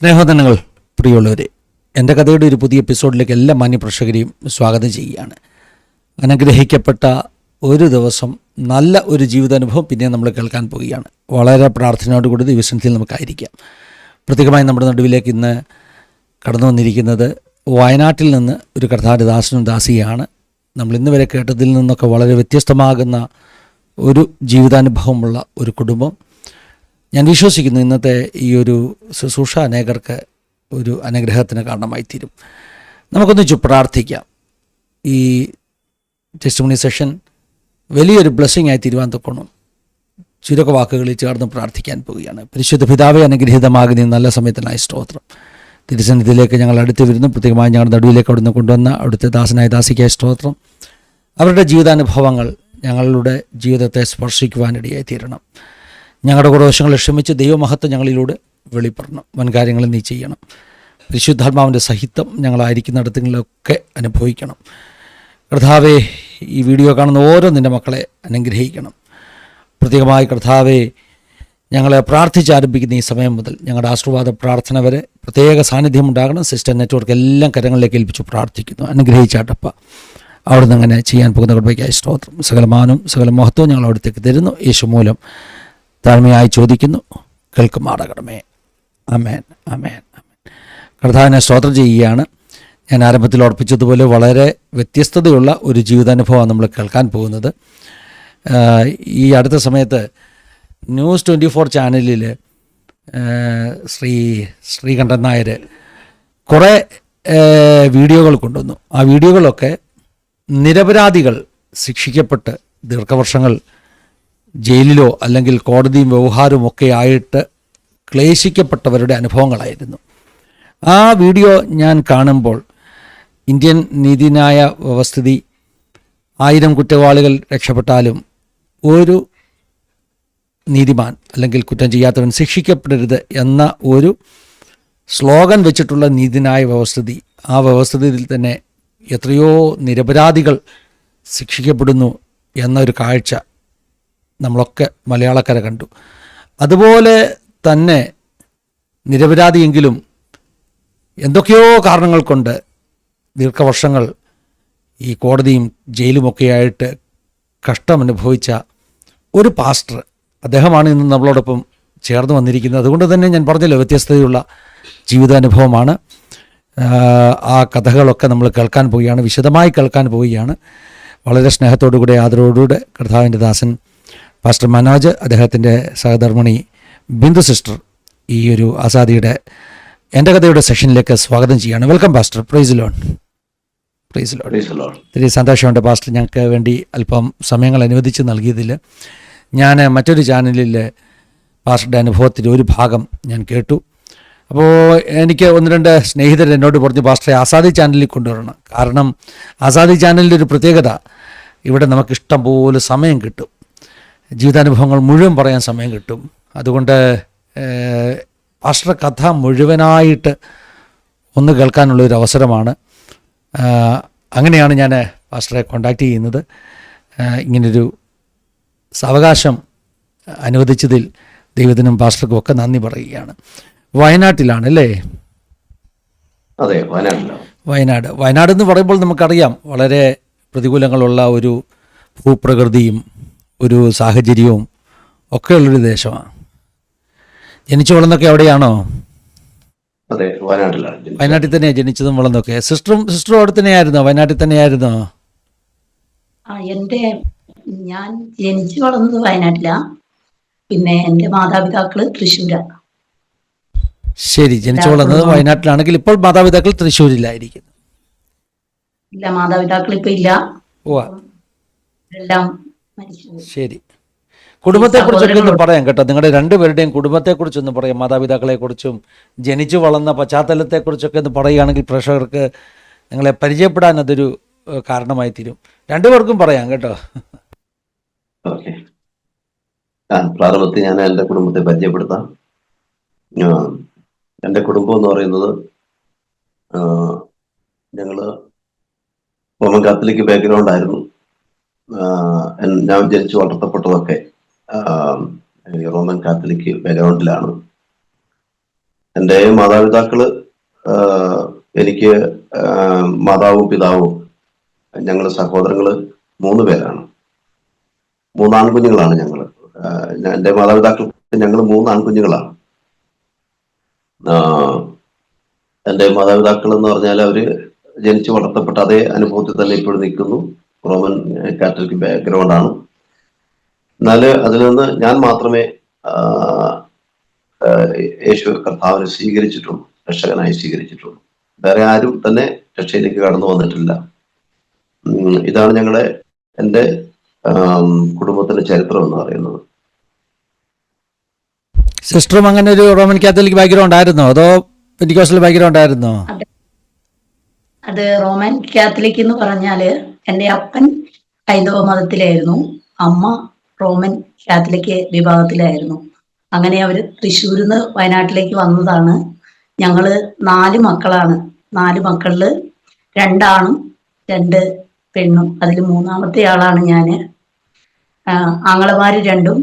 സ്നേഹവന്ദനങ്ങൾ പ്രിയമുള്ളവരെ, എൻ്റെ കഥയുടെ ഒരു പുതിയ എപ്പിസോഡിലേക്ക് എല്ലാ മാന്യപ്രേക്ഷകരെയും സ്വാഗതം ചെയ്യുകയാണ്. അനുഗ്രഹിക്കപ്പെട്ട ഒരു ദിവസം, നല്ല ഒരു ജീവിതാനുഭവം പിന്നെ നമ്മൾ കേൾക്കാൻ പോവുകയാണ്. വളരെ പ്രാർത്ഥനയോടുകൂടി ദൈവസന്നിധിയിൽ നമുക്കായിരിക്കാം. പ്രത്യേകമായി നമ്മുടെ നടുവിലേക്ക് ഇന്ന് കടന്നു വന്നിരിക്കുന്നത് വയനാട്ടിൽ നിന്ന് ഒരു കർത്താവിൻ്റെ ദാസനും ദാസിയാണ്. നമ്മൾ ഇന്ന് വരെ കേട്ടതിൽ നിന്നൊക്കെ വളരെ വ്യത്യസ്തമാകുന്ന ഒരു ജീവിതാനുഭവമുള്ള ഒരു കുടുംബം. ഞാൻ വിശ്വസിക്കുന്നു ഇന്നത്തെ ഈ ഒരു ശുശ്രൂഷ അനേകർക്ക് ഒരു അനുഗ്രഹത്തിന് കാരണമായി തീരും. നമുക്കൊന്നിച്ചു പ്രാർത്ഥിക്കാം. ഈ ടെസ്റ്റിമണി സെഷൻ വലിയൊരു ബ്ലെസ്സിങ് ആയി തീരുവാൻ തൊക്കണം. ചുരുക്ക വാക്കുകളിൽ ചേർന്ന് പ്രാർത്ഥിക്കാൻ പോവുകയാണ്. പരിശുദ്ധ പിതാവേ, അനുഗ്രഹീതമാകുന്ന നല്ല സമയത്തിനായി സ്തോത്രം. തിരുസന്നിധിയിലേക്ക് ഞങ്ങൾ അടുത്ത് വരുന്നു. പ്രത്യേകമായി ഞങ്ങളുടെ നടുവിലേക്ക് അവിടുന്ന് കൊണ്ടുവന്ന അവിടുത്തെ ദാസനായ ദാസിക്കായ സ്തോത്രം. അവരുടെ ജീവിതാനുഭവങ്ങൾ ഞങ്ങളുടെ ജീവിതത്തെ സ്പർശിക്കുവാനിടയായി തീരണം. ഞങ്ങളുടെ കുറവശങ്ങളെ ക്ഷമിച്ച് ദൈവമഹത്വം ഞങ്ങളിലൂടെ വെളിപ്പെടണം. വൻകാര്യങ്ങൾ നീ ചെയ്യണം. പരിശുദ്ധാത്മാവിൻ്റെ സഹിതം ഞങ്ങളായിരിക്കുന്നിടത്തുകളിലൊക്കെ അനുഭവിക്കണം. കർത്താവേ, ഈ വീഡിയോ കാണുന്ന ഓരോ നിൻ്റെ മക്കളെ അനുഗ്രഹിക്കണം. പ്രത്യേകമായി കർത്താവേ, ഞങ്ങളെ പ്രാർത്ഥിച്ചാരംഭിക്കുന്ന ഈ സമയം മുതൽ ഞങ്ങളുടെ ആശീർവാദ പ്രാർത്ഥന വരെ പ്രത്യേക സാന്നിധ്യം ഉണ്ടാകണം. സിസ്റ്റർ നെറ്റ്വർക്ക് എല്ലാം കരങ്ങളിലേക്ക് ഏൽപ്പിച്ചു പ്രാർത്ഥിക്കുന്നു. അനുഗ്രഹിച്ചാട്ടപ്പ അവിടുന്ന് അങ്ങനെ ചെയ്യാൻ പോകുന്ന കൃപയ്ക്കായി സ്തോത്രം. സകലമാനവും സകല മഹത്വവും ഞങ്ങൾ അവിടത്തേക്ക് തരുന്നു. യേശു മൂലം താഴ്മയായി ചോദിക്കുന്നു, കേൾക്കുമാറാകണമേ. ആമേൻ, ആമേൻ, ആമേൻ. കർത്താവിനെ സ്തോത്രം ചെയ്യുകയാണ്. ഞാൻ ആരംഭത്തിൽ ഓർപ്പിച്ചതുപോലെ വളരെ വ്യത്യസ്തതയുള്ള ഒരു ജീവിതാനുഭവമാണ് നമ്മൾ കേൾക്കാൻ പോകുന്നത്. ഈ അടുത്ത സമയത്ത് ന്യൂസ് 24 ചാനലിൽ ശ്രീകണ്ഠൻ നായർ കുറേ വീഡിയോകൾ കൊണ്ടുവന്നു. ആ വീഡിയോകളൊക്കെ നിരപരാധികൾ ശിക്ഷിക്കപ്പെട്ട് ദീർഘവർഷങ്ങൾ ജയിലിലോ അല്ലെങ്കിൽ കോടതിയും വ്യവഹാരവും ഒക്കെ ആയിട്ട് ക്ലേശിക്കപ്പെട്ടവരുടെ അനുഭവങ്ങളായിരുന്നു. ആ വീഡിയോ ഞാൻ കാണുമ്പോൾ ഇന്ത്യൻ നീതിന്യായ വ്യവസ്ഥിതി 1000 കുറ്റവാളികൾ രക്ഷപ്പെട്ടാലും ഒരു നീതിമാൻ അല്ലെങ്കിൽ കുറ്റം ചെയ്യാത്തവൻ ശിക്ഷിക്കപ്പെടരുത് എന്ന ഒരു സ്ലോഗൻ വെച്ചിട്ടുള്ള നീതിന്യായ വ്യവസ്ഥിതി, ആ വ്യവസ്ഥിതിയിൽ തന്നെ എത്രയോ നിരപരാധികൾ ശിക്ഷിക്കപ്പെടുന്നു എന്നൊരു കാഴ്ച നമ്മളൊക്കെ മലയാളക്കര കണ്ടു. അതുപോലെ തന്നെ നിരപരാധിയെങ്കിലും എന്തൊക്കെയോ കാരണങ്ങൾ കൊണ്ട് ദീർഘവർഷങ്ങൾ ഈ കോടതിയും ജയിലുമൊക്കെയായിട്ട് കഷ്ടമനുഭവിച്ച ഒരു പാസ്റ്റർ, അദ്ദേഹമാണ് ഇന്ന് നമ്മളോടൊപ്പം ചേർന്ന് വന്നിരിക്കുന്നത്. അതുകൊണ്ട് തന്നെ ഞാൻ പറഞ്ഞല്ലോ, വ്യത്യസ്തതയുള്ള ജീവിതാനുഭവമാണ്. ആ കഥകളൊക്കെ നമ്മൾ കേൾക്കാൻ പോവുകയാണ്, വിശദമായി കേൾക്കാൻ പോവുകയാണ്. വളരെ സ്നേഹത്തോടുകൂടെ ആദരവോടുകൂടെ കർത്താവിൻ്റെ ദാസൻ പാസ്റ്റർ മനോജ്, അദ്ദേഹത്തിൻ്റെ സഹധർമ്മിണി ബിന്ദു സിസ്റ്റർ ഈ ഒരു ആസാദിയുടെ എൻ്റെ കഥയുടെ സെഷനിലേക്ക് സ്വാഗതം ചെയ്യുകയാണ്. Welcome pastor. Praise lord. Praise lord. ഒത്തിരി സന്തോഷമുണ്ട് പാസ്റ്റർ ഞങ്ങൾക്ക് വേണ്ടി അല്പം സമയങ്ങൾ അനുവദിച്ച് നൽകിയതിൽ. ഞാൻ മറ്റൊരു ചാനലിൽ പാസ്റ്ററുടെ അനുഭവത്തിൻ്റെ ഒരു ഭാഗം ഞാൻ കേട്ടു. അപ്പോൾ എനിക്ക് 1-2 സ്നേഹിതർ എന്നോട് പറഞ്ഞു, പാസ്റ്ററെ ആസാദി ചാനലിൽ കൊണ്ടുവരണം. കാരണം ആസാദി ചാനലിൻ്റെ ഒരു പ്രത്യേകത, ഇവിടെ നമുക്ക് ഇഷ്ടം പോലെ സമയം കിട്ടും, ജീവിതാനുഭവങ്ങൾ മുഴുവൻ പറയാൻ സമയം കിട്ടും. അതുകൊണ്ട് പാസ്റ്ററുടെ കഥ മുഴുവനായിട്ട് ഒന്ന് കേൾക്കാനുള്ളൊരു അവസരമാണ്. അങ്ങനെയാണ് ഞാൻ പാസ്റ്ററെ കോണ്ടാക്ട് ചെയ്യുന്നത്. ഇങ്ങനൊരു സാവകാശം അനുവദിച്ചതിൽ ദൈവത്തിനും പാസ്റ്റർക്കും ഒക്കെ നന്ദി പറയുകയാണ്. വയനാട്ടിലാണ് അല്ലേ? അതെ, വയനാട് എന്ന് പറയുമ്പോൾ നമുക്കറിയാം, വളരെ പ്രതികൂലങ്ങളുള്ള ഒരു ഭൂപ്രകൃതിയും ഒരു സാഹചര്യവും ഒക്കെയുള്ളൊരു ദേശമാണ്. ജനിച്ചു വളർന്നൊക്കെ അവിടെയാണോ? അതെ, വയനാട്ടിൽ തന്നെയാണ് ജനിച്ചതും വളർന്നൊക്കെ. സിസ്റ്ററും അവിടെ തന്നെയായിരുന്നോ? വയനാട്ടിൽ തന്നെയായിരുന്നോ? ഞാൻ ജനിച്ചു വളർന്നത് വയനാട്ടിലാ. പിന്നെ എൻ്റെ മാതാപിതാക്കള് തൃശ്ശൂരാണ്. ശരി, ജനിച്ചു വളർന്നത് വയനാട്ടിലാണെങ്കിൽ ഇപ്പോൾ മാതാപിതാക്കൾ തൃശ്ശൂരിലായിരിക്കും. ഇല്ല, മാതാപിതാക്കൾ ഇപ്പൊ ഇല്ല. എല്ലാം മരിച്ചു. ശരി, കുടുംബത്തെക്കുറിച്ചൊക്കെ ഒന്ന് പറയാം കേട്ടോ. നിങ്ങളുടെ രണ്ടുപേരുടെയും കുടുംബത്തെക്കുറിച്ചൊന്ന് പറയാം, മാതാപിതാക്കളെക്കുറിച്ചും ജനിച്ചു വളർന്ന പശ്ചാത്തലത്തെക്കുറിച്ചൊക്കെ ഒന്ന് പറയുകയാണെങ്കിൽ പ്രേക്ഷകർക്ക് നിങ്ങളെ പരിചയപ്പെടാൻ അതൊരു കാരണമായി തീരും. രണ്ടുപേർക്കും പറയാം കേട്ടോ. ഓക്കെ, പ്രാരംഭത്തിൽ ഞാൻ എൻ്റെ കുടുംബത്തെ പരിചയപ്പെടുത്താം. എൻ്റെ കുടുംബം എന്ന് പറയുന്നത്, ഞങ്ങള് റോമൻ കാത്തലിക് ബാക്ക്ഗ്രൗണ്ട് ആയിരുന്നു. ഞാൻ ജനിച്ചു വളർത്തപ്പെട്ടതൊക്കെ റോമൻ കാത്തലിക് ബാക്ക്ഗ്രൗണ്ടിലാണ്. എൻ്റെ മാതാപിതാക്കള് ആഹ് എനിക്ക് മാതാവും പിതാവും ഞങ്ങൾ സഹോദരങ്ങള് 3 പേരാണ്. 3 ആൺകുഞ്ഞുങ്ങളാണ് ഞങ്ങള്. എൻ്റെ മാതാപിതാക്കൾക്ക് ഞങ്ങൾ 3 ആൺകുഞ്ഞുങ്ങളാണ്. ആഹ് എൻ്റെ മാതാപിതാക്കൾ എന്ന് പറഞ്ഞാൽ അവര് ജനിച്ചു വളർത്തപ്പെട്ട അതേ അനുഭവത്തിൽ തന്നെ ഇപ്പോഴും നിൽക്കുന്നു. റോമൻ കാത്തലിക് ബാക്ക്ഗ്രൗണ്ട് ആണ്. എന്നാൽ അതിൽ നിന്ന് ഞാൻ മാത്രമേ ആഹ് യേശു കർത്താവിനെ സ്വീകരിച്ചിട്ടുള്ളൂ, രക്ഷകനായി സ്വീകരിച്ചിട്ടുള്ളൂ. വേറെ ആരും തന്നെ രക്ഷയിലേക്ക് കടന്നു വന്നിട്ടില്ല. ഇതാണ് എൻ്റെ കുടുംബത്തിന്റെ ചരിത്രം എന്ന് പറയുന്നത്. സിസ്റ്ററും അങ്ങനെ ഒരു റോമൻ കാത്തലിക് ബാക്ക്ഗ്രൗണ്ട് ആയിരുന്നോ, അതോ പെന്തിക്കോസ്റ്റൽ ബാക്ക്ഗ്രൗണ്ട് ആയിരുന്നോ? അത് റോമൻ കാത്തലിക് എന്ന് പറഞ്ഞാല് എൻ്റെ അപ്പൻ ഹൈന്ദവ മതത്തിലായിരുന്നു, അമ്മ റോമൻ കാത്തലിക് വിഭാഗത്തിലായിരുന്നു. അങ്ങനെ അവര് തൃശ്ശൂരിൽ നിന്ന് വയനാട്ടിലേക്ക് വന്നതാണ്. ഞങ്ങള് 4 മക്കളാണ്. 4 മക്കളില് 2 ആണും 2 പെണ്ണും. അതിൽ 3-മത്തെ ആളാണ് ഞാന്. ആങ്ങളമാര് 2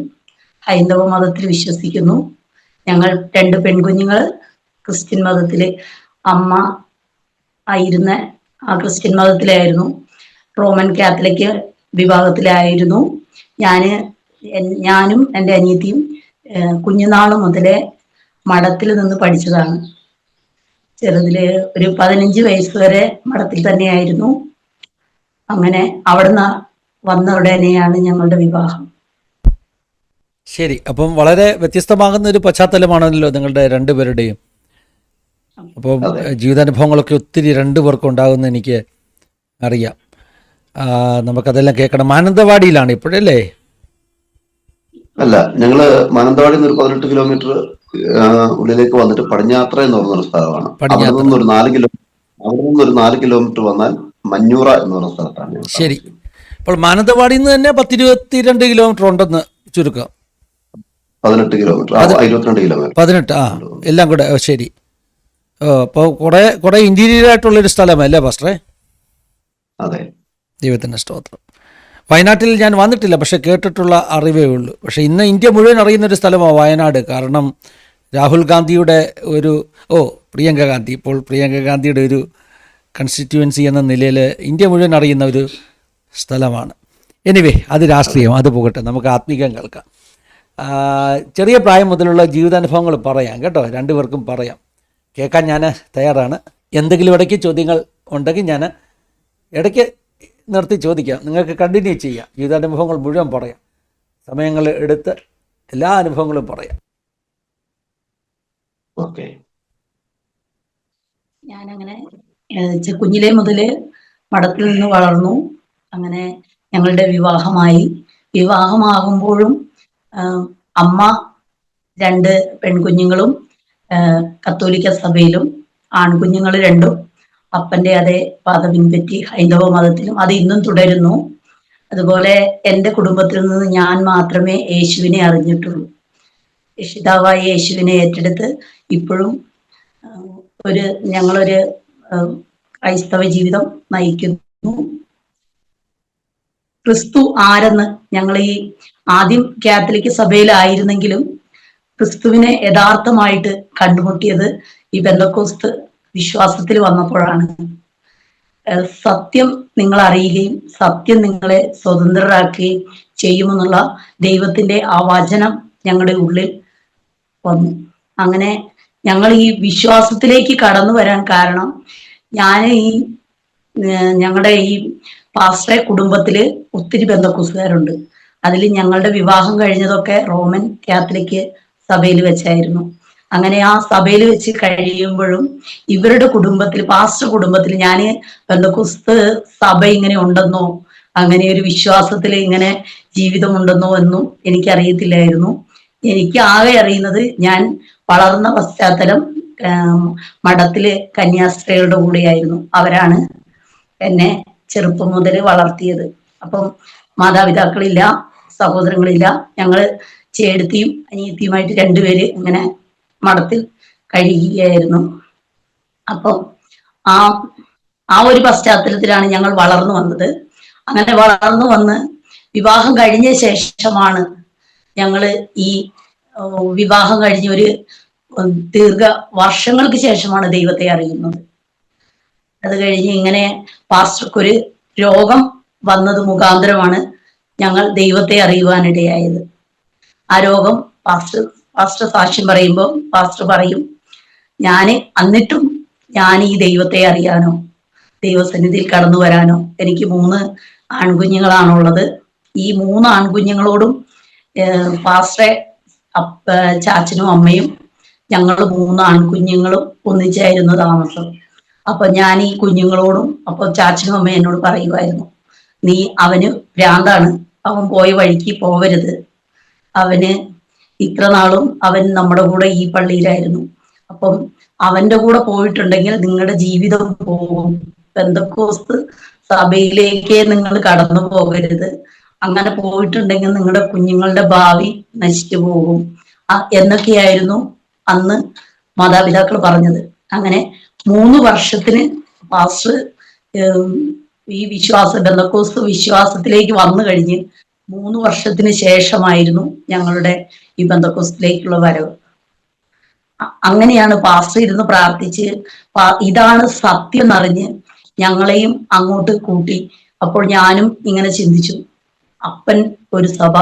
ഹൈന്ദവ മതത്തിൽ വിശ്വസിക്കുന്നു. ഞങ്ങൾ 2 പെൺകുഞ്ഞുങ്ങൾ ക്രിസ്ത്യൻ മതത്തില്. അമ്മ ആയിരുന്ന ആ ക്രിസ്ത്യൻ മതത്തിലായിരുന്നു, റോമൻ കാത്തലിക് വിഭാഗത്തിലായിരുന്നു. ഞാനും എൻ്റെ അനിയത്തിയും കുഞ്ഞുനാൾ മുതലേ മഠത്തിൽ നിന്ന് പഠിച്ചതാണ്. ചെറുതില് ഒരു 15 വയസ്സ് വരെ മഠത്തിൽ തന്നെയായിരുന്നു. അങ്ങനെ അവിടുന്ന് വന്ന ഉടനെയാണ് ഞങ്ങളുടെ വിവാഹം. ശരി, അപ്പം വളരെ വ്യത്യസ്തമാകുന്ന ഒരു പശ്ചാത്തലമാണല്ലോ നിങ്ങളുടെ രണ്ടുപേരുടെയും. അപ്പം ജീവിതാനുഭവങ്ങളൊക്കെ ഒത്തിരി 2 പേർക്കും ഉണ്ടാകുമെന്ന് എനിക്ക് അറിയാം. നമുക്കതെല്ലാം കേൾക്കണം. മാനന്തവാടിയിലാണ് ഇപ്പോഴല്ലേ? അല്ല, ഞങ്ങള് മാനന്തവാടി നിന്ന് ഒരു 18 കിലോമീറ്റർ ഉള്ളിലേക്ക് വന്നിട്ട് പടിഞ്ഞാത്ര എന്ന് പറഞ്ഞൊരു സ്ഥലമാണ്. അവിടെ നിന്നൊരു 4 കിലോമീറ്റർ വന്നാൽ മഞ്ഞൂറ എന്ന് പറഞ്ഞ സ്ഥലത്താണ്. ശരി, അപ്പോൾ മാനന്തവാടിയിൽ നിന്ന് തന്നെ 10-22 കിലോമീറ്റർ ഉണ്ടെന്ന് ചുരുക്കം. 18 കിലോമീറ്റർ, 22 കിലോമീറ്റർ, 18. എല്ലാം കൂടെ. ശരി. അപ്പോൾ കുറെ ഇന്റീരിയർ ആയിട്ടുള്ളൊരു സ്ഥലമല്ലേ പാസ്റ്ററെ? അതെ. ദൈവത്തിൻ്റെ സ്തോത്രം. വയനാട്ടിൽ ഞാൻ വന്നിട്ടില്ല, പക്ഷെ കേട്ടിട്ടുള്ള അറിവേ ഉള്ളൂ. പക്ഷെ ഇന്ന് ഇന്ത്യ മുഴുവൻ അറിയുന്നൊരു സ്ഥലമാണ് വയനാട്. കാരണം രാഹുൽ ഗാന്ധിയുടെ പ്രിയങ്ക ഗാന്ധി, ഇപ്പോൾ പ്രിയങ്ക ഗാന്ധിയുടെ ഒരു കൺസ്റ്റിറ്റ്യുവൻസി എന്ന നിലയിൽ ഇന്ത്യ മുഴുവൻ അറിയുന്ന ഒരു സ്ഥലമാണ്. എനിവേ, അത് രാഷ്ട്രീയം, അത് പോകട്ടെ. നമുക്ക് ആത്മീകം കേൾക്കാം. ചെറിയ പ്രായം മുതലുള്ള ജീവിതാനുഭവങ്ങൾ പറയാം കേട്ടോ, 2 പേർക്കും പറയാം. കേൾക്കാൻ ഞാൻ തയ്യാറാണ്. എന്തെങ്കിലും ഇടയ്ക്ക് ചോദ്യങ്ങൾ ഉണ്ടെങ്കിൽ ഞാൻ ഇടയ്ക്ക് നിർത്തി ചോദിക്കാം. നിങ്ങൾക്ക് കണ്ടിന്യൂ ചെയ്യാം. ജീവിതാനുഭവങ്ങൾ മുഴുവൻ പറയാം. സമയങ്ങൾ എടുത്ത് എല്ലാ അനുഭവങ്ങളും പറയാം. ഞാനങ്ങനെ കുഞ്ഞിലേ മുതല് മഠത്തിൽ നിന്ന് വളർന്നു. അങ്ങനെ ഞങ്ങളുടെ വിവാഹമായി. വിവാഹമാകുമ്പോഴും അമ്മ 2 പെൺകുഞ്ഞുങ്ങളും കത്തോലിക്ക സഭയിലും, ആൺകുഞ്ഞുങ്ങൾ 2 അപ്പന്റെ അതേ പാത പിൻപറ്റി ഹൈന്ദവ മതത്തിലും. അത് ഇന്നും തുടരുന്നു. അതുപോലെ എൻ്റെ കുടുംബത്തിൽ നിന്ന് ഞാൻ മാത്രമേ യേശുവിനെ അറിഞ്ഞിട്ടുള്ളൂ. രക്ഷിതാവായ യേശുവിനെ ഏറ്റെടുത്ത് ഇപ്പോഴും ഞങ്ങളൊരു ക്രൈസ്തവ ജീവിതം നയിക്കുന്നു. ക്രിസ്തു ആരെന്ന് ഞങ്ങൾ ഈ ആദ്യം കാത്തലിക് സഭയിലായിരുന്നെങ്കിലും ക്രിസ്തുവിനെ യഥാർത്ഥമായിട്ട് കണ്ടുമുട്ടിയത് ഈ പെന്തക്കോസ്ത് വിശ്വാസത്തിൽ വന്നപ്പോഴാണ്. സത്യം നിങ്ങൾ അറിയുകയും സത്യം നിങ്ങളെ സ്വതന്ത്രരാക്കുകയും ചെയ്യുമെന്നുള്ള ദൈവത്തിന്റെ ആ വചനം ഞങ്ങളുടെ ഉള്ളിൽ വന്നു. അങ്ങനെ ഞങ്ങൾ ഈ വിശ്വാസത്തിലേക്ക് കടന്നു വരാൻ കാരണം, ഞങ്ങളുടെ ഈ പാസ്റ്ററെ കുടുംബത്തില് ഒത്തിരി പെന്തക്കോസ്തുകാരുണ്ട്. അതിൽ ഞങ്ങളുടെ വിവാഹം കഴിഞ്ഞതൊക്കെ റോമൻ കാത്തലിക് സഭയിൽ വെച്ചായിരുന്നു. അങ്ങനെ ആ സഭയിൽ വെച്ച് കഴിയുമ്പോഴും ഇവരുടെ കുടുംബത്തിൽ, പാസ്റ്റർ കുടുംബത്തിൽ, ഞാൻ പെന്തക്കോസ്ത് സഭ ഇങ്ങനെ ഉണ്ടെന്നോ, അങ്ങനെ ഒരു വിശ്വാസത്തിൽ ഇങ്ങനെ ജീവിതമുണ്ടെന്നോ എന്നും എനിക്കറിയത്തില്ലായിരുന്നു. എനിക്ക് ആകെ അറിയുന്നത്, ഞാൻ വളർന്ന പശ്ചാത്തലം മഠത്തിലെ കന്യാസ്ത്രീകളുടെ കൂടെയായിരുന്നു. അവരാണ് എന്നെ ചെറുപ്പം മുതൽ വളർത്തിയത്. അപ്പം മാതാപിതാക്കളില്ല, സഹോദരങ്ങളില്ല. ഞങ്ങള് ചേട്ടത്തിയും അനിയത്തിയുമായിട്ട് 2 പേര് ഇങ്ങനെ മഠത്തിൽ കഴിയുകയായിരുന്നു. അപ്പം ആ ഒരു പശ്ചാത്തലത്തിലാണ് ഞങ്ങൾ വളർന്നു വന്നത്. അങ്ങനെ വളർന്നു വന്ന് വിവാഹം കഴിഞ്ഞ ശേഷമാണ് ഞങ്ങള് ഈ വിവാഹം കഴിഞ്ഞ് ദീർഘ വർഷങ്ങൾക്ക് ശേഷമാണ് ദൈവത്തെ അറിയുന്നത്. അത് കഴിഞ്ഞ് ഇങ്ങനെ പാസ്റ്റർക്കൊരു രോഗം വന്നത് മുഖാന്തരമാണ് ഞങ്ങൾ ദൈവത്തെ അറിയുവാനിടയായത്. ആ രോഗം പാസ്റ്റർ സാക്ഷ്യം പറയുമ്പോൾ പാസ്റ്റർ പറയും, എന്നിട്ടും ഞാൻ ഈ ദൈവത്തെ അറിയാനോ ദൈവസന്നിധിയിൽ കടന്നു വരാനോ, എനിക്ക് 3 ആൺകുഞ്ഞുങ്ങളാണുള്ളത്. ഈ 3 ആൺകുഞ്ഞുങ്ങളോടും പാസ്റ്ററെ ചാച്ചനും അമ്മയും ഞങ്ങൾ 3 ആൺകുഞ്ഞുങ്ങളും ഒന്നിച്ചായിരുന്നു താമസം. അപ്പൊ ഞാൻ ഈ കുഞ്ഞുങ്ങളോടും, അപ്പൊ ചാച്ചനും അമ്മയും എന്നോട് പറയുമായിരുന്നു, അവന് ഭ്രാന്താണ്, അവൻ പോയ വഴിക്ക് പോവരുത്, അവന് ഇത്ര നാളും അവൻ നമ്മുടെ കൂടെ ഈ പള്ളിയിലായിരുന്നു, അപ്പം അവന്റെ കൂടെ പോയിട്ടുണ്ടെങ്കിൽ നിങ്ങളുടെ ജീവിതം പോകും, പെന്തക്കോസ്ത് സഭയിലേക്ക് നിങ്ങൾ കടന്നു പോകരുത്, അങ്ങനെ പോയിട്ടുണ്ടെങ്കിൽ നിങ്ങളുടെ കുഞ്ഞുങ്ങളുടെ ഭാവി നശിച്ചു പോകും എന്നൊക്കെയായിരുന്നു അന്ന് മാതാപിതാക്കൾ പറഞ്ഞത്. അങ്ങനെ 3 വർഷത്തിന് പാസ്റ്റർ ഈ പെന്തക്കോസ്ത് വിശ്വാസത്തിലേക്ക് വന്നു കഴിഞ്ഞ് 3 വർഷത്തിന് ശേഷമായിരുന്നു ഞങ്ങളുടെ ഈ പെന്തക്കോസ്തിലേക്കുള്ള വരവ്. അങ്ങനെയാണ് പാസ്റ്റർ ഇരുന്ന് പ്രാർത്ഥിച്ച് ഇതാണ് സത്യം എന്നറിഞ്ഞ് ഞങ്ങളെയും അങ്ങോട്ട് കൂട്ടി. അപ്പോൾ ഞാനും ഇങ്ങനെ ചിന്തിച്ചു, അപ്പൻ ഒരു സഭ,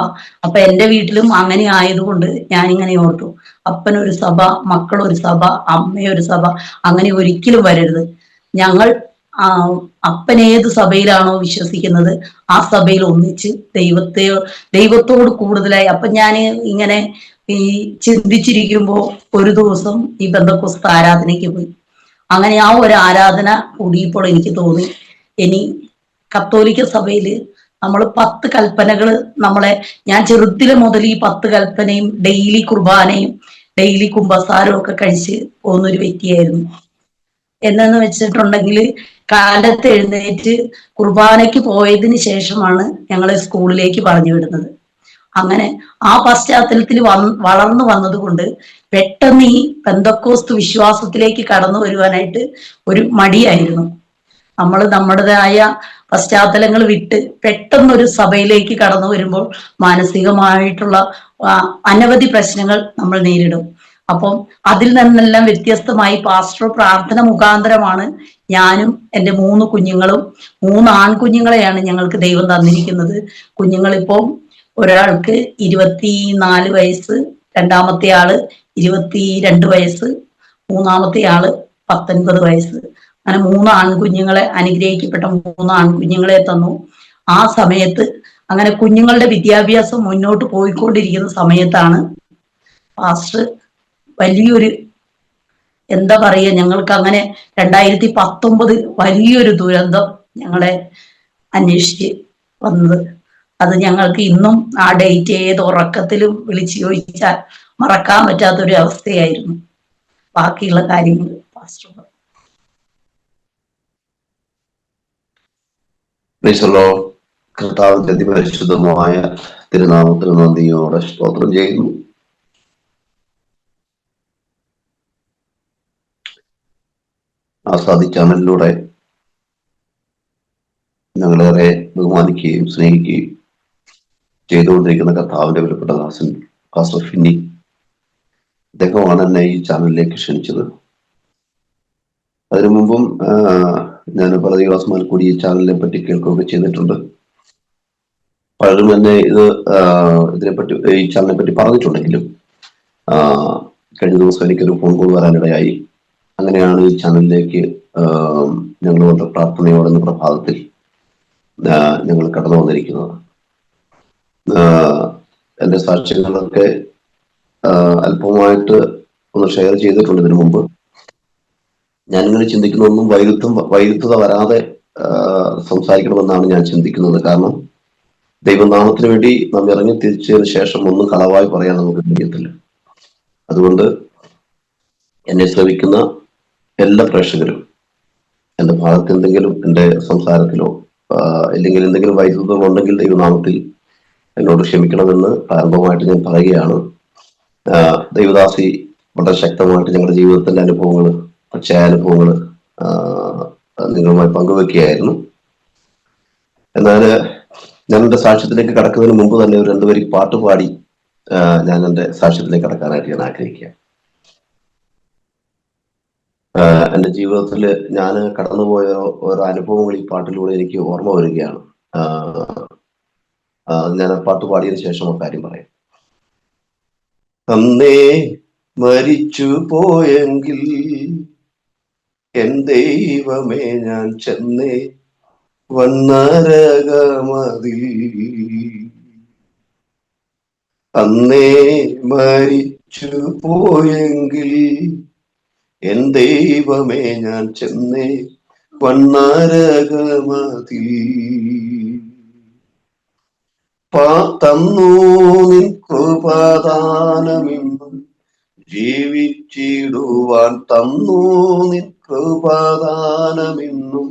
അപ്പൊ എന്റെ വീട്ടിലും അങ്ങനെ ആയതുകൊണ്ട് ഞാനിങ്ങനെ ഓർത്തു, അപ്പനൊരു സഭ, മക്കളൊരു സഭ, അമ്മയൊരു സഭ, അങ്ങനെ ഒരിക്കലും വരരുത്. ഞങ്ങൾ അപ്പൻ ഏത് സഭയിലാണോ വിശ്വസിക്കുന്നത് ആ സഭയിൽ ഒന്നിച്ച് ദൈവത്തോട് കൂടുതലായി. അപ്പൊ ഞാൻ ഇങ്ങനെ ഈ ചിന്തിച്ചിരിക്കുമ്പോ ഒരു ദിവസം ഈ പെന്തക്കോസ്ത് ആരാധനയ്ക്ക് പോയി. അങ്ങനെ ആ ഒരു ആരാധന കൂടിയപ്പോൾ എനിക്ക് തോന്നി, ഇനി കത്തോലിക്ക സഭയില് നമ്മൾ 10 കൽപ്പനകൾ ഞാൻ ചെറുതിലെ മുതൽ ഈ 10 കൽപ്പനയും ഡെയിലി കുർബാനയും ഡെയിലി കുമ്പസാരവും ഒക്കെ കഴിച്ച് പോകുന്ന ഒരു വ്യക്തിയായിരുന്നു. എന്നു വെച്ചിട്ടുണ്ടെങ്കിൽ കാലത്ത് എഴുന്നേറ്റ് കുർബാനയ്ക്ക് പോയതിന് ശേഷമാണ് ഞങ്ങളെ സ്കൂളിലേക്ക് പറഞ്ഞു വിടുന്നത്. അങ്ങനെ ആ പശ്ചാത്തലത്തിൽ വളർന്നു വന്നതുകൊണ്ട് പെട്ടെന്ന് ഈ പെന്തക്കോസ്ത് വിശ്വാസത്തിലേക്ക് കടന്നു വരുവാനായിട്ട് ഒരു മടിയായിരുന്നു. നമ്മൾ നമ്മുടേതായ പശ്ചാത്തലങ്ങൾ വിട്ട് പെട്ടെന്നൊരു സഭയിലേക്ക് കടന്നു വരുമ്പോൾ മാനസികമായിട്ടുള്ള അനവധി പ്രശ്നങ്ങൾ നമ്മൾ നേരിടും. അപ്പം അതിൽ നിന്നെല്ലാം വ്യത്യസ്തമായി പാസ്റ്റർ പ്രാർത്ഥന മുഖാന്തരമാണ് ഞാനും എൻ്റെ 3 കുഞ്ഞുങ്ങളും, 3 ആൺകുഞ്ഞുങ്ങളെയാണ് ഞങ്ങൾക്ക് ദൈവം തന്നിരിക്കുന്നത്. കുഞ്ഞുങ്ങളിപ്പോൾ ഒരാൾക്ക് 24 വയസ്സ്, രണ്ടാമത്തെ ആള് 22 വയസ്സ്, മൂന്നാമത്തെ ആള് 19 വയസ്സ്. അങ്ങനെ 3 ആൺകുഞ്ഞുങ്ങളെ, അനുഗ്രഹിക്കപ്പെട്ട 3 ആൺകുഞ്ഞുങ്ങളെ തന്നു. ആ സമയത്ത് അങ്ങനെ കുഞ്ഞുങ്ങളുടെ വിദ്യാഭ്യാസം മുന്നോട്ട് പോയിക്കൊണ്ടിരിക്കുന്ന സമയത്താണ് പാസ്റ്റർ വലിയൊരു എന്താ പറയുക, ഞങ്ങൾക്ക് അങ്ങനെ 2019 വലിയൊരു ദുരന്തം ഞങ്ങളെ അന്വേഷിച്ച് വന്നത്. അത് ഞങ്ങൾക്ക് ഇന്നും ആ ഡേറ്റ് ഏത് ഉറക്കത്തിലും വിളിച്ചു ചോദിച്ചാൽ മറക്കാൻ പറ്റാത്തൊരു അവസ്ഥയായിരുന്നു. ബാക്കിയുള്ള കാര്യങ്ങൾ പാസ്റ്റർ കർത്താവിന്റെ അതിപരിശുദ്ധമായ തിരുനാമത്തിന് നന്ദിയോടെ സ്തോത്രം ചെയ്യുന്നു. ആസാദി ചാനലിലൂടെ ഞങ്ങളേറെ ബഹുമാനിക്കുകയും സ്നേഹിക്കുകയും ചെയ്തുകൊണ്ടിരിക്കുന്ന കർത്താവിന്റെ വിലപ്പെട്ട ദാസൻ പാസ്റ്റർ ഫിന്നി, അദ്ദേഹമാണ് എന്നെ ഈ ചാനലിലേക്ക് ക്ഷണിച്ചത്. അതിനു മുമ്പും ഞാൻ പല ദിവസമാൽ കൂടി ഈ ചാനലിനെ പറ്റി കേൾക്കുകയൊക്കെ ചെയ്തിട്ടുണ്ട്. പലരും എന്നെ ഇതിനെപ്പറ്റി, ഈ ചാനലിനെ പറ്റി പറഞ്ഞിട്ടുണ്ടെങ്കിലും കഴിഞ്ഞ ദിവസം എനിക്കൊരു ഫോൺ കോൾ വരാനിടയായി. അങ്ങനെയാണ് ഈ ചാനലിലേക്ക് ഞങ്ങൾ വളരെ പ്രാർത്ഥനയോടെ ഇന്ന് പ്രഭാതത്തിൽ ഞങ്ങൾ കടന്നു വന്നിരിക്കുന്നത്. എൻ്റെ സാക്ഷ്യങ്ങളൊക്കെ അല്പമായിട്ട് ഒന്ന് ഷെയർ ചെയ്തിട്ടുണ്ട് ഇതിനു മുമ്പ്. ഞാനിങ്ങനെ ചിന്തിക്കുന്ന ഒന്നും വൈരുദ്ധ്യത വരാതെ സംസാരിക്കണമെന്നാണ് ഞാൻ ചിന്തിക്കുന്നത്. കാരണം ദൈവനാമത്തിന് വേണ്ടി നാം ഇറങ്ങി തിരിച്ചതിന് ശേഷം ഒന്നും കളവായി പറയാൻ നമുക്ക് കഴിയത്തില്ല. അതുകൊണ്ട് എന്നെ ശ്രമിക്കുന്ന എല്ലാ പ്രേക്ഷകരും എൻ്റെ ഭാഗത്ത് എന്തെങ്കിലും എൻ്റെ സംസാരത്തിലോ അല്ലെങ്കിൽ എന്തെങ്കിലും വൈരുദ്ധ്യം ഉണ്ടെങ്കിൽ ദൈവനാമത്തിൽ എന്നോട് ക്ഷമിക്കണമെന്ന് പ്രാരംഭമായിട്ട് ഞാൻ പറയുകയാണ്. ദൈവദാസി വളരെ ശക്തമായിട്ട് ഞങ്ങളുടെ ജീവിതത്തിന്റെ അനുഭവങ്ങൾ, അനുഭവങ്ങൾ നിങ്ങളുമായി പങ്കുവെക്കുകയായിരുന്നു. എന്നാൽ ഞാൻ എൻ്റെ സാക്ഷ്യത്തിലേക്ക് കടക്കുന്നതിന് മുമ്പ് തന്നെ ഒരു 2 വരി പാട്ട് പാടി ഞാൻ എൻ്റെ സാക്ഷ്യത്തിലേക്ക് കടക്കാനായിട്ട് ഞാൻ ആഗ്രഹിക്കുക. എൻ്റെ ജീവിതത്തിൽ ഞാൻ കടന്നുപോയ ഓരോ അനുഭവങ്ങൾ ഈ പാട്ടിലൂടെ എനിക്ക് ഓർമ്മ വരികയാണ്. ഞാൻ ആ പാട്ട് പാടിയതിനു ശേഷം ഒരു കാര്യം പറയാം. അന്നേ മരിച്ചു പോയെങ്കിൽ എൻ ദൈവമേ ഞാൻ ചെന്നേ വന്നരകമതിൽ. അന്നേ മരിച്ചു പോയെങ്കിൽ എൻ ദൈവമേ ഞാൻ ചെന്നേ വന്നരകമതിൽ. തന്നു നിൻ കൃപദാനമിന്നും ജീവിച്ചിടുവാൻ, തന്നു നിൻ കൃപദാനമിന്നും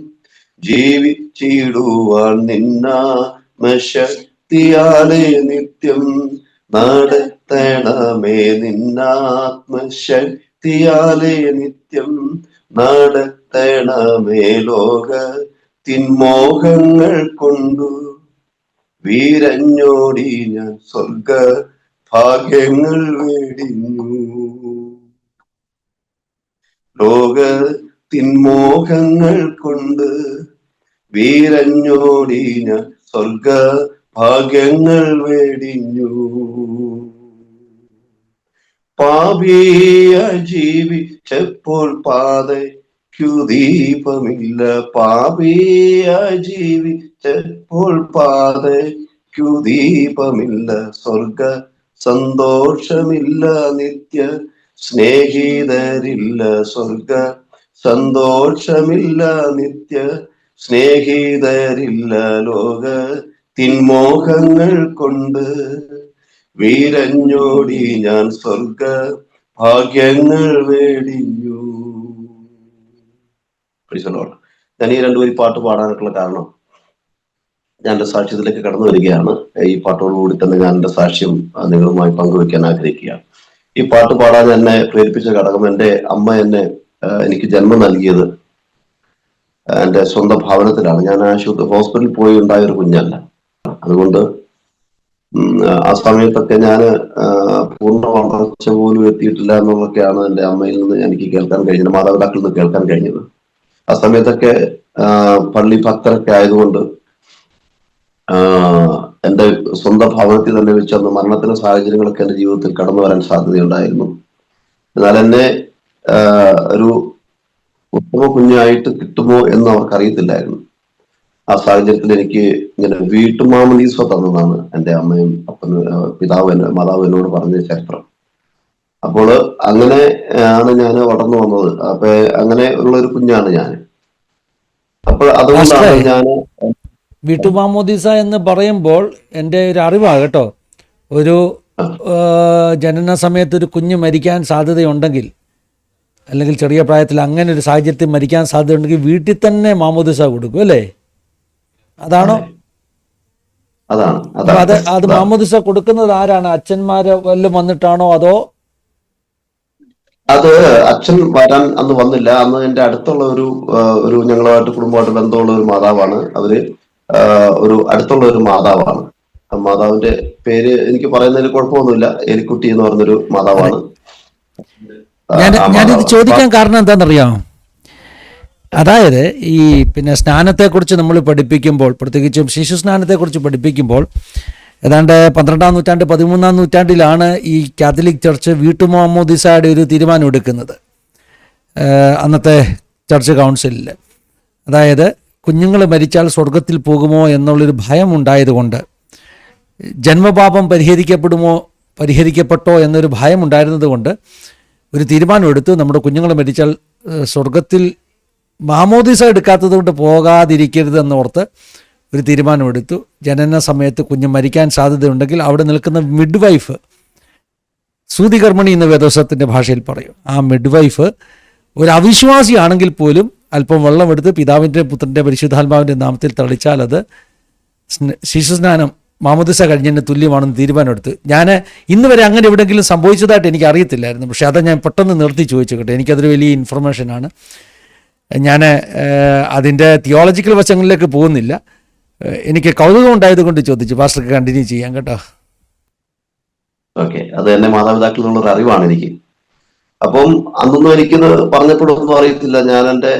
ജീവിച്ചിടുവാൻ, നിന്നാത്മശക്തിയാലെ നിത്യം നടത്തണമേ, നിന്നാത്മശക്തിയാലെ നിത്യം നടത്തണമേ. ലോകത്തിൻമോഹങ്ങൾ കൊണ്ടു വീരഞ്ഞോടി ഞാൻ സ്വർഗ ഭാഗ്യങ്ങൾ വേടിഞ്ഞു. ലോകത്തിൻമോഹങ്ങൾ കൊണ്ട് വീരഞ്ഞോടി ഞാൻ സ്വർഗ ഭാഗ്യങ്ങൾ വേടിഞ്ഞു. പാപിയ ജീവിച്ചപ്പോൾ പാതയ്ക്കു ദീപമില്ല, പാപിയ ജീവിച്ചപ്പോൾ പാതയ്ക്കു ദീപമില്ല. സ്വർഗ സന്തോഷമില്ല, നിത്യ സ്നേഹിതരില്ല. സ്വർഗ സന്തോഷമില്ല, നിത്യ സ്നേഹിതരില്ല. ലോകത്തിൻമോഹങ്ങൾ കൊണ്ട് വീരഞ്ഞോടി ഞാൻ സ്വർഗ ഭാഗ്യങ്ങൾ വേടിഞ്ഞു. ഞാൻ ഈ രണ്ടുപേരി പാട്ട് പാടാനായിട്ടുള്ള കാരണം, ഞാൻ എൻ്റെ സാക്ഷ്യത്തിലേക്ക് കടന്നു വരികയാണ്. ഈ പാട്ടോടുകൂടി തന്നെ ഞാൻ എൻ്റെ സാക്ഷ്യം നിങ്ങളുമായി പങ്കുവെക്കാൻ ആഗ്രഹിക്കുകയാണ്. ഈ പാട്ട് പാടാൻ എന്നെ പ്രേരിപ്പിച്ച ഘടകം, എൻ്റെ അമ്മ എനിക്ക് ജന്മം നൽകിയത് എൻ്റെ സ്വന്തം ഭവനത്തിലാണ്. ഞാൻ ഹോസ്പിറ്റലിൽ പോയി ഉണ്ടായ ഒരു കുഞ്ഞല്ല. അതുകൊണ്ട് ആ സമയത്തൊക്കെ ഞാൻ പൂർണ്ണ വളർച്ച പോലും എത്തിയിട്ടില്ല എന്നുള്ളതൊക്കെയാണ് എൻ്റെ അമ്മയിൽ നിന്ന് എനിക്ക് കേൾക്കാൻ കഴിഞ്ഞത്, മാതാപിതാക്കളിൽ നിന്ന് കേൾക്കാൻ കഴിഞ്ഞത്. ആ സമയത്തൊക്കെ പള്ളി ഭക്തരൊക്കെ ആയതുകൊണ്ട് എൻ്റെ സ്വന്തം ഭവനത്തിൽ തന്നെ വെച്ച് അന്ന് മരണത്തിന്റെ സാഹചര്യങ്ങളൊക്കെ എൻ്റെ ജീവിതത്തിൽ കടന്നു വരാൻ സാധ്യതയുണ്ടായിരുന്നു. എന്നാൽ എന്നെ ഒരു ഉത്തമ കുഞ്ഞായിട്ട് കിട്ടുമോ എന്ന് അവർക്കറിയത്തില്ലായിരുന്നു. ആ സാഹചര്യത്തിൽ എനിക്ക് ഇങ്ങനെ വീട്ടുമാമലീസ തന്നതാണ് എൻ്റെ അമ്മയും മാതാവ് എന്നോട് പറഞ്ഞ ചരിത്രം. അപ്പോൾ അങ്ങനെ ആണ് ഞാൻ വളർന്നു വന്നത്. അപ്പൊ അങ്ങനെ ഉള്ള ഒരു കുഞ്ഞാണ് ഞാൻ. അപ്പോൾ അതുകൊണ്ടാണ് ഞാൻ വീട്ടുമാമോദീസ എന്ന് പറയുമ്പോൾ എൻ്റെ ഒരു അറിവാണ് കേട്ടോ. ഒരു ജനന സമയത്ത് ഒരു കുഞ്ഞ് മരിക്കാൻ സാധ്യതയുണ്ടെങ്കിൽ, അല്ലെങ്കിൽ ചെറിയ പ്രായത്തിൽ അങ്ങനെ ഒരു സാഹചര്യത്തിൽ മരിക്കാൻ സാധ്യതയുണ്ടെങ്കിൽ വീട്ടിൽ തന്നെ മാമോദീസ കൊടുക്കും അല്ലേ? അതാണോ? അത് മാമോദീസ കൊടുക്കുന്നത് ആരാണ്? അച്ഛന്മാര് വല്ലതും വന്നിട്ടാണോ അതോ? അത് അച്ഛൻ വരാൻ അന്ന് വന്നില്ല. അന്ന് എൻ്റെ അടുത്തുള്ള ഒരു ഞങ്ങളുമായിട്ട് കുടുംബമായിട്ട് ബന്ധമുള്ള ഒരു മാതാവാണ്. അവര് ഒരു അടുത്തുള്ള ഒരു മാതാവാണ്. മാതാവിന്റെ പേര് എനിക്ക് പറയുന്നതിൽ കുഴപ്പമൊന്നുമില്ല. എലിക്കുട്ടി എന്ന് പറഞ്ഞൊരു മാതാവാണ്. ഞാനിത് ചോദിക്കാൻ കാരണം എന്താണെന്നറിയാമോ? അതായത് ഈ സ്നാനത്തെക്കുറിച്ച് നമ്മൾ പഠിപ്പിക്കുമ്പോൾ, പ്രത്യേകിച്ചും ശിശു സ്നാനത്തെക്കുറിച്ച് പഠിപ്പിക്കുമ്പോൾ, ഏതാണ്ട് 12-ാം നൂറ്റാണ്ട് 13-ാം നൂറ്റാണ്ടിലാണ് ഈ കാത്തലിക് ചർച്ച് വീട്ടുമാമോദീസയുടെ ഒരു തീരുമാനം എടുക്കുന്നത്, അന്നത്തെ ചർച്ച് കൗൺസിലിൽ. അതായത് കുഞ്ഞുങ്ങൾ മരിച്ചാൽ സ്വർഗത്തിൽ പോകുമോ എന്നുള്ളൊരു ഭയം ഉണ്ടായതുകൊണ്ട്, ജന്മപാപം പരിഹരിക്കപ്പെട്ടോ എന്നൊരു ഭയം ഉണ്ടായിരുന്നത് കൊണ്ട് ഒരു തീരുമാനമെടുത്തു, നമ്മുടെ കുഞ്ഞുങ്ങൾ മരിച്ചാൽ സ്വർഗത്തിൽ മാമോദീസ എടുക്കാത്തത് കൊണ്ട് പോകാതിരിക്കരുത് എന്നോർത്ത് ഒരു തീരുമാനമെടുത്തു. ജനന സമയത്ത് കുഞ്ഞ് മരിക്കാൻ സാധ്യതയുണ്ടെങ്കിൽ അവിടെ നിൽക്കുന്ന മിഡ് വൈഫ്, സൂതികർമ്മിണി എന്ന വേദോസത്തിൻ്റെ ഭാഷയിൽ പറയും, ആ മിഡ് വൈഫ് ഒരു അവിശ്വാസിയാണെങ്കിൽ പോലും അല്പം വെള്ളമെടുത്ത് പിതാവിൻ്റെ പുത്രൻ്റെ പരിശുദ്ധാത്മാവിൻ്റെ നാമത്തിൽ തളിച്ചാൽ അത് ശിശുസ്നാനം മാമോദീസ കഴിഞ്ഞതിന് തുല്യമാണെന്ന് തീരുമാനമെടുത്ത്. ഞാൻ ഇന്ന് വരെ അങ്ങനെ എവിടെയെങ്കിലും സംഭവിച്ചതായിട്ട് എനിക്ക് അറിയത്തില്ലായിരുന്നു. പക്ഷേ അത് ഞാൻ പെട്ടെന്ന് നിർത്തി ചോദിച്ചു കേട്ടോ. എനിക്കതൊരു വലിയ ഇൻഫർമേഷനാണ്. ഞാൻ അതിൻ്റെ തിയോളജിക്കൽ വശങ്ങളിലേക്ക് പോകുന്നില്ല. എനിക്ക് കൗതുകം ഉണ്ടായത് കൊണ്ട് ചോദിച്ചു. പാസ്റ്റർക്ക് കണ്ടിന്യൂ ചെയ്യാം കേട്ടോ. ഓക്കെ, അത് എൻ്റെ മാതാപിതാക്കളിൽ നിന്നുള്ളൊരു അറിവാണ് എനിക്ക്. അപ്പം അന്നൊന്നും എനിക്കിത് പറഞ്ഞപ്പോഴൊന്നും അറിയത്തില്ല. ഞാൻ എൻ്റെ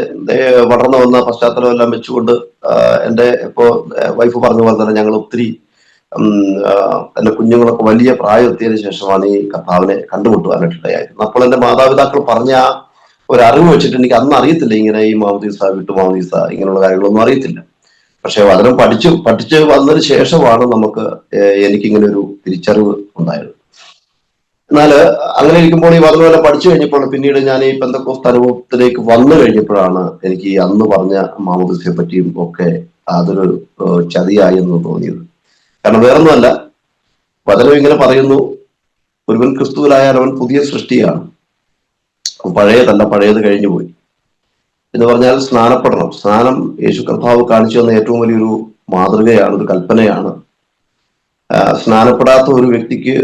വളർന്നു വന്ന പശ്ചാത്തലം എല്ലാം വെച്ചുകൊണ്ട് എൻ്റെ ഇപ്പോ വൈഫ് പറഞ്ഞ പോലെ തന്നെ ഞങ്ങൾ ഒത്തിരി എൻ്റെ കുഞ്ഞുങ്ങളൊക്കെ വലിയ പ്രായം എത്തിയതിനു ശേഷമാണ് ഈ കർത്താവിനെ കണ്ടുമുട്ടുവാനായിട്ട് ഇടയായത്. അപ്പോൾ എൻ്റെ മാതാപിതാക്കൾ പറഞ്ഞ ആ ഒരു അറിവ് വെച്ചിട്ട് എനിക്ക് അന്ന് അറിയത്തില്ല ഇങ്ങനെ ഈ മാമോദീസ, വിട്ടുമാമോദീസ ഇങ്ങനെയുള്ള കാര്യങ്ങളൊന്നും അറിയത്തില്ല. പക്ഷെ വചനം പഠിച്ച് വന്നതിന് ശേഷമാണ് നമുക്ക് എനിക്കിങ്ങനെ ഒരു തിരിച്ചറിവ് ഉണ്ടായത്. എന്നാല് അങ്ങനെ ഇരിക്കുമ്പോൾ ഈ വചനമെല്ലാം പഠിച്ചു കഴിഞ്ഞപ്പോൾ പിന്നീട് ഞാൻ ഈ പെന്തക്കോസ്ത് അനുഭവത്തിലേക്ക് വന്നു കഴിഞ്ഞപ്പോഴാണ് എനിക്ക് ഈ അന്ന് പറഞ്ഞ മാമോദീസയെ പറ്റിയും ഒക്കെ അതൊരു ചതിയായി എന്ന് തോന്നിയത്. കാരണം വേറൊന്നുമല്ല, വചനം ഇങ്ങനെ പറയുന്നു, ഒരുവൻ ക്രിസ്തുവിലായാൽ അവൻ പുതിയ സൃഷ്ടിയാണ്, പഴയതല്ല, പഴയത് കഴിഞ്ഞു പോയി എന്ന് പറഞ്ഞാൽ സ്നാനപ്പെടണം. സ്നാനം യേശു കർത്താവ് കാണിച്ചു തന്ന ഏറ്റവും വലിയൊരു മാതൃകയാണ്, ഒരു കൽപ്പനയാണ്. സ്നാനപ്പെടാത്ത ഒരു വ്യക്തിക്ക്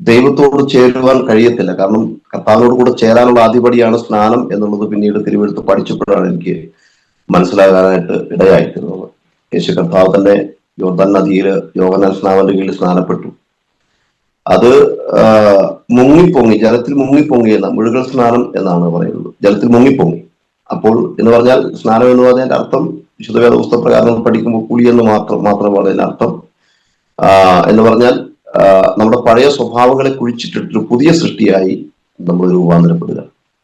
ദൈവത്തോട് ചേരുവാൻ കഴിയത്തില്ല. കാരണം കർത്താവിനോട് കൂടെ ചേരാനുള്ള ആദ്യപടിയാണ് സ്നാനം എന്നുള്ളത് പിന്നീട് തിരുവെടുത്ത് പഠിച്ചപ്പോഴാണ് എനിക്ക് മനസ്സിലാകാനായിട്ട് ഇടയായിത്തീർന്നത്. യേശു കർത്താവ് തന്നെ യോർദാൻ നദിയിൽ യോഹന്നാൻ സ്നാപകന്റെ കീഴിൽ സ്നാനപ്പെട്ടു. അത് മുങ്ങിപ്പൊങ്ങി, ജലത്തിൽ മുങ്ങിപ്പൊങ്ങി എന്ന മുഴുകൽ സ്നാനം എന്നാണ് പറയുന്നത്. ജലത്തിൽ മുങ്ങിപ്പൊങ്ങി. അപ്പോൾ എന്ന് പറഞ്ഞാൽ സ്നാനം എന്ന് പറഞ്ഞതിന്റെ അർത്ഥം വിശുദ്ധ വേദപുസ്തക പ്രകാരം പഠിക്കുമ്പോൾ കുളി എന്ന് മാത്രമാണ് അതിന്റെ അർത്ഥം. എന്ന് പറഞ്ഞാൽ നമ്മുടെ പഴയ സ്വഭാവങ്ങളെ കുഴിച്ചിട്ടിട്ട് പുതിയ സൃഷ്ടിയായി നമ്മൾ രൂപാന്തരപ്പെടുക,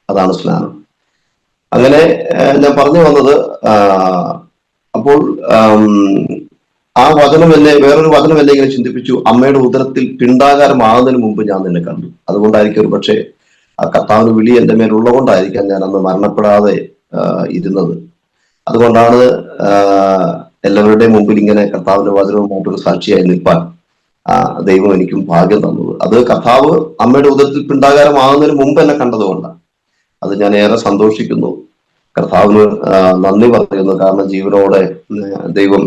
അതാണ് സ്നാനം. അങ്ങനെ ഞാൻ പറഞ്ഞു വന്നത്, അപ്പോൾ ആ വചനം എന്നെ, വേറൊരു വചനം എന്നെ ഇങ്ങനെ ചിന്തിപ്പിച്ചു. അമ്മയുടെ ഉദരത്തിൽ പിണ്ടാകാരമാകുന്നതിന് മുമ്പ് ഞാൻ നിന്നെ കണ്ടു. അതുകൊണ്ടായിരിക്കും ഒരു പക്ഷേ ആ കർത്താവിന് വിളി എന്റെ മേലുള്ളതുകൊണ്ടായിരിക്കാം ഞാൻ അന്ന് മരണപ്പെടാതെ ഇരുന്നത്. അതുകൊണ്ടാണ് എല്ലാവരുടെയും മുമ്പിൽ ഇങ്ങനെ കർത്താവിന്റെ വചനവുമായിട്ടൊരു സാക്ഷിയായി നിൽപ്പാൻ ദൈവം എനിക്കും ഭാഗ്യം തന്നത്. അത് കർത്താവ് അമ്മയുടെ ഉദരത്തിൽ പിണ്ടാകാരമാകുന്നതിന് മുമ്പ് എന്നെ കണ്ടതുകൊണ്ടാണ്. അത് ഞാൻ ഏറെ സന്തോഷിക്കുന്നു, കർത്താവിന് നന്ദി പറയുന്നു. കാരണം ജീവനോടെ ദൈവം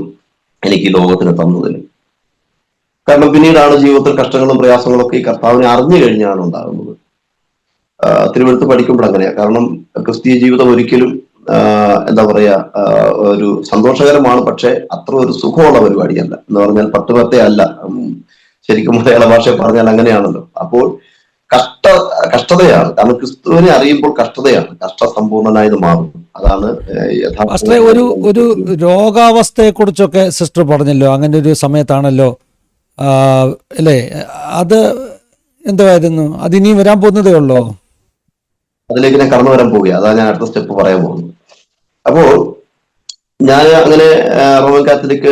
എനിക്ക് ഈ ലോകത്തിന് തന്നതിന്. കാരണം പിന്നീടാണ് ജീവിതത്തിൽ കഷ്ടങ്ങളും പ്രയാസങ്ങളും ഒക്കെ ഈ കർത്താവിനെ അറിഞ്ഞു കഴിഞ്ഞാണ് ഉണ്ടാകുന്നത്. തിരുവെടുത്ത് പഠിക്കുമ്പോൾ അങ്ങനെയാ. കാരണം ക്രിസ്തീയ ജീവിതം ഒരിക്കലും എന്താ പറയാ, ഒരു സന്തോഷകരമാണ്, പക്ഷെ അത്ര ഒരു സുഖമുള്ള പരിപാടിയല്ല. എന്ന് പറഞ്ഞാൽ പട്ടുപത്തെ അല്ല, ശരിക്കും മലയാള ഭാഷ പറഞ്ഞാൽ അങ്ങനെയാണല്ലോ. അപ്പോൾ കഷ്ടതയാണ്. കാരണം ക്രിസ്തുവിനെ അറിയുമ്പോൾ കഷ്ടതയാണ്, കഷ്ടസമ്പൂർണനായത് മാറും. അതാണ് ഒരു രോഗാവസ്ഥയെ കുറിച്ചൊക്കെ സിസ്റ്റർ പറഞ്ഞല്ലോ, അങ്ങനെ ഒരു സമയത്താണല്ലോ അല്ലേ? അത് എന്തായിരുന്നു? അതിനി വരാൻ പോകുന്നതേ ഉള്ളോ? അതിലേക്ക് ഞാൻ കടന്നു വരാൻ പോവുക, അതാണ് ഞാൻ അടുത്ത സ്റ്റെപ്പ് പറയാൻ പോകുന്നത്. അപ്പോൾ ഞാൻ അങ്ങനെ റോമൻ കാത്തലിക്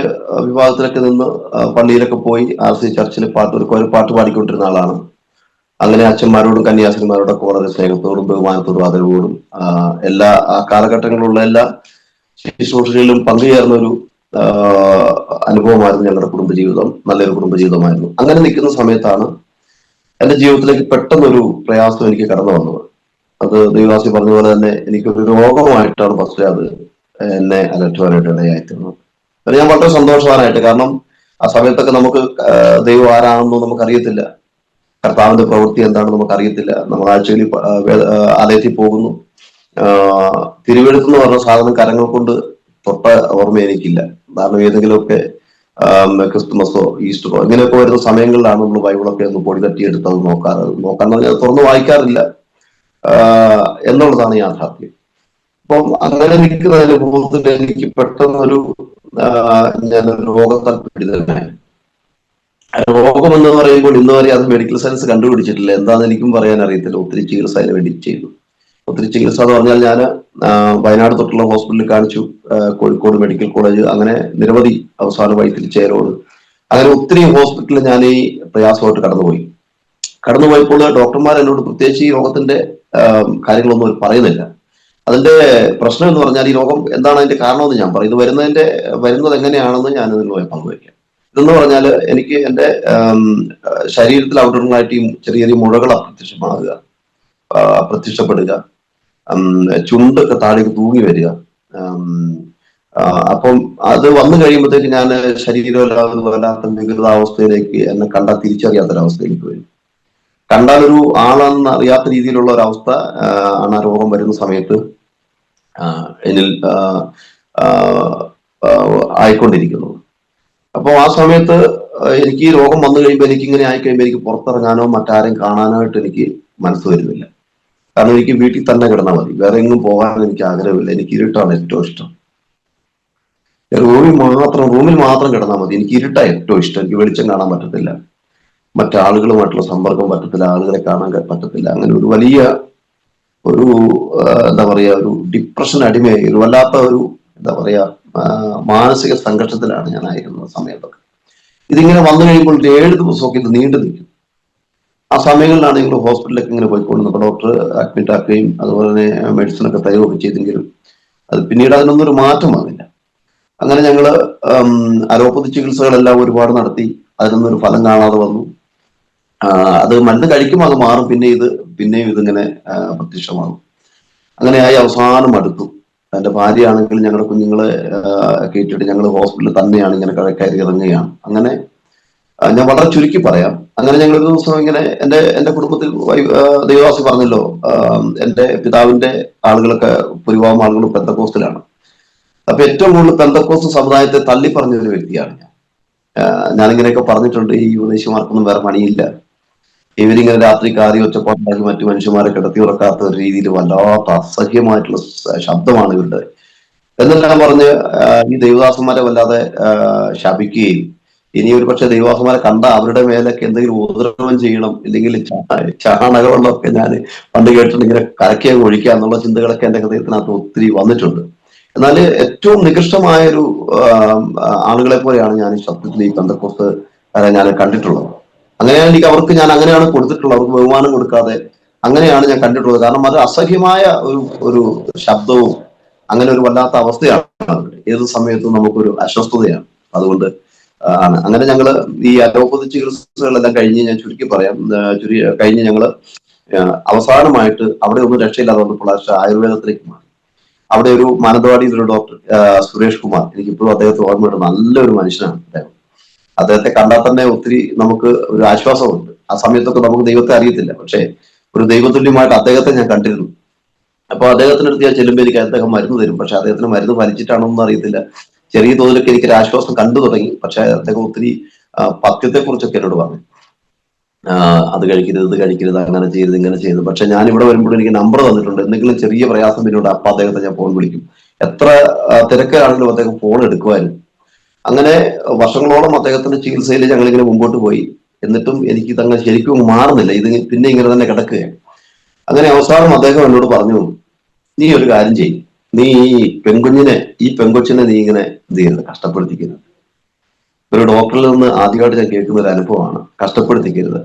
വിഭാഗത്തിലൊക്കെ നിന്ന് പള്ളിയിലൊക്കെ പോയി RC ചർച്ചിൽ ഒരു പാട്ട് പാടിക്കൊണ്ടിരുന്ന ആളാണ്. അങ്ങനെ അച്ഛന്മാരോടും കന്യാസിനിമാരോടൊക്കെ വളരെ സ്നേഹത്തോടും ബഹുമാനത്തോടും ആദരവോടും എല്ലാ കാലഘട്ടങ്ങളിലുള്ള എല്ലാ ശുശ്രൂഷകളിലും പങ്കുചേർന്ന ഒരു അനുഭവമായിരുന്നു ഞങ്ങളുടെ കുടുംബജീവിതം. നല്ലൊരു കുടുംബജീവിതമായിരുന്നു. അങ്ങനെ നിൽക്കുന്ന സമയത്താണ് എൻ്റെ ജീവിതത്തിലേക്ക് പെട്ടെന്നൊരു പ്രയാസം എനിക്ക് കടന്നു വന്നത്. അത് ദൈവദാസി പറഞ്ഞ പോലെ തന്നെ എനിക്കൊരു രോഗമായിട്ടാണ് ഫസ്റ്റ് അത് എന്നെ അലട്ടുവാനായിട്ട് ഇടയായിത്തീർന്നത്. അത് ഞാൻ വളരെ സന്തോഷവാനായിട്ട്, കാരണം ആ സമയത്തൊക്കെ നമുക്ക് ദൈവം ആരാണെന്നോ നമുക്കറിയത്തില്ല, കർത്താവിന്റെ പ്രവൃത്തി എന്താണെന്ന് നമുക്കറിയത്തില്ല. നമ്മൾ ആഴ്ചയിൽ ആലയത്തിൽ പോകുന്നു. തിരുവെഴുത്തെന്ന് പറഞ്ഞ സാധനം കരങ്ങൾ കൊണ്ട് തൊട്ട ഓർമ്മ എനിക്കില്ല. കാരണം ഏതെങ്കിലുമൊക്കെ ക്രിസ്തുമസോ ഈസ്റ്ററോ ഇങ്ങനെയൊക്കെ വരുന്ന സമയങ്ങളിലാണ് നമ്മൾ ബൈബിളൊക്കെ ഒന്ന് പൊടി തട്ടിയെടുത്ത് അത് നോക്കാൻ പറഞ്ഞാൽ തുറന്ന് വായിക്കാറില്ല എന്നുള്ളതാണ് യാഥാർത്ഥ്യം. അപ്പം അങ്ങനെ നിൽക്കുന്ന അനുഭവത്തിൽ എനിക്ക് പെട്ടെന്നൊരു ഞാനൊരു രോഗത്താൽ പീഡിതനായി. രോഗം എന്ന് പറയുമ്പോൾ ഇന്ന് വരെ അത് മെഡിക്കൽ സയൻസ് കണ്ടുപിടിച്ചിട്ടില്ല. എന്താണെന്ന് എനിക്കും പറയാൻ അറിയത്തില്ല. ഒത്തിരി ചികിത്സ അതിന് വേണ്ടി ചെയ്തു. ഒത്തിരി ചികിത്സ എന്ന് പറഞ്ഞാൽ ഞാൻ വയനാട് തൊട്ടുള്ള ഹോസ്പിറ്റലിൽ കാണിച്ചു, കോഴിക്കോട് മെഡിക്കൽ കോളേജ്, അങ്ങനെ നിരവധി, അവസാന വൈദ്യുതി ചേരോട്, അങ്ങനെ ഒത്തിരി ഹോസ്പിറ്റലിൽ ഞാൻ ഈ പ്രയാസമായിട്ട് കടന്നുപോയപ്പോൾ ഡോക്ടർമാർ എന്നോട് പ്രത്യേകിച്ച് ഈ രോഗത്തിന്റെ കാര്യങ്ങളൊന്നും അവർ പറയുന്നില്ല. അതിന്റെ പ്രശ്നം എന്ന് പറഞ്ഞാൽ ഈ രോഗം എന്താണ്, അതിന്റെ കാരണമെന്ന് ഞാൻ പറയും. ഇത് വരുന്നത് എങ്ങനെയാണെന്ന് ഞാൻ ഇതിനുമായി പങ്കുവയ്ക്കാം. ഇതെന്ന് പറഞ്ഞാൽ എനിക്ക് എൻ്റെ ശരീരത്തിൽ ഔട്ടറുകളായിട്ട് ഈ ചെറിയ ചെറിയ മുഴകൾ പ്രത്യക്ഷപ്പെടുക, ചുണ്ടൊക്കെ താഴേക്ക് തൂങ്ങി വരിക. അപ്പം അത് വന്നു കഴിയുമ്പോഴത്തേക്ക് ഞാൻ ശരീരം വല്ലാത്ത വികൃതാവസ്ഥയിലേക്ക്, എന്നെ കണ്ടാൽ തിരിച്ചറിയാത്തൊരവസ്ഥയിലേക്ക് വരും. കണ്ടാൽ ഒരു ആളാണെന്ന് അറിയാത്ത രീതിയിലുള്ള ഒരവസ്ഥ ആണ് ആ രോഗം വരുന്ന സമയത്ത് എന്നിൽ ആയിക്കൊണ്ടിരിക്കുന്നത്. അപ്പോൾ ആ സമയത്ത് എനിക്ക് ഈ രോഗം വന്നു കഴിയുമ്പോൾ, എനിക്കിങ്ങനെ ആയിക്കഴിയുമ്പോൾ എനിക്ക് പുറത്തിറങ്ങാനോ മറ്റാരെയും കാണാനായിട്ട് എനിക്ക് മനസ്സ് വരുന്നില്ല. കാരണം എനിക്ക് വീട്ടിൽ തന്നെ കിടന്നാൽ മതി, വേറെ എങ്ങും പോകാൻ എനിക്ക് ആഗ്രഹമില്ല. എനിക്ക് ഇരുട്ടാണ് ഏറ്റവും ഇഷ്ടം. റൂമിൽ മാത്രം കിടന്നാൽ മതി. എനിക്ക് ഇരുട്ടാണ് ഏറ്റവും ഇഷ്ടം. എനിക്ക് വെളിച്ചം കാണാൻ പറ്റത്തില്ല, മറ്റാളുകളുമായിട്ടുള്ള സമ്പർക്കം പറ്റത്തില്ല, ആളുകളെ കാണാൻ പറ്റത്തില്ല. അങ്ങനെ ഒരു വലിയ ഒരു എന്താ പറയാ, ഒരു ഡിപ്രഷൻ അടിമയായി, ഒരു വല്ലാത്ത ഒരു എന്താ പറയാ മാനസിക സംഘർഷത്തിലാണ് ഞാൻ ആയിരുന്ന സമയത്തൊക്കെ. ഇതിങ്ങനെ വന്നു കഴിയുമ്പോൾ 7 ദിവസമൊക്കെ ഇത് നീണ്ടു നിൽക്കും. ആ സമയങ്ങളിലാണ് ഞങ്ങൾ ഹോസ്പിറ്റലിലൊക്കെ ഇങ്ങനെ പോയിക്കൊണ്ടിരുന്നത്. ഡോക്ടർ അഡ്മിറ്റ് ആക്കുകയും അതുപോലെ തന്നെ മെഡിസിൻ ഒക്കെ തരുകയൊക്കെ ചെയ്തെങ്കിലും അത് പിന്നീട് അതിനൊന്നും ഒരു മാറ്റം വന്നില്ല. അങ്ങനെ ഞങ്ങള് അലോപ്പതി ചികിത്സകളെല്ലാം ഒരുപാട് നടത്തി, അതിനൊന്നും ഒരു ഫലം കാണാതെ വന്നു. അത് മരുന്ന് കഴിക്കുമ്പോൾ അത് മാറും, പിന്നെയും ഇതിങ്ങനെ പ്രത്യക്ഷമാകും. അങ്ങനെയായി അവസാനം അടുത്തു. എന്റെ ഭാര്യയാണെങ്കിൽ ഞങ്ങളുടെ കുഞ്ഞുങ്ങളെ കേട്ടിട്ട് ഞങ്ങൾ ഹോസ്പിറ്റലിൽ തന്നെയാണ് ഇങ്ങനെ കയറി ഇറങ്ങുകയാണ്. അങ്ങനെ ഞാൻ വളരെ ചുരുക്കി പറയാം. അങ്ങനെ ഞങ്ങൾ ഒരു ദിവസം ഇങ്ങനെ എന്റെ കുടുംബത്തിൽ ദൈവദാസി പറഞ്ഞല്ലോ, എന്റെ പിതാവിന്റെ ആളുകളൊക്കെ ഭൂരിഭാഗം ആളുകൾ പെന്തക്കോസ്തിലാണ്. അപ്പൊ ഏറ്റവും കൂടുതൽ പെന്തക്കോസ്ത് സമുദായത്തെ തള്ളി പറഞ്ഞ ഒരു വ്യക്തിയാണ് ഞാൻ. ഞാനിങ്ങനെയൊക്കെ പറഞ്ഞിട്ടുണ്ട്, ഈ യുവദേശിമാർക്കൊന്നും വേറെ പണിയില്ല, ഇവരിങ്ങനെ രാത്രി കാറി ഒച്ചപ്പാടുണ്ടാക്കി മറ്റു മനുഷ്യന്മാരെ കിടത്തി ഉറക്കാത്ത ഒരു രീതിയിൽ വല്ലാത്ത അസഹ്യമായിട്ടുള്ള ശബ്ദമാണ് ഇവരുടെ എന്നെല്ലാം പറഞ്ഞ് ഈ ദൈവദാസന്മാരെ വല്ലാതെ ശപിക്കുകയും, ഇനി ഒരു പക്ഷെ ദൈവദാസന്മാരെ കണ്ട അവരുടെ മേലൊക്കെ എന്തെങ്കിലും ഉപദ്രവം ചെയ്യണം, ഇല്ലെങ്കിൽ ചാണകവെള്ളമൊക്കെ ഞാൻ പണ്ട് കേട്ടിട്ട് ഇങ്ങനെ കരക്കുകയും ഒഴിക്കുക എന്നുള്ള ചിന്തകളൊക്കെ എന്റെ ഹൃദയത്തിനകത്ത് ഒത്തിരി വന്നിട്ടുണ്ട്. എന്നാൽ ഏറ്റവും നികൃഷ്ടമായ ഒരു ആളുകളെ പോലെയാണ് ഞാൻ ഈ ശബ്ദത്തിൽ ഈ പെന്തക്കോസ്ത് ഞാൻ കണ്ടിട്ടുള്ളത്. അങ്ങനെയാണ് അവർക്ക് ഞാൻ അങ്ങനെയാണ് കൊടുത്തിട്ടുള്ളത്, അവർക്ക് ബഹുമാനം കൊടുക്കാതെ അങ്ങനെയാണ് ഞാൻ കണ്ടിട്ടുള്ളത്. കാരണം അത് അസഹ്യമായ ഒരു ശബ്ദവും അങ്ങനെ ഒരു വല്ലാത്ത അവസ്ഥയാണ്. ഏത് സമയത്തും നമുക്കൊരു അസ്വസ്ഥതയാണ്. അതുകൊണ്ട് ആണ് അങ്ങനെ ഞങ്ങള് ഈ അലോപ്പതി ചികിത്സകളെല്ലാം കഴിഞ്ഞ്, ഞാൻ ചുരുക്കി പറയാം, കഴിഞ്ഞ് ഞങ്ങള് അവസാനമായിട്ട് അവിടെ ഒന്നും രക്ഷയില്ലാതെ വന്നപ്പോൾ ആയുർവേദത്തിലേക്ക് മാറി. അവിടെ ഒരു മാനന്തവാടിയിൽ ഒരു ഡോക്ടർ സുരേഷ് കുമാർ, എനിക്കിപ്പോഴും അദ്ദേഹത്തെ ഓർമ്മയുണ്ട്. നല്ലൊരു മനുഷ്യനാണ് അദ്ദേഹം. അദ്ദേഹത്തെ കണ്ടാൽ തന്നെ ഒത്തിരി നമുക്ക് ഒരു ആശ്വാസമുണ്ട്. ആ സമയത്തൊക്കെ നമുക്ക് ദൈവത്തെ അറിയത്തില്ല, പക്ഷെ ഒരു ദൈവതുല്യമായിട്ട് അദ്ദേഹത്തെ ഞാൻ കണ്ടിരുന്നു. അപ്പൊ അദ്ദേഹത്തിനടുത്ത് ഞാൻ ചെല്ലുമ്പോൾ എനിക്ക് അദ്ദേഹം മരുന്ന് തരും. പക്ഷെ അദ്ദേഹത്തിന് മരുന്ന് ഫലിച്ചിട്ടാണോ എന്ന് അറിയത്തില്ല. ചെറിയ തോതിലൊക്കെ എനിക്കൊരു ആശ്വാസം കണ്ടു തുടങ്ങി. പക്ഷെ അദ്ദേഹം ഒത്തിരി പഥ്യത്തെ കുറിച്ചൊക്കെ എന്നോട് പറഞ്ഞു, അത് കഴിക്കരുത്, ഇത് കഴിക്കരുത്, അങ്ങനെ ചെയ്യരുത്, ഇങ്ങനെ ചെയ്യരുത്. പക്ഷെ ഞാൻ ഇവിടെ വരുമ്പോഴും എനിക്ക് നമ്പർ തന്നിട്ടുണ്ട്. എന്തെങ്കിലും ചെറിയ പ്രയാസം പിന്നീട് അപ്പൊ അദ്ദേഹത്തെ ഞാൻ ഫോൺ വിളിക്കും. എത്ര തിരക്കാണെങ്കിലും അദ്ദേഹം ഫോൺ എടുക്കുമായിരുന്നു. അങ്ങനെ വർഷങ്ങളോളം അദ്ദേഹത്തിന്റെ ചികിത്സയിൽ ഞങ്ങളിങ്ങനെ മുമ്പോട്ട് പോയി. എന്നിട്ടും എനിക്ക് തങ്ങൾ ശരിക്കും മാറുന്നില്ല, ഇത് പിന്നെ ഇങ്ങനെ തന്നെ കിടക്കുകയാണ്. അങ്ങനെ അവസാനം അദ്ദേഹം എന്നോട് പറഞ്ഞു, നീ ഒരു കാര്യം ചെയ്യും, നീ ഈ പെങ്കൊച്ചിനെ നീ ഇങ്ങനെ എന്ത് ചെയ്യരുത്, കഷ്ടപ്പെടുത്തിക്കരുത്. ഒരു ഡോക്ടറിൽ നിന്ന് ആദ്യമായിട്ട് ഞാൻ കേൾക്കുന്ന ഒരു അനുഭവമാണ്, കഷ്ടപ്പെടുത്തിക്കരുത്.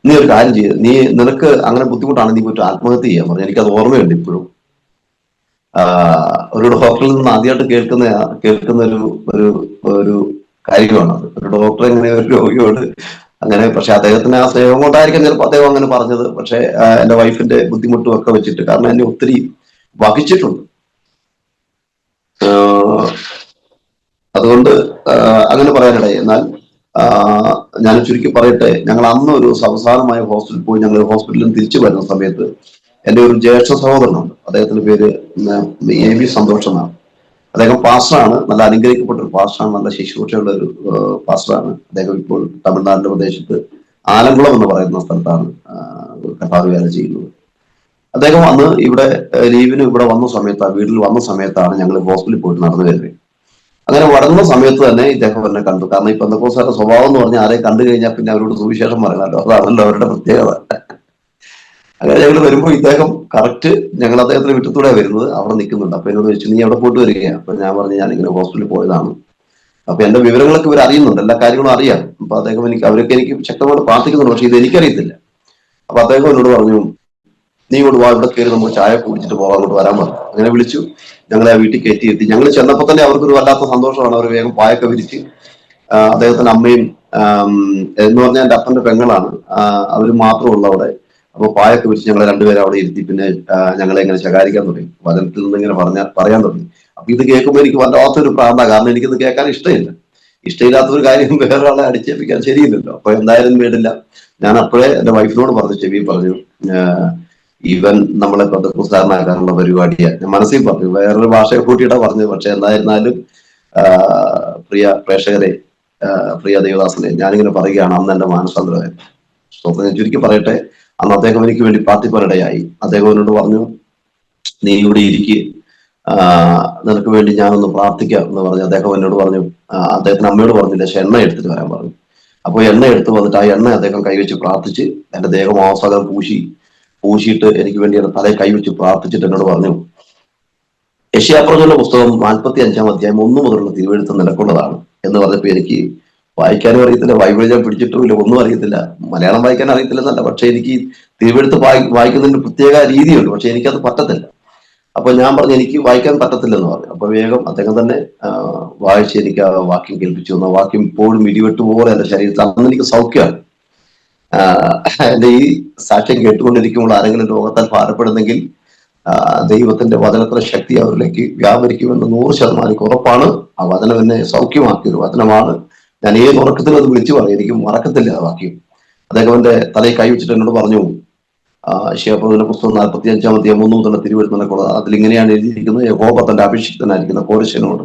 നീ ഒരു കാര്യം ചെയ്ത്, നിനക്ക് അങ്ങനെ ബുദ്ധിമുട്ടാണ്, നീ പോയിട്ട് ആത്മഹത്യ ചെയ്യാൻ പറഞ്ഞു. എനിക്കത് ഓർമ്മയുണ്ട് ഇപ്പോഴും. ഒരു ഡോക്ടറിൽ നിന്ന് ആദ്യമായിട്ട് കേൾക്കുന്ന ഒരു ഒരു കാര്യമാണത്. ഒരു ഡോക്ടർ എങ്ങനെ ഒരു രോഗിയോട് അങ്ങനെ, പക്ഷെ അദ്ദേഹത്തിന് ആ സ്നേഹം കൊണ്ടായിരിക്കും ചിലപ്പോൾ അദ്ദേഹം അങ്ങനെ പറഞ്ഞത്. പക്ഷെ എന്റെ വൈഫിന്റെ ബുദ്ധിമുട്ടും ഒക്കെ വെച്ചിട്ട്, കാരണം എന്നെ ഒത്തിരി വഹിച്ചിട്ടുണ്ട്. അതുകൊണ്ട് അങ്ങനെ പറയാനിടയായി. എന്നാൽ ഞാൻ ചുരുക്കി പറയട്ടെ, ഞങ്ങൾ അന്ന് ഒരു അവസാനമായ ഹോസ്പിറ്റലിൽ പോയി. ഞങ്ങൾ ഹോസ്പിറ്റലിൽ നിന്ന് തിരിച്ചു വരുന്ന സമയത്ത് എന്റെ ഒരു ജ്യേഷ്ഠ സഹോദരനുണ്ട്, അദ്ദേഹത്തിന്റെ പേര് AB സന്തോഷ് എന്നാണ്. അദ്ദേഹം പാസ്റ്ററാണ്, നല്ല അനുഗ്രഹിക്കപ്പെട്ട ഒരു പാസ്റ്ററാണ്, നല്ല ശുശ്രൂഷയുള്ള ഒരു പാസ്റ്ററാണ്. അദ്ദേഹം ഇപ്പോൾ തമിഴ്നാടിന്റെ പ്രദേശത്ത് ആലങ്കുളം എന്ന് പറയുന്ന സ്ഥലത്താണ് കഥാവികാരം ചെയ്യുന്നത്. അദ്ദേഹം അന്ന് ഇവിടെ ലീവിന് ഇവിടെ വന്ന സമയത്താണ്, വീട്ടിൽ വന്ന സമയത്താണ് ഞങ്ങൾ ഹോസ്പിറ്റലിൽ പോയിട്ട് നടന്നു വരുന്നത്. അങ്ങനെ വരുന്ന സമയത്ത് തന്നെ ഇദ്ദേഹം എന്നെ കണ്ടു. കാരണം ഈ പെന്തക്കോസ്തുകാരുടെ സ്വഭാവം എന്ന് പറഞ്ഞാൽ ആരെയും കണ്ടു കഴിഞ്ഞാൽ പിന്നെ അവരോട് സുവിശേഷം പറയണമല്ലോ, അതാണല്ലോ അവരുടെ പ്രത്യേകത. അങ്ങനെ ഞങ്ങൾ വരുമ്പോൾ ഇദ്ദേഹം കറക്റ്റ് ഞങ്ങൾ അദ്ദേഹത്തിന്റെ വീട്ടിലൂടെ വരുന്നത്, അവിടെ നിൽക്കുന്നുണ്ട്. അപ്പൊ എന്നോട് ചോദിച്ചു, നീ എവിടെ പോയിട്ട് വരികയാണ്? അപ്പൊ ഞാൻ പറഞ്ഞു, ഞാൻ ഇങ്ങനെ ഹോസ്പിറ്റലിൽ പോയതാണ്. അപ്പൊ എന്റെ വിവരങ്ങളൊക്കെ ഇവർ അറിയുന്നുണ്ട്, എല്ലാ കാര്യങ്ങളും അറിയാം. അപ്പൊ അദ്ദേഹം അവരൊക്കെ എനിക്ക് ശക്തമായിട്ട് പ്രാർത്ഥിക്കുന്നുണ്ട്, പക്ഷെ ഇത് എനിക്കറിയത്തില്ല. അപ്പൊ അദ്ദേഹം എന്നോട് പറഞ്ഞു, നീ ഇങ്ങോട്ട് വാ, ഇവിടെ കയറി നമുക്ക് ചായ കുടിച്ചിട്ട് പോകാം, അങ്ങോട്ട് വരാൻ പറഞ്ഞു. അങ്ങനെ വിളിച്ചു. ഞങ്ങളെ ആ വീട്ടിൽ കയറ്റി. ഞങ്ങൾ ചെന്നപ്പോൾ തന്നെ അവർക്കൊരു വല്ലാത്ത സന്തോഷമാണ്. അവർ വേഗം പായൊക്കെ വിരിച്ച്, അദ്ദേഹത്തിന്റെ അമ്മയും എന്ന് പറഞ്ഞാൽ എന്റെ അപ്പന്റെ പെങ്ങളാണ്, അവർ മാത്രമുള്ള അവിടെ. അപ്പൊ പായൊക്കെ വിരിച്ച് ഞങ്ങളെ രണ്ടുപേരും അവിടെ ഇരുത്തി. പിന്നെ ഞങ്ങളെ ഇങ്ങനെ ശകാരിക്കാൻ തുടങ്ങി, വചനത്തിൽ നിന്ന് ഇങ്ങനെ പറയാൻ തുടങ്ങി. അപ്പൊ ഇത് കേൾക്കുമ്പോൾ എനിക്ക് വല്ലാത്തൊരു പ്രാന്ത, കാരണം എനിക്കിത് കേൾക്കാൻ ഇഷ്ടമില്ല. ഇഷ്ടമില്ലാത്തൊരു കാര്യം വേറൊരാളെ അടിച്ചേൽപ്പിക്കാൻ ശരിയില്ലല്ലോ. അപ്പൊ എന്തായാലും വീടില്ല. ഞാൻ അപ്പോഴേ എന്റെ വൈഫിനോട് പറഞ്ഞു, ചെവി പറഞ്ഞു, ഇവൻ നമ്മളെ പെന്തക്കോസ്തുകാരനാക്കാനുള്ള പരിപാടിയാണ്. ഞാൻ മനസ്സിൽ പറഞ്ഞു, വേറൊരു ഭാഷയെ കൂട്ടിയിട്ടാ പറഞ്ഞത്. പക്ഷെ എന്തായിരുന്നാലും പ്രിയ പ്രേക്ഷകരെ, പ്രിയ ദേവദാസനെ, ഞാനിങ്ങനെ പറയുകയാണ്, അന്ന് എന്റെ മാനസാന്തരമായിരുന്നു. ഞാൻ ചുരുക്കി പറയട്ടെ, അന്ന് അദ്ദേഹം എനിക്ക് വേണ്ടി പ്രാർത്ഥിക്കാനിടയായി. അദ്ദേഹം എന്നോട് പറഞ്ഞു, നീ ഇവിടെ ഇരിക്കുക, നിനക്ക് വേണ്ടി ഞാനൊന്ന് പ്രാർത്ഥിക്കാം എന്ന് പറഞ്ഞ് അദ്ദേഹം എന്നോട് പറഞ്ഞു. അദ്ദേഹത്തിന് അമ്മയോട് പറഞ്ഞില്ല, പക്ഷെ എണ്ണ എടുത്തിട്ട് വരാൻ പറഞ്ഞു. അപ്പോൾ എണ്ണ എടുത്ത് വന്നിട്ട് ആ എണ്ണ അദ്ദേഹം കൈവച്ച് പ്രാർത്ഥിച്ച് എന്റെ ദേഹം ആസകലം പൂശിയിട്ട് എനിക്ക് വേണ്ടി എന്റെ തലയിൽ കൈവച്ച് പ്രാർത്ഥിച്ചിട്ട് എന്നോട് പറഞ്ഞു, യെശയ്യാപ്രവചന പുസ്തകം 45-ാം അധ്യായം 1 മുതലുള്ള തിരുവെഴുത്ത് നിനക്കുള്ളതാണ് എന്ന് പറഞ്ഞപ്പോ എനിക്ക് വായിക്കാനും അറിയത്തില്ല, ബൈബിൾ ഞാൻ പിടിച്ചിട്ടുമില്ല, ഒന്നും അറിയത്തില്ല, മലയാളം വായിക്കാൻ അറിയത്തില്ലെന്നല്ല, പക്ഷെ എനിക്ക് തിരുവെഴുത്ത് വായിക്കുന്നതിന് പ്രത്യേക രീതിയുണ്ട്, പക്ഷെ എനിക്കത് പറ്റത്തില്ല. അപ്പൊ ഞാൻ പറഞ്ഞു എനിക്ക് വായിക്കാൻ പറ്റത്തില്ലെന്ന് പറഞ്ഞു. അപ്പൊ വേഗം അദ്ദേഹം തന്നെ വായിച്ച് എനിക്ക് ആ വാക്യം കേൾപ്പിച്ചു തന്നു. ആ വാക്യം ഇപ്പോഴും ഇടിവെട്ടുപോലെ എന്റെ ശരീരത്തിൽ അന്ന് എനിക്ക് സൗഖ്യമാണ്. എന്റെ ഈ സാക്ഷ്യം കേട്ടുകൊണ്ടിരിക്കുമ്പോൾ ആരെങ്കിലും രോഗത്താൽ ഭാരപ്പെടുന്നെങ്കിൽ ദൈവത്തിന്റെ വചനത്തിന്റെ ശക്തി അവരിലേക്ക് വ്യാപരിക്കുമെന്ന് 100% ഉറപ്പാണ്. ആ വചനം എന്നെ സൗഖ്യമാക്കിയൊരു വചനമാണ്. ഞാൻ ഏത് ഉറക്കത്തിലും അത് വിളിച്ചു പറയും, എനിക്ക് മറക്കത്തില്ല ആ വാക്യം. അദ്ദേഹം എന്റെ തലയിൽ കൈവച്ചിട്ട് എന്നോട് പറഞ്ഞു, യെശയ്യാപ്രവചന പുസ്തകം 45-ാം അധ്യായം 1 മുതലുള്ള തിരുവെഴുത്ത് നിനക്കുള്ളത്. അതിലിങ്ങനെയാണ് എഴുതിയിരിക്കുന്നത്, യഹോവ തന്റെ അഭിഷിക്തനായിരിക്കുന്ന കോരശനോട്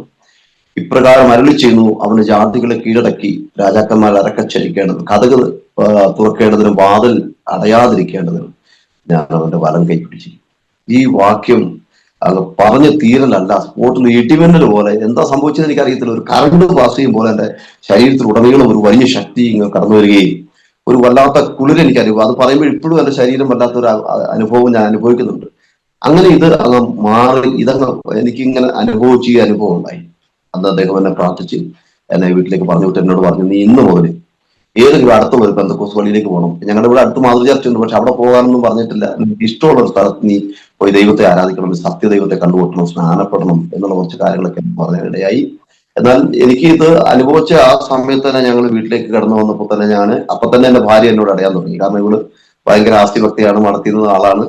ഇപ്രകാരം അരുളി ചെയ്യുന്നു, അവന് ജാതികളെ കീഴടക്കി രാജാക്കന്മാർ അരക്കച്ചരിക്കേണ്ടത്, കഥകൾ തുറക്കേണ്ടതിനും വാതിൽ അടയാതിരിക്കേണ്ടതിനും ഞാൻ അവന്റെ വലം കൈ പിടിച്ചു. ഈ വാക്യം അങ്ങ് പറഞ്ഞു തീരലല്ല, സ്പോട്ടിൽ ഇടിമിന്നൽ പോലെ എന്താ സംഭവിച്ചത് എനിക്കറിയത്തില്ല, ഒരു കറണ്ട് പാസ് ചെയ്യും പോലെ എന്റെ ശരീരത്തിൽ ഉടനീളം ഒരു വലിയ ശക്തി ഇങ്ങ് കടന്നു വരികയും ഒരു വല്ലാത്ത കുളിർ എനിക്ക് അനുഭവം. അത് പറയുമ്പോൾ ഇപ്പോഴും എന്റെ ശരീരം വല്ലാത്തൊരു അനുഭവം ഞാൻ അനുഭവിക്കുന്നുണ്ട്. അങ്ങനെ ഇത് അങ്ങ് മാറി ഇതങ്ങ് എനിക്കിങ്ങനെ അനുഭവിച്ച് ഈ അനുഭവം ഉണ്ടായി. അന്ന് അദ്ദേഹം എന്നെ പ്രാർത്ഥിച്ച് എന്നെ വീട്ടിലേക്ക് പറഞ്ഞു വിട്ട് എന്നോട് പറഞ്ഞു, നീ ഇന്ന് മുതൽ ഏതെങ്കിലും അടുത്തുള്ള ഒരു പെന്തക്കോസ്ത് പള്ളിയിലേക്ക് പോകണം. ഞങ്ങളുടെ ഇവിടെ അടുത്ത് മാതൃ ചർച്ച ഉണ്ട്, പക്ഷെ അവിടെ പോകാനൊന്നും പറഞ്ഞിട്ടില്ല. നിനക്ക് ഇഷ്ടമുള്ള ഒരു സ്ഥലത്ത് നീ പോയി ദൈവത്തെ ആരാധിക്കണം, സത്യദൈവത്തെ കണ്ടുമുട്ടണം, സ്നാനപ്പെടണം എന്നുള്ള കുറച്ച് കാര്യങ്ങളൊക്കെ പറഞ്ഞിടയായി. എന്നാൽ എനിക്ക് ഇത് അനുഭവിച്ച ആ സമയത്ത് തന്നെ ഞങ്ങൾ വീട്ടിലേക്ക് കടന്നു വന്നപ്പോൾ തന്നെ അപ്പൊ തന്നെ എന്റെ ഭാര്യ എന്നോട് അടയാൻ തുടങ്ങി. കാരണം ഇവള് ഭയങ്കര ആസ്തിഭക്തിയാണ്, നടത്തിയിരുന്ന ആളാണ്.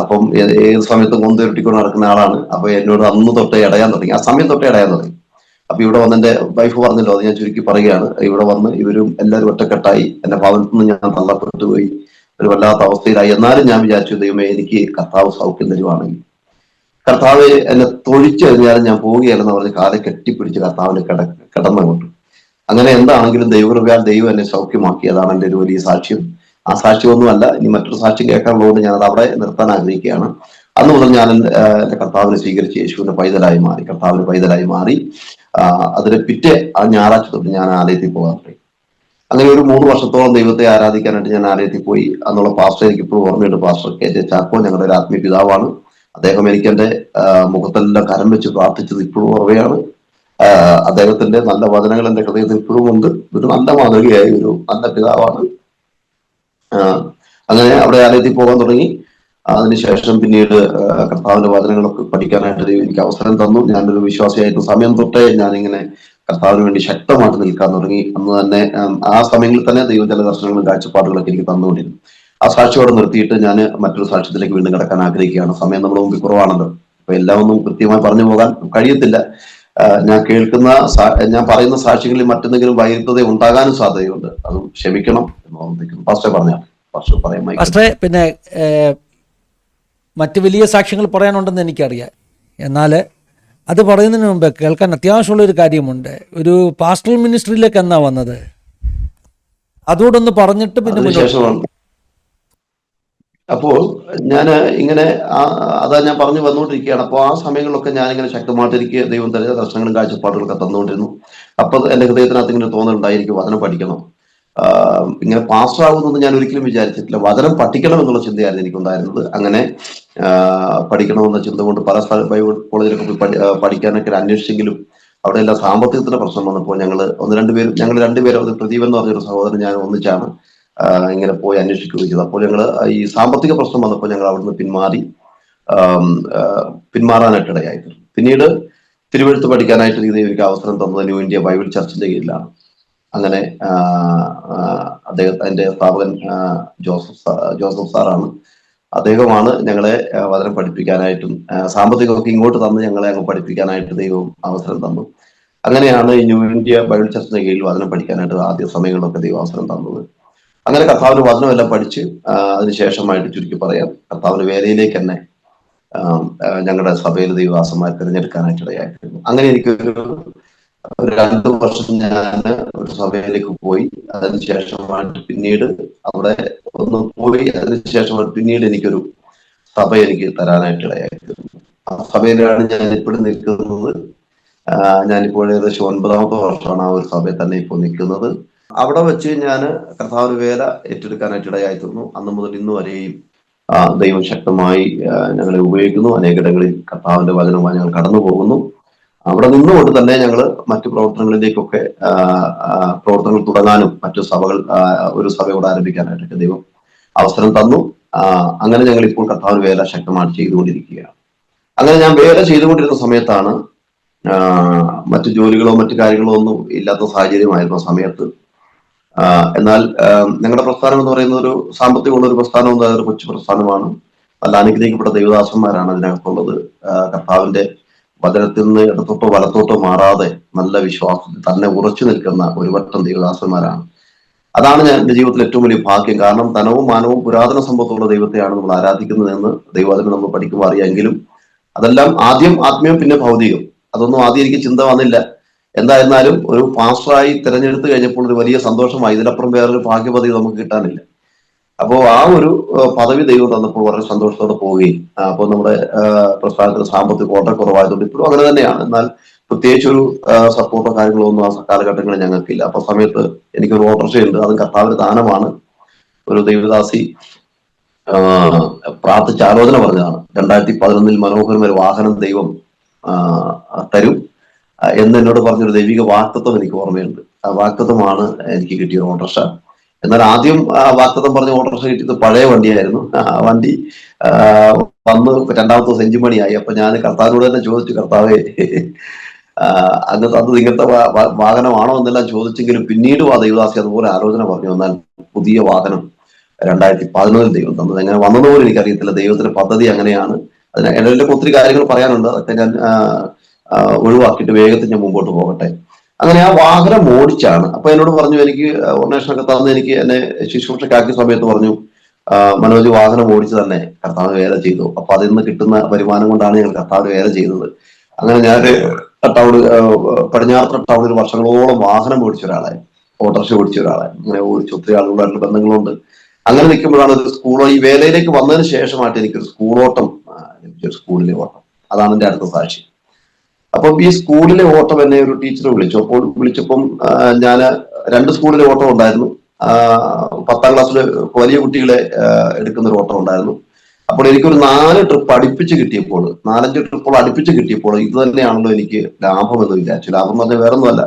അപ്പം ഏത് സമയത്തും കൊണ്ടുവരുട്ടിക്കൊണ്ട് നടക്കുന്ന ആളാണ്. അപ്പൊ എന്നോട് അന്ന് തൊട്ടേ അടയാൻ തുടങ്ങി, ആ സമയം തൊട്ടേ അടയാൻ തുടങ്ങി. അപ്പൊ ഇവിടെ വന്ന് എന്റെ വൈഫ് പറഞ്ഞല്ലോ, അത് ഞാൻ ചുരുക്കി പറയുകയാണ്. ഇവിടെ വന്ന് ഇവരും എല്ലാവരും ഒറ്റക്കെട്ടായി എന്റെ ഭവനത്തിൽ നിന്ന് ഞാൻ തള്ളപ്പെട്ടു പോയി, ഒരു വല്ലാത്ത അവസ്ഥയിലായി. എന്നാലും ഞാൻ വിചാരിച്ചു, ദൈവമേ എനിക്ക് കർത്താവ് സൗഖ്യം തരുവാണെങ്കിൽ, കർത്താവ് എന്നെ തൊഴിച്ചെറിഞ്ഞാലും ഞാൻ പോവുകയല്ലെന്ന് പറഞ്ഞ് കാലെ കെട്ടിപ്പിടിച്ച് കർത്താവിനെ കിടന്നുകൊണ്ട്, അങ്ങനെ എന്താണെങ്കിലും ദൈവകൃപയാൽ ദൈവം എന്നെ സൗഖ്യമാക്കി. അതാണ് എന്റെ ഒരു വലിയ സാക്ഷ്യം. ആ സാക്ഷ്യമൊന്നുമല്ല, ഇനി മറ്റൊരു സാക്ഷ്യം കേൾക്കാനുള്ളതുകൊണ്ട് ഞാൻ അത് അവിടെ നിർത്താൻ ആഗ്രഹിക്കുകയാണ്. അന്ന് മുതൽ ഞാൻ എന്റെ കർത്താവിനെ സ്വീകരിച്ച് യേശുവിന്റെ പൈതലായി മാറി, കർത്താവിന്റെ പൈതലായി മാറി. അതിന് പിറ്റേ ആ ഞായറാഴ്ച തൊട്ട് ഞാൻ ആലയത്തിൽ പോകാൻ തുടങ്ങി. അങ്ങനെ ഒരു 3 വർഷത്തോളം ദൈവത്തെ ആരാധിക്കാനായിട്ട് ഞാൻ ആലയത്തിൽ പോയി. അന്നുള്ള പാസ്റ്റർ എനിക്ക് ഇപ്പോഴും ഓർമ്മയുണ്ട്, പാസ്റ്റർ കെ ജെ ചാക്കോ, ഞങ്ങളുടെ ഒരു ആത്മീയ പിതാവാണ്. അദ്ദേഹം എനിക്ക് എന്റെ മുഖത്തെല്ലാം കരം വെച്ച് പ്രാർത്ഥിച്ചത് ഇപ്പോഴും ഓർമ്മയാണ്. അദ്ദേഹത്തിന്റെ നല്ല വചനങ്ങൾ എന്റെ ഹൃദയത്തിൽ ഇപ്പോഴും ഉണ്ട്. ഒരു നല്ല മാതൃകയായി ഒരു നല്ല പിതാവാണ്. അങ്ങനെ അവിടെ ആലയത്തിൽ പോകാൻ തുടങ്ങി. അതിനുശേഷം പിന്നീട് കർത്താവിന്റെ വചനങ്ങളൊക്കെ പഠിക്കാനായിട്ട് എനിക്ക് അവസരം തന്നു. ഞാനൊരു വിശ്വാസിയായിട്ട് സമയം തൊട്ടേ ഞാനിങ്ങനെ കർത്താവിന് വേണ്ടി ശക്തമായിട്ട് നിൽക്കാൻ തുടങ്ങി. അന്ന് തന്നെ ആ സമയങ്ങളിൽ തന്നെ ദൈവം ചില ദർശനങ്ങളും കാഴ്ചപ്പാടുകളൊക്കെ എനിക്ക് തന്നുകൊണ്ടിരുന്നു. ആ സാക്ഷിയോടെ നിർത്തിയിട്ട് ഞാൻ മറ്റൊരു സാക്ഷ്യത്തിലേക്ക് വീണ്ടും കിടക്കാൻ ആഗ്രഹിക്കുകയാണ്. സമയം നമ്മുടെ മുമ്പിൽ കുറവാണല്ലോ, അപ്പൊ എല്ലാം ഒന്നും കൃത്യമായി പറഞ്ഞു പോകാൻ കഴിയത്തില്ല. ഞാൻ പറയുന്ന സാക്ഷ്യങ്ങളിൽ മറ്റെന്തെങ്കിലും വൈരുദ്ധ്യത ഉണ്ടാകാനും സാധ്യതയുണ്ട്, അതും ക്ഷമിക്കണം എന്ന് ഓർമ്മിപ്പിക്കുന്നു. പാസ്റ്റർ പറഞ്ഞാൽ പാസ്റ്റർ പറയാം. പാസ്റ്ററെ, പിന്നെ മറ്റ് വലിയ സാക്ഷ്യങ്ങൾ പറയാനുണ്ടെന്ന് എനിക്കറിയാം. എന്നാൽ അത് പറയുന്നതിന് മുമ്പ് കേൾക്കാൻ അത്യാവശ്യമുള്ളൊരു കാര്യമുണ്ട്. ഒരു പാസ്റ്ററൽ മിനിസ്ട്രിയിലേക്ക് എന്നാ വന്നത്? അതുകൊണ്ടൊന്ന് പറഞ്ഞിട്ട് പിന്നെ ശേഷമാണ്. അപ്പോൾ ഞാൻ ഇങ്ങനെ അതാ ഞാൻ പറഞ്ഞു വന്നുകൊണ്ടിരിക്കുകയാണ്. അപ്പോൾ ആ സമയങ്ങളിലൊക്കെ ഞാനിങ്ങനെ ശക്തമായിട്ട് എനിക്ക് ദൈവം തരുന്ന ദർശനങ്ങളും കാഴ്ചപ്പാടുകളൊക്കെ തന്നുകൊണ്ടിരുന്നു. അപ്പൊ എന്റെ ഹൃദയത്തിനകത്ത് ഇങ്ങനെ തോന്നലുണ്ടായിരിക്കും, വചനം പഠിക്കണം. ഇങ്ങനെ പാസ്സാകുമെന്നൊന്നും ഞാൻ ഒരിക്കലും വിചാരിച്ചിട്ടില്ല. വചനം പഠിക്കണം എന്നുള്ള ചിന്തയായിരുന്നു എനിക്കുണ്ടായിരുന്നത്. അങ്ങനെ പഠിക്കണമെന്ന ചിന്ത കൊണ്ട് പല ബൈബിൾ കോളേജിലൊക്കെ പോയി പഠിക്കാനൊക്കെ അന്വേഷിച്ചെങ്കിലും അവിടെ എല്ലാം സാമ്പത്തികത്തിന്റെ പ്രശ്നം വന്നപ്പോൾ ഞങ്ങൾ രണ്ടുപേരും അത് പ്രദീപ് എന്ന് പറഞ്ഞൊരു സഹോദരൻ ഞാൻ ഒന്നിച്ചാണ് ഇങ്ങനെ പോയി അന്വേഷിക്കുകയും ചെയ്തു. അപ്പോൾ ഞങ്ങൾ ഈ സാമ്പത്തിക പ്രശ്നം വന്നപ്പോൾ ഞങ്ങൾ അവിടുന്ന് പിന്മാറാനായിട്ട് ഇടയായിരുന്നു. പിന്നീട് തിരുവെഴുത്ത് പഠിക്കാനായിട്ട് എനിക്ക് അവസരം തന്നത് ന്യൂ ഇന്ത്യ ബൈബിൾ ചർച്ചിന്റെ കീഴിലാണ്. അങ്ങനെ അതിന്റെ സ്ഥാപകൻ ജോസഫ് സാറാണ്. അദ്ദേഹമാണ് ഞങ്ങളെ വചനം പഠിപ്പിക്കാനായിട്ടും സാമ്പത്തികമൊക്കെ ഇങ്ങോട്ട് തന്ന് ഞങ്ങളെ അങ്ങ് പഠിപ്പിക്കാനായിട്ട് ദൈവം അവസരം തന്നു. അങ്ങനെയാണ് ഈ ന്യൂ ഇന്ത്യ ബൈബിൾ ചർച്ചിന്റെ കീഴിൽ വചനം പഠിക്കാനായിട്ട് ആദ്യ സമയങ്ങളിലൊക്കെ ദൈവം അവസരം തന്നത്. അങ്ങനെ കർത്താവിന്റെ വചനമെല്ലാം പഠിച്ച് അതിനുശേഷമായിട്ട് ചുരുക്കി പറയാം, കർത്താവിന്റെ വേലയിലേക്ക് തന്നെ ഞങ്ങളുടെ സഭയിൽ ദൈവദാസന്മാരെ തിരഞ്ഞെടുക്കാനായിട്ട് ഇടയായിരുന്നു. അങ്ങനെ എനിക്കൊരു 2 വർഷം ഞാൻ ഒരു സഭയിലേക്ക് പോയി. അതിനുശേഷമായിട്ട് പിന്നീട് അവിടെ ഒന്ന് പോയി. അതിനുശേഷം പിന്നീട് എനിക്കൊരു സഭ എനിക്ക് തരാനായിട്ട് ഇടയായിരുന്നു. ആ സഭയിലാണ് ഞാൻ ഇപ്പോഴും നിൽക്കുന്നത്. ഞാനിപ്പോൾ ഏകദേശം 9ാമത്തെ വർഷമാണ് ആ ഒരു സഭയിൽ തന്നെ ഇപ്പോൾ നിൽക്കുന്നത്. അവിടെ വെച്ച് ഞാൻ കർത്താവിന് വേല ഏറ്റെടുക്കാനായിട്ട് ഇടയായി തീർന്നു. അന്ന് മുതൽ ഇന്ന് വരെയും ദൈവം ശക്തമായി ഞങ്ങളെ ഉപയോഗിക്കുന്നു. അനേകയിടങ്ങളിൽ കർത്താവിന്റെ വചനവുമായി ഞങ്ങൾ കടന്നു പോകുന്നു. അവിടെ നിന്നുകൊണ്ട് തന്നെ ഞങ്ങൾ മറ്റു പ്രവർത്തനങ്ങളിലേക്കൊക്കെ പ്രവർത്തനങ്ങൾ തുടങ്ങാനും മറ്റു സഭകൾ ഒരു സഭയോട് ആരംഭിക്കാനായിട്ടൊക്കെ ദൈവം അവസരം തന്നു. അങ്ങനെ ഞങ്ങൾ ഇപ്പോൾ കർത്താവിന് വേല ശക്തമായി ചെയ്തുകൊണ്ടിരിക്കുകയാണ്. അങ്ങനെ ഞാൻ വേല ചെയ്തുകൊണ്ടിരുന്ന സമയത്താണ് മറ്റു ജോലികളോ മറ്റു കാര്യങ്ങളോ ഒന്നും ഇല്ലാത്ത സാഹചര്യമായിരുന്നു ആ സമയത്ത്. എന്നാൽ ഞങ്ങളുടെ പ്രസ്ഥാനം എന്ന് പറയുന്ന ഒരു സാമ്പത്തികമുള്ള ഒരു പ്രസ്ഥാനം, ഒരു കൊച്ചു പ്രസ്ഥാനമാണ്. നല്ല അനുഗ്രഹിക്കപ്പെട്ട ദൈവദാസന്മാരാണ് അതിനകത്തുള്ളത്. കർത്താവിന്റെ വചനത്തിൽ നിന്ന് ഇടത്തോട്ടോ വലത്തോട്ടോ മാറാതെ നല്ല വിശ്വാസത്തിൽ തന്നെ ഉറച്ചു നിൽക്കുന്ന ഒരു വട്ടം ദൈവദാസന്മാരാണ്. അതാണ് ഞാൻ എന്റെ ജീവിതത്തിൽ ഏറ്റവും വലിയ ഭാഗ്യം. കാരണം ധനവും മാനവും പുരാതന സമ്പത്തുള്ള ദൈവത്തെയാണ് നമ്മൾ ആരാധിക്കുന്നതെന്ന് ദൈവവചനം നമ്മൾ പഠിക്കുമ്പോൾ അറിയാമെങ്കിലും അതെല്ലാം ആദ്യം ആത്മീയം പിന്നെ ഭൗതികം. അതൊന്നും ആദ്യം എനിക്ക് ചിന്ത വന്നില്ല. എന്തായിരുന്നാലും ഒരു പാസ്റ്ററായി തിരഞ്ഞെടുത്ത് കഴിഞ്ഞപ്പോൾ ഒരു വലിയ സന്തോഷമായി. ഇതിനപ്പുറം വേറൊരു ഭാഗ്യപദവി നമുക്ക് കിട്ടാനില്ല. അപ്പോൾ ആ ഒരു പദവി ദൈവം തന്നപ്പോൾ വളരെ സന്തോഷത്തോടെ പോവുകയും അപ്പോൾ നമ്മുടെ പ്രസ്ഥാനത്തിന് സാമ്പത്തിക കോട്ട കുറവായതുകൊണ്ട് ഇപ്പോഴും അങ്ങനെ തന്നെയാണ്. എന്നാൽ പ്രത്യേകിച്ച് ഒരു സപ്പോർട്ടോ കാര്യങ്ങളോ ഒന്നും ആ കാലഘട്ടങ്ങളിൽ ഞങ്ങൾക്കില്ല. അപ്പൊ സമയത്ത് എനിക്കൊരു ഓട്ടർഷയുണ്ട്. അത് കർത്താവിന്റെ ദാനമാണ്. ഒരു ദൈവദാസി പ്രാർത്ഥിച്ച് ആലോചന പറഞ്ഞതാണ്. 2011 മനോഹരമായ ഒരു വാഹനം ദൈവം തരും എന്ന് എന്നോട് പറഞ്ഞൊരു ദൈവിക വാക്തത്വം എനിക്ക് ഓർമ്മയുണ്ട്. ആ വാക്തത്വമാണ് എനിക്ക് കിട്ടിയ ഓട്ടർഷ. എന്നാൽ ആദ്യം വാക്തത്വം പറഞ്ഞ ഓട്ടർഷ കിട്ടിയത് പഴയ വണ്ടിയായിരുന്നു. ആ വണ്ടി വന്ന് 2ാമത്തെ ദിവസം 5 മണിയായി. അപ്പൊ ഞാൻ കർത്താവിനോട് തന്നെ ചോദിച്ചു, കർത്താവേ അത് ഇങ്ങനത്തെ വാഹനമാണോ എന്നെല്ലാം ചോദിച്ചെങ്കിലും പിന്നീടും ആ ദൈവദാസി അതുപോലെ ആലോചന പറഞ്ഞു. എന്നാൽ പുതിയ വാഹനം 2011 ദൈവം തന്നത്. എങ്ങനെ വന്നതുപോലും എനിക്കറിയത്തില്ല. ദൈവത്തിന്റെ പദ്ധതി അങ്ങനെയാണ്. അതിന് ഇടയിലൊക്കെ ഒത്തിരി കാര്യങ്ങൾ പറയാനുണ്ട്. അതൊക്കെ ഞാൻ ഒഴിവാക്കിയിട്ട് വേഗത്തിൽ ഞാൻ മുമ്പോട്ട് പോകട്ടെ. അങ്ങനെ ആ വാഹനം ഓടിച്ചാണ്. അപ്പൊ എന്നോട് പറഞ്ഞു, എനിക്ക് ഒന്നേഷനൊക്കെ തന്ന് എനിക്ക് എന്നെ ശുശ്രൂഷക്കാക്കിയ സമയത്ത് പറഞ്ഞു, മനോജ് വാഹനം ഓടിച്ച് തന്നെ കർത്താവ് വേല ചെയ്തു. അപ്പൊ അതിൽ നിന്ന് കിട്ടുന്ന വരുമാനം കൊണ്ടാണ് ഞങ്ങൾ കർത്താവ് വേല ചെയ്തത്. അങ്ങനെ ഞാൻ പടിഞ്ഞാറത്തറ ടൗണിൽ വർഷങ്ങളോളം വാഹനം ഓടിച്ച ഒരാളായി, ഓട്ടോറിക്ഷ ഓടിച്ച ഒരാളായി. അങ്ങനെ ഓടിച്ച് ഒത്തിരി ആളുകളായിട്ട് ബന്ധങ്ങളുണ്ട്. അങ്ങനെ നിൽക്കുമ്പോഴാണ് ഒരു സ്കൂൾ, ഈ വേലയിലേക്ക് വന്നതിന് ശേഷമായിട്ട് എനിക്കൊരു സ്കൂളോട്ടം ലഭിച്ചൊരു സ്കൂളിലെ ഓട്ടം. അതാണ് എന്റെ അടുത്ത സാക്ഷി. അപ്പം ഈ സ്കൂളിലെ ഓട്ടം എന്നെ ഒരു ടീച്ചർ വിളിച്ചപ്പം ഞാൻ 2 സ്കൂളിലെ ഓട്ടം ഉണ്ടായിരുന്നു. 10ാം ക്ലാസ്സിൽ വലിയ കുട്ടികളെ എടുക്കുന്ന ഒരു ഓട്ടം ഉണ്ടായിരുന്നു. അപ്പോൾ എനിക്കൊരു 4 ട്രിപ്പ് അടുപ്പിച്ച് കിട്ടിയപ്പോൾ, 4-5 ട്രിപ്പുകൾ അടുപ്പിച്ച് കിട്ടിയപ്പോൾ ഇത് തന്നെയാണല്ലോ എനിക്ക് ലാഭം എന്ന് വിചാരിച്ചു. ലാഭം എന്ന് പറഞ്ഞാൽ വേറൊന്നുമല്ല,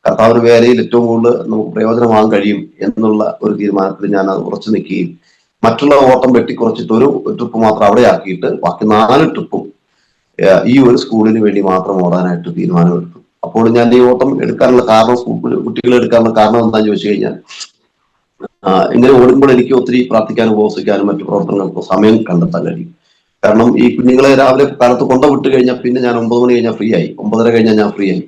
കർത്താവിന്റെ വേലയിൽ ഏറ്റവും കൂടുതൽ നമുക്ക് പ്രയോജനമാകാൻ കഴിയും എന്നുള്ള ഒരു തീരുമാനത്തിൽ ഞാൻ അത് ഉറച്ചു നിൽക്കുകയും മറ്റുള്ള ഓട്ടം വെട്ടിക്കുറച്ചിട്ട് ഒരു ട്രിപ്പ് മാത്രം അവിടെ ആക്കിയിട്ട് ബാക്കി 4 ട്രിപ്പും ഈ ഒരു സ്കൂളിന് വേണ്ടി മാത്രം ഓടാനായിട്ട് തീരുമാനമെടുത്തു. അപ്പോൾ ഞാൻ ഈ ഓട്ടം എടുക്കാനുള്ള കാരണം, കുട്ടികളെ എടുക്കാനുള്ള കാരണം എന്താണെന്ന് ചോദിച്ചു കഴിഞ്ഞാൽ, ഇങ്ങനെ ഓടുമ്പോൾ എനിക്ക് ഒത്തിരി പ്രാർത്ഥിക്കാനും ഉപവസിക്കാനും മറ്റു പ്രവർത്തനങ്ങൾക്കും സമയം കണ്ടെത്താൻ കഴിയും. കാരണം ഈ കുഞ്ഞുങ്ങളെ രാവിലെ കാലത്ത് കൊണ്ടുവിട്ട് കഴിഞ്ഞാൽ പിന്നെ ഞാൻ 9 മണി കഴിഞ്ഞാൽ ഫ്രീ ആയി, 9:30 കഴിഞ്ഞാൽ ഞാൻ ഫ്രീ ആയി.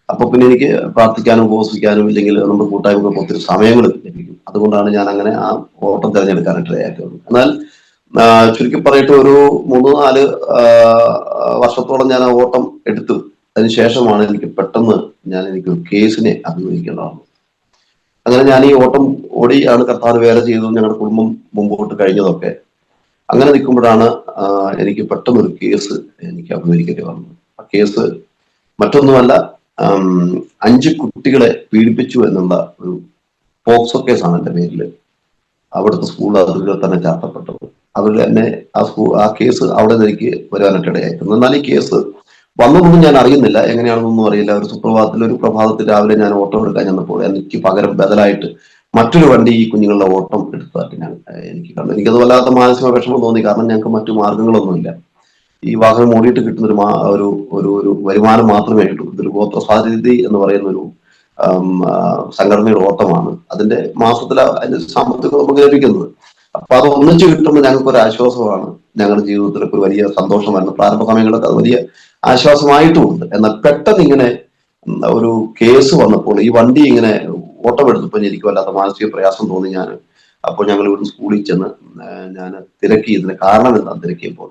അപ്പൊ പിന്നെ എനിക്ക് പ്രാർത്ഥിക്കാനും ഉപവസിക്കാനും ഇല്ലെങ്കിൽ നമ്മുടെ കൂട്ടായ്മകൾക്ക് ഒത്തിരി സമയങ്ങൾ ലഭിക്കും. അതുകൊണ്ടാണ് ഞാൻ അങ്ങനെ ആ ഓട്ടം തിരഞ്ഞെടുക്കാനായിട്ട് ഇടയാക്കിയത്. എന്നാൽ ചുരുക്കി പറയട്ടെ, ഒരു 3-4 വർഷത്തോളം ഞാൻ ആ ഓട്ടം എടുത്തു. അതിനുശേഷമാണ് എനിക്ക് പെട്ടെന്ന് എനിക്കൊരു കേസിനെ അഭിമുഖീകരിക്കേണ്ടതാണ്. അങ്ങനെ ഞാൻ ഈ ഓട്ടം ഓടിയാണ് കർത്താവ് വേല ചെയ്തു, ഞങ്ങളുടെ കുടുംബം മുമ്പോട്ട് കഴിഞ്ഞതൊക്കെ. അങ്ങനെ നിൽക്കുമ്പോഴാണ് എനിക്ക് പെട്ടെന്നൊരു കേസ് എനിക്ക് അഭിമുഖീകരിക്കേണ്ടി വന്നത്. ആ കേസ് മറ്റൊന്നുമല്ല, 5 കുട്ടികളെ പീഡിപ്പിച്ചു എന്നുള്ള ഒരു പോക്സോ കേസാണ് എന്റെ പേരിൽ അവിടുത്തെ സ്കൂൾ അതിർത്തികൾ തന്നെ ചാർത്തപ്പെട്ടത്. അവർ എന്നെ ആ കേസ് അവിടെ നിന്ന് എനിക്ക് വരാനായിട്ട് ഇടയായിരുന്നു. എന്നാൽ ഈ കേസ് വന്നതൊന്നും ഞാൻ അറിയുന്നില്ല, എങ്ങനെയാണെന്നൊന്നും അറിയില്ല. ഒരു സുപ്രഭാതത്തിൽ, ഒരു പ്രഭാതത്തിൽ രാവിലെ ഞാൻ ഓട്ടം എടുക്കാൻ ചെന്നപ്പോൾ എനിക്ക് പകരം ബദലായിട്ട് മറ്റൊരു വണ്ടി ഈ കുഞ്ഞുങ്ങളുടെ ഓട്ടം എടുത്തതായിട്ട് എനിക്ക് കണ്ടു. എനിക്കത് വല്ലാത്ത മാനസിക വിഷമം തോന്നി. കാരണം ഞങ്ങൾക്ക് മറ്റു മാർഗങ്ങളൊന്നുമില്ല. ഈ വാഹനം ഓടിയിട്ട് കിട്ടുന്ന ഒരു വരുമാനം മാത്രമേ കിട്ടൂ. ഇതൊരു ഗോത്രസാരഥി എന്ന് പറയുന്ന ഒരു സംഘടനയുടെ ഓട്ടമാണ്. അതിന്റെ മാസത്തിൽ അതിന്റെ സാമ്പത്തികം നമുക്ക് ലഭിക്കുന്നത്. അപ്പൊ അത് ഒന്നിച്ച് കിട്ടുമ്പോൾ ഞങ്ങൾക്ക് ഒരു ആശ്വാസമാണ്. ഞങ്ങളുടെ ജീവിതത്തിലൊക്കെ ഒരു വലിയ സന്തോഷമായിരുന്നു. പ്രാരംഭ സമയങ്ങളൊക്കെ അത് വലിയ ആശ്വാസമായിട്ടുമുണ്ട്. എന്നാൽ പെട്ടെന്ന് ഇങ്ങനെ ഒരു കേസ് വന്നപ്പോൾ, ഈ വണ്ടി ഇങ്ങനെ ഓട്ടം എടുത്തപ്പോൾ എനിക്ക് വല്ലാത്ത മാനസിക പ്രയാസം തോന്നി. അപ്പോൾ ഞങ്ങൾ ഇവിടെ സ്കൂളിൽ ചെന്ന് ഞാൻ തിരക്കി, ഇതിന് കാരണം എന്താണെന്ന് തിരക്കിയപ്പോൾ,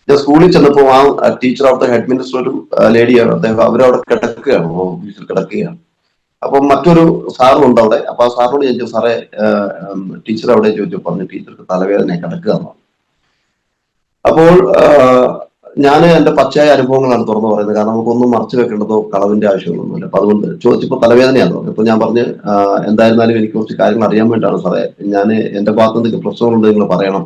ഞാൻ സ്കൂളിൽ ചെന്നപ്പോൾ ആ ടീച്ചർ, അവിടുത്തെ ഹെഡ് മിനിസ്റ്റർ ഒരു ലേഡിയാണ്. അവരവിടെ കിടക്കുകയാണ്, ഓഫീസിൽ കിടക്കുകയാണ്. അപ്പം മറ്റൊരു സാറുണ്ട് അവിടെ. അപ്പൊ ആ സാറിനോട് ചോദിച്ചു, സാറേ ടീച്ചർ അവിടെ ചോദിച്ചു, പറഞ്ഞു ടീച്ചർക്ക് തലവേദന കിടക്കുക എന്നാണ്. അപ്പോൾ ഞാൻ എന്റെ പച്ചയായ അനുഭവങ്ങളാണ് തുറന്നു പറയുന്നത്. കാരണം നമുക്കൊന്നും മറച്ചു വെക്കേണ്ടതോ കളവിന്റെ ആവശ്യങ്ങളൊന്നുമില്ല. അപ്പൊ അതുകൊണ്ട് ചോദിച്ചപ്പോൾ തലവേദനയാന്ന് പറഞ്ഞു. അപ്പൊ ഞാൻ പറഞ്ഞ് എന്തായിരുന്നാലും എനിക്ക് കുറച്ച് കാര്യങ്ങൾ അറിയാൻ വേണ്ടിയിട്ടാണ് സാറേ, ഞാൻ എന്റെ ഭാഗത്ത് എന്തെങ്കിലും പ്രശ്നങ്ങളുണ്ട് നിങ്ങൾ പറയണം.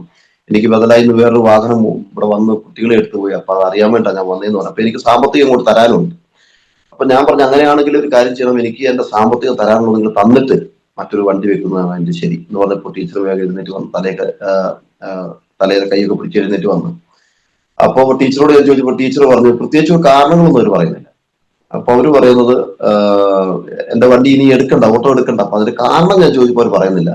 എനിക്ക് ബദലായി ഇന്ന് വേറൊരു വാഹനം ഇവിടെ വന്ന് കുട്ടികളെ എടുത്തുപോയി, അപ്പൊ അത് അറിയാൻ വേണ്ടിയിട്ടാണ് ഞാൻ വന്നതെന്ന് പറഞ്ഞു. അപ്പൊ എനിക്ക് സാമ്പത്തികം ഇങ്ങോട്ട് തരാനുണ്ട്. അപ്പൊ ഞാൻ പറഞ്ഞു, അങ്ങനെയാണെങ്കിൽ ഒരു കാര്യം ചെയ്യണം, എനിക്ക് എന്റെ സാമ്പത്തികം തരാനുള്ളത് നിങ്ങൾ തന്നിട്ട് മറ്റൊരു വണ്ടി വെക്കുന്നതാണ് എന്റെ ശരി എന്ന് പറഞ്ഞപ്പോൾ ടീച്ചർ വേഗം എഴുന്നേറ്റ് വന്നു, തലയിലെ കൈയൊക്കെ പിടിച്ച് എഴുന്നേറ്റ് വന്നു. അപ്പൊ ടീച്ചറോട് ഞാൻ ചോദിച്ചപ്പോൾ ടീച്ചർ പറഞ്ഞു, പ്രത്യേകിച്ച് ഒരു കാരണങ്ങളൊന്നും അവർ പറയുന്നില്ല. അപ്പൊ അവര് പറയുന്നത് എന്റെ വണ്ടി ഇനി എടുക്കണ്ട, ഓട്ടോ എടുക്കണ്ട. അപ്പൊ അതിന്റെ കാരണം ഞാൻ ചോദിച്ചപ്പോൾ അവർ പറയുന്നില്ല.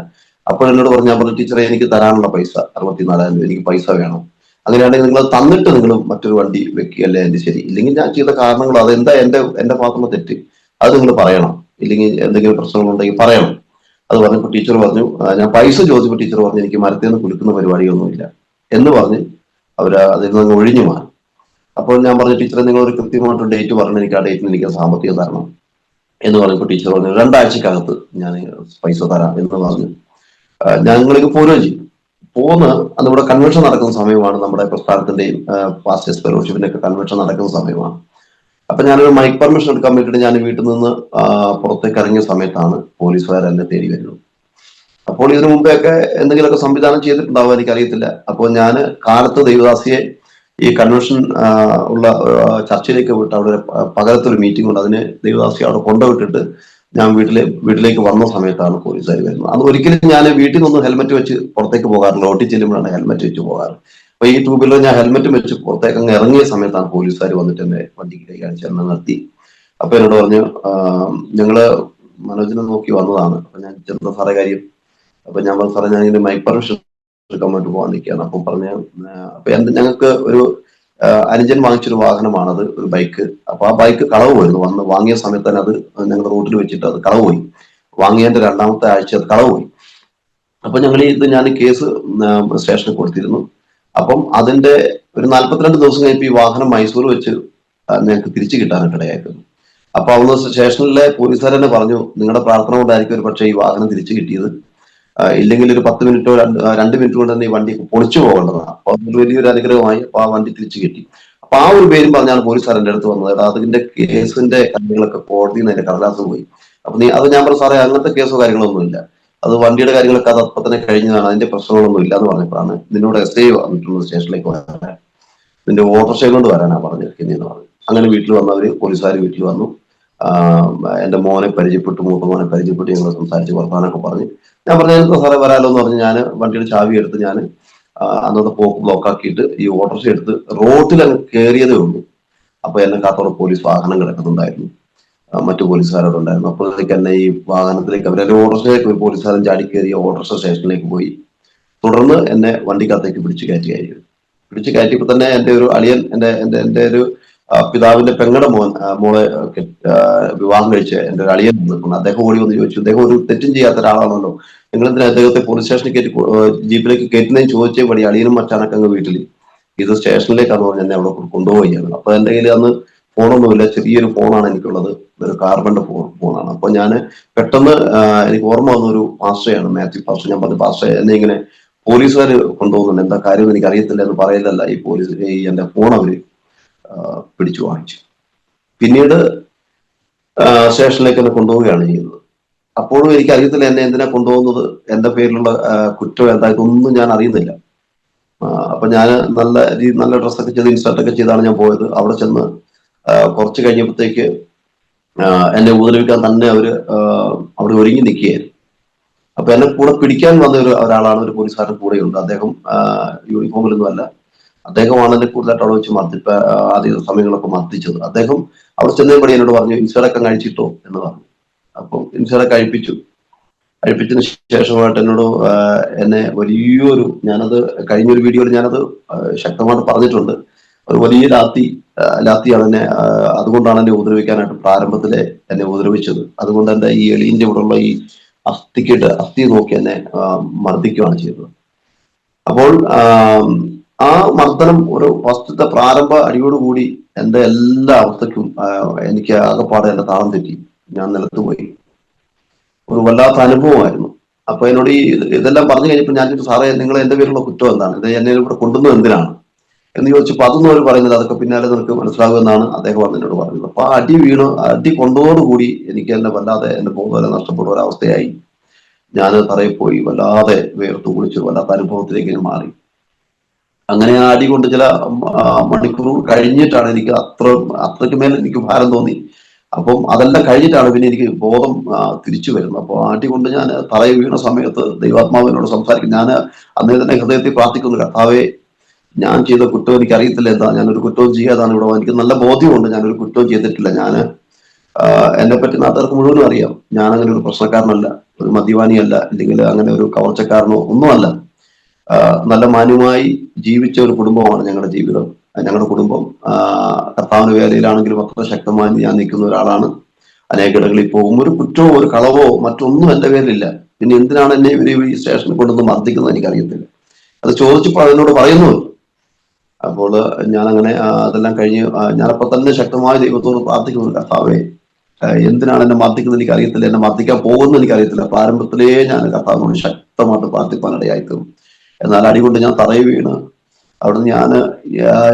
അപ്പോൾ എന്നോട് പറഞ്ഞു, ഞാൻ പറഞ്ഞു ടീച്ചറെ എനിക്ക് തരാനുള്ള പൈസ 64,000 രൂപ, എനിക്ക് പൈസ വേണം. അങ്ങനെയാണെങ്കിൽ നിങ്ങൾ തന്നിട്ട് നിങ്ങൾ മറ്റൊരു വണ്ടി വെക്കുകയല്ലേ എന്റെ ശരി. ഇല്ലെങ്കിൽ ഞാൻ ചെയ്ത കാരണങ്ങൾ അതെന്താ എന്റെ ഭാഗത്തുള്ള തെറ്റ് അത് നിങ്ങൾ പറയണം. ഇല്ലെങ്കിൽ എന്തെങ്കിലും പ്രശ്നങ്ങളുണ്ടെങ്കിൽ പറയണം. അത് പറഞ്ഞപ്പോൾ ടീച്ചർ പറഞ്ഞു, ഞാൻ പൈസ ചോദിച്ചപ്പോൾ ടീച്ചർ പറഞ്ഞു എനിക്ക് മരത്തിൽ നിന്ന് കുലുക്കുന്ന പരിപാടിയൊന്നുമില്ല എന്ന് പറഞ്ഞ് അവര് അതിൽ നിന്ന് ഒഴിഞ്ഞു മാറി. അപ്പോൾ ഞാൻ പറഞ്ഞു, ടീച്ചറെ നിങ്ങൾ ഒരു കൃത്യമായിട്ട് ഡേറ്റ് പറഞ്ഞു, എനിക്ക് ആ ഡേറ്റിന് എനിക്ക് സാമ്പത്തികം തരണം എന്ന് പറഞ്ഞപ്പോൾ ടീച്ചർ പറഞ്ഞു 2 ആഴ്ചക്കകത്ത് ഞാൻ പൈസ തരാം എന്ന് പറഞ്ഞു. ഞങ്ങളിത് പോരുകയും ചെയ്തു. പോന്ന് അന്ന് ഇവിടെ കൺവെൻഷൻ നടക്കുന്ന സമയമാണ്, നമ്മുടെ പ്രസ്ഥാനത്തിന്റെയും പാസ്റ്റേഴ്സ് ഫെലോഷിപ്പിന്റെ ഒക്കെ കൺവെൻഷൻ നടക്കുന്ന സമയമാണ്. അപ്പൊ ഞാനൊരു മൈക്ക് പെർമിഷൻ എടുക്കാൻ വേണ്ടിയിട്ട് ഞാൻ വീട്ടിൽ നിന്ന് പുറത്തേക്ക് ഇറങ്ങിയ സമയത്താണ് പോലീസുകാർ എന്നെ തേടി വരുന്നത്. അപ്പോൾ ഇതിനു മുമ്പെയൊക്കെ എന്തെങ്കിലുമൊക്കെ സംവിധാനം ചെയ്തിട്ടുണ്ടാവും, എനിക്കറിയത്തില്ല. അപ്പോൾ ഞാൻ കാലത്ത് ദൈവദാസിയെ ഈ കൺവെൻഷൻ ഉള്ള ചർച്ചയിലേക്ക് വിട്ട് അവിടെ പകരത്തൊരു മീറ്റിംഗ് ഉണ്ട്, അതിന് ദൈവദാസിയെ അവിടെ കൊണ്ടുവിട്ടിട്ട് ഞാൻ വീട്ടിലേക്ക് വന്ന സമയത്താണ് പോലീസുകാർ വരുന്നത്. അത് ഒരിക്കലും ഞാൻ വീട്ടിൽ നിന്നൊന്നും ഹെൽമെറ്റ് വെച്ച് പുറത്തേക്ക് പോകാറില്ല, ഓട്ടി ചെല്ലുമ്പോഴാണ് ഹെൽമെറ്റ് വെച്ച് പോകാറ്. അപ്പൊ ഈ 2 വീലർ ഞാൻ ഹെൽമെറ്റ് വെച്ച് പുറത്തേക്ക് അങ്ങ് ഇറങ്ങിയ സമയത്താണ് പോലീസുകാർ വന്നിട്ട് എന്നെ വണ്ടിക്ക് എന്നെ നിർത്തി. അപ്പൊ എന്നോട് പറഞ്ഞു, ഞങ്ങള് മനോജിനെ നോക്കി വന്നതാണ്. അപ്പൊ ഞാൻ ചെന്ന സാറേ കാര്യം. അപ്പൊ ഞാൻ പറഞ്ഞു, സാറേ ഞാൻ ഇതിന്റെ മൈക്ക് പെർമിഷൻ എടുക്കാൻ വേണ്ടി പോകാൻ നിൽക്കുകയാണ്. അപ്പം പറഞ്ഞ അപ്പൊ ഞങ്ങൾക്ക് ഒരു അനുജൻ വാങ്ങിച്ചൊരു വാഹനമാണത്, ഒരു ബൈക്ക്. അപ്പൊ ആ ബൈക്ക് കളവ് പോയിരുന്നു. വാങ്ങിയ സമയത്ത് തന്നെ അത് ഞങ്ങൾ റോഡിൽ വെച്ചിട്ട് അത് കളവ് പോയി. വാങ്ങിയതിന്റെ 2ാമത്തെ ആഴ്ച അത് കളവ് പോയി. അപ്പൊ ഞാൻ കേസ് സ്റ്റേഷനിൽ കൊടുത്തിരുന്നു. അപ്പം അതിന്റെ ഒരു 42 ദിവസം കഴിഞ്ഞപ്പോൾ ഈ വാഹനം മൈസൂർ വെച്ച് ഞങ്ങൾക്ക് തിരിച്ചു കിട്ടാനായിട്ട് ഇടയായിരുന്നു. അപ്പൊ അന്ന് സ്റ്റേഷനിലെ പോലീസുകാർ തന്നെ പറഞ്ഞു, നിങ്ങളുടെ പ്രാർത്ഥന കൊണ്ടായിരിക്കും ഒരു പക്ഷേ ഈ വാഹനം തിരിച്ചു കിട്ടിയത്, ഇല്ലെങ്കിൽ ഒരു 10 മിനിറ്റോ 2 മിനിറ്റ് കൊണ്ട് തന്നെ ഈ വണ്ടി പൊളിച്ചു പോകേണ്ടതാണ്. അപ്പൊ അതൊരു വലിയൊരു അനുഗ്രഹമായി. അപ്പൊ ആ വണ്ടി തിരിച്ചു കിട്ടി. അപ്പൊ ആ ഒരു പേരും പറഞ്ഞാണ് പോലീസുകാർ എന്റെ അടുത്ത് വന്നത്. അതിന്റെ കേസിന്റെ കാര്യങ്ങളൊക്കെ കോടതിയിൽ നിന്ന് അതിന്റെ കടലാസ് പോയി. അപ്പൊ അത് ഞാൻ പറഞ്ഞു, സാറേ അങ്ങനത്തെ കേസോ കാര്യങ്ങളൊന്നും ഇല്ല, അത് വണ്ടിയുടെ കാര്യങ്ങളൊക്കെ അത് അപ്പൊ തന്നെ കഴിഞ്ഞതാണ്, അതിന്റെ പ്രശ്നങ്ങളൊന്നും ഇല്ല എന്ന് പറഞ്ഞപ്പോഴാണ് നിന്നോട് SI വന്നിട്ടുള്ളത് സ്റ്റേഷനിലേക്ക് വരാൻ, നിന്റെ ഓട്ടോറിക്ഷ കൊണ്ട് വരാനാ പറഞ്ഞിരിക്കുന്നതെന്ന് പറഞ്ഞു. അങ്ങനെ വീട്ടിൽ വന്നവര് പോലീസുകാർ വീട്ടിൽ വന്നു. എന്റെ മോനെ പരിചയപ്പെട്ടു, മൂത്ത മോനെ പരിചയപ്പെട്ട് ഞങ്ങൾ സംസാരിച്ച് വർത്താനൊക്കെ പറഞ്ഞു. ഞാൻ പറഞ്ഞു, സാറേ വരാലോ എന്ന് പറഞ്ഞ് ഞാൻ വണ്ടിയുടെ ചാവി എടുത്ത് ഞാൻ അന്നത്തെ പോക്ക് ബ്ലോക്ക് ആക്കിയിട്ട് ഈ ഓട്ടോറിക്ഷ എടുത്ത് റോഡിൽ അങ്ങ് കയറിയതേ ഉള്ളൂ. അപ്പൊ എന്നെ കാത്തോടെ പോലീസ് വാഹനം കിടക്കുന്നുണ്ടായിരുന്നു, മറ്റു പോലീസുകാരോടുണ്ടായിരുന്നു. അപ്പോഴത്തേക്ക് എന്നെ ഈ വാഹനത്തിലേക്ക് അവരെ ഓട്ടോറിക്ഷയിലേക്ക് പോയി പോലീസുകാരൻ ചാടി കയറി ഓട്ടോറിക്ഷ സ്റ്റേഷനിലേക്ക് പോയി. തുടർന്ന് എന്നെ വണ്ടിക്കകത്തേക്ക് പിടിച്ചു കയറ്റിയായിരുന്നു. പിടിച്ചു കയറ്റിയപ്പോൾ തന്നെ എന്റെ ഒരു അളിയൻ, എന്റെ ഒരു പിതാവിന്റെ പെങ്ങളുടെ മോളെ വിവാഹം കഴിച്ച് എന്റെ ഒരു അളിയൻ നിൽക്കുന്നു. അദ്ദേഹം ഓടി വന്ന് ചോദിച്ചു, അദ്ദേഹം ഒരു തെറ്റും ചെയ്യാത്ത ഒരാളാണല്ലോ, നിങ്ങൾ എന്തിനാ അദ്ദേഹത്തെ പോലീസ് സ്റ്റേഷനിൽ കയറ്റി ജീപ്പിലേക്ക് കയറ്റുന്നതിന് ചോദിച്ചേ പടി, അളിയനും മച്ചാനൊക്കെ അങ്ങ് വീട്ടിൽ, ഇത് സ്റ്റേഷനിലേക്കാണ് പറഞ്ഞ് എന്നെ അവിടെ കൊണ്ടുപോവുകയാണ്. അപ്പൊ എന്റെ കയ്യിൽ അന്ന് ഫോണൊന്നുമില്ല, ചെറിയൊരു ഫോണാണ് എനിക്കുള്ളത്, ഒരു കാർബണിന്റെ ഫോണാണ്. അപ്പൊ ഞാൻ പെട്ടെന്ന് എനിക്ക് ഓർമ്മ വന്ന ഒരു പാസ്റ്ററയാണ്, മാത്യു പാസ്റ്റർ. ഞാൻ പറഞ്ഞു, പാസ്റ്റർ എന്നെ ഇങ്ങനെ പോലീസുകാർ കൊണ്ടുപോകുന്നുണ്ട്, എന്താ കാര്യം എനിക്ക് അറിയത്തില്ല എന്ന് പറയില്ലല്ല, ഈ പോലീസ് എന്റെ ഫോൺ അവര് പിടിച്ചു വാങ്ങിച്ചു. പിന്നീട് സ്റ്റേഷനിലേക്ക് എന്നെ കൊണ്ടുപോവുകയാണ് ചെയ്യുന്നത്. അപ്പോഴും എനിക്ക് അറിയത്തില്ല എന്നെ എന്തിനാ കൊണ്ടുപോകുന്നത്, എന്റെ പേരിലുള്ള കുറ്റം എന്താ, ഇതൊന്നും ഞാൻ അറിയുന്നില്ല. അപ്പൊ ഞാൻ നല്ല ഡ്രസ്സൊക്കെ ചെയ്ത് ഇൻസർട്ടൊക്കെ ചെയ്താണ് ഞാൻ പോയത്. അവിടെ ചെന്ന് കുറച്ച് കഴിഞ്ഞപ്പോഴത്തേക്ക് എന്നെ ഉപദ്രവിക്കാൻ തന്നെ അവര് അവിടെ ഒരുങ്ങി നിൽക്കുകയായിരുന്നു. അപ്പൊ എന്നെ കൂടെ പിടിക്കാൻ വന്ന ഒരാളാണ്, ഒരു പോലീസുകാരൻ കൂടെയുണ്ട്. അദ്ദേഹം യൂണിഫോമിലൊന്നും അല്ല, അദ്ദേഹമാണ് എന്നെ കൂടുതലായിട്ട് അവിടെ വെച്ച് ആദ്യ സമയങ്ങളൊക്കെ മർദ്ദിച്ചത്. അദ്ദേഹം അവിടെ ചെന്നപടി എന്നോട് പറഞ്ഞു, ഇൻസൈഡൊക്കെ കഴിച്ചിട്ടോ എന്ന് പറഞ്ഞു. അപ്പം ഇൻസൈഡൊക്കെ കഴിപ്പിച്ചതിന് ശേഷമായിട്ട് എന്നോട് എന്നെ വലിയൊരു, ഞാനത് കഴിഞ്ഞൊരു വീഡിയോയിൽ ഞാനത് ശക്തമായിട്ട് പറഞ്ഞിട്ടുണ്ട്, ഒരു വലിയ ലാത്തിയാണ് എന്നെ, അതുകൊണ്ടാണ് എന്നെ ഉപദ്രവിക്കാനായിട്ട് പ്രാരംഭത്തിലെ എന്നെ ഉപദ്രവിച്ചത്. അതുകൊണ്ട് എന്റെ ഈ എലീന്റെ ഇവിടെയുള്ള ഈ അസ്ഥി നോക്കി എന്നെ മർദ്ദിക്കുകയാണ് ചെയ്തത്. അപ്പോൾ ആ മർദ്ദനം ഒരു ഫസ്റ്റത്തെ പ്രാരംഭ അടിയോടുകൂടി എന്റെ എല്ലാ അവസ്ഥയ്ക്കും എനിക്ക് ആകെപ്പാടെ എന്റെ താളം തെറ്റി, ഞാൻ നിലത്തുപോയി. ഒരു വല്ലാത്ത അനുഭവമായിരുന്നു. അപ്പൊ എന്നോട് ഇതെല്ലാം പറഞ്ഞു കഴിഞ്ഞപ്പോൾ ഞാൻ ചോദിച്ചു, സാറേ നിങ്ങൾ എന്റെ പേരിലുള്ള കുറ്റം എന്താണ്, ഇത് എന്നെ ഇവിടെ കൊണ്ടുവന്നത് എന്തിനാണ് എന്ന് ചോദിച്ചപ്പോൾ അതൊന്നും അവർ പറയുന്നത്, അതൊക്കെ പിന്നാലെ നിനക്ക് മനസ്സിലാകുമെന്നാണ് അദ്ദേഹം എന്നോട് പറഞ്ഞത്. അപ്പൊ ആ അടി കൊണ്ടതോടുകൂടി എനിക്ക് എന്നെ വല്ലാതെ എന്റെ ബോധം നഷ്ടപ്പെടുന്ന ഒരവസ്ഥയായി. ഞാൻ തറയിൽ പോയി വല്ലാതെ വേർത്തു കുളിച്ചു, വല്ലാത്ത അനുഭവത്തിലേക്ക് ഞാൻ മാറി. അങ്ങനെ ആ അടി കൊണ്ട് ചില മണിക്കൂർ കഴിഞ്ഞിട്ടാണ് എനിക്ക് അത്രയ്ക്ക് മേലെ എനിക്ക് ഭാരം തോന്നി. അപ്പം അതെല്ലാം കഴിഞ്ഞിട്ടാണ് പിന്നെ എനിക്ക് ബോധം തിരിച്ചു വരുന്നത്. അപ്പോൾ ആ അടി കൊണ്ട് ഞാൻ തറയിൽ വീണ സമയത്ത് ദൈവാത്മാവിനോട് സംസാരിക്കും. ഞാൻ അന്നേ തന്നെ ഹൃദയത്തിൽ പ്രാർത്ഥിക്കുന്നു, കർത്താവേ ഞാൻ ചെയ്ത കുറ്റം എനിക്ക് അറിയത്തില്ല എന്താ, ഞാനൊരു കുറ്റവും ചെയ്യാതാണ് ഇവിടെ. എനിക്ക് നല്ല ബോധ്യമുണ്ട് ഞാനൊരു കുറ്റവും ചെയ്തിട്ടില്ല. ഞാൻ എന്നെ പറ്റി നാട്ടുകാർക്ക് മുഴുവനും അറിയാം. ഞാൻ അങ്ങനെ ഒരു പ്രശ്നക്കാരനല്ല, ഒരു മദ്യപാനിയല്ല, അല്ലെങ്കിൽ അങ്ങനെ ഒരു കവർച്ചക്കാരനോ ഒന്നുമല്ല. നല്ല മാന്യമായി ജീവിച്ച ഒരു കുടുംബമാണ് ഞങ്ങളുടെ ജീവിതം. ഞങ്ങളുടെ കുടുംബം കർത്താവിന്റെ വേലയിലാണെങ്കിലും അത്ര ശക്തമായി ഞാൻ നിൽക്കുന്ന ഒരാളാണ്. അനേകടകളിൽ പോകും, ഒരു കുറ്റമോ ഒരു കളവോ മറ്റൊന്നും എന്റെ പേരിലില്ല. പിന്നെ എന്തിനാണ് എന്നെ ഇവർ ഈ സ്റ്റേഷനിൽ കൊണ്ടുവന്ന് മർദ്ദിക്കുന്നത് എനിക്കറിയത്തില്ല. അത് ചോദിച്ചപ്പോൾ അതിനോട് പറയുന്നു. അപ്പോൾ ഞാൻ അങ്ങനെ അതെല്ലാം കഴിഞ്ഞ് ഞാനപ്പോൾ തന്നെ ശക്തമായ ദൈവത്തോട് പ്രാർത്ഥിക്കുന്നു, കർത്താവേ എന്തിനാണ് എന്നെ മർദ്ദിക്കുന്നത് എനിക്കറിയത്തില്ല, എന്നെ മർദ്ദിക്കാൻ പോകുന്നത് എനിക്കറിയത്തില്ല. പ്രാരംഭത്തിലേ ഞാൻ കർത്താവിനോട് ശക്തമായിട്ട് പ്രാർത്ഥിക്കാനിടയായിത്തീർന്നു. എന്നാൽ അടികൊണ്ട് ഞാൻ തറയിൽ വീണ് അവിടുന്ന് ഞാൻ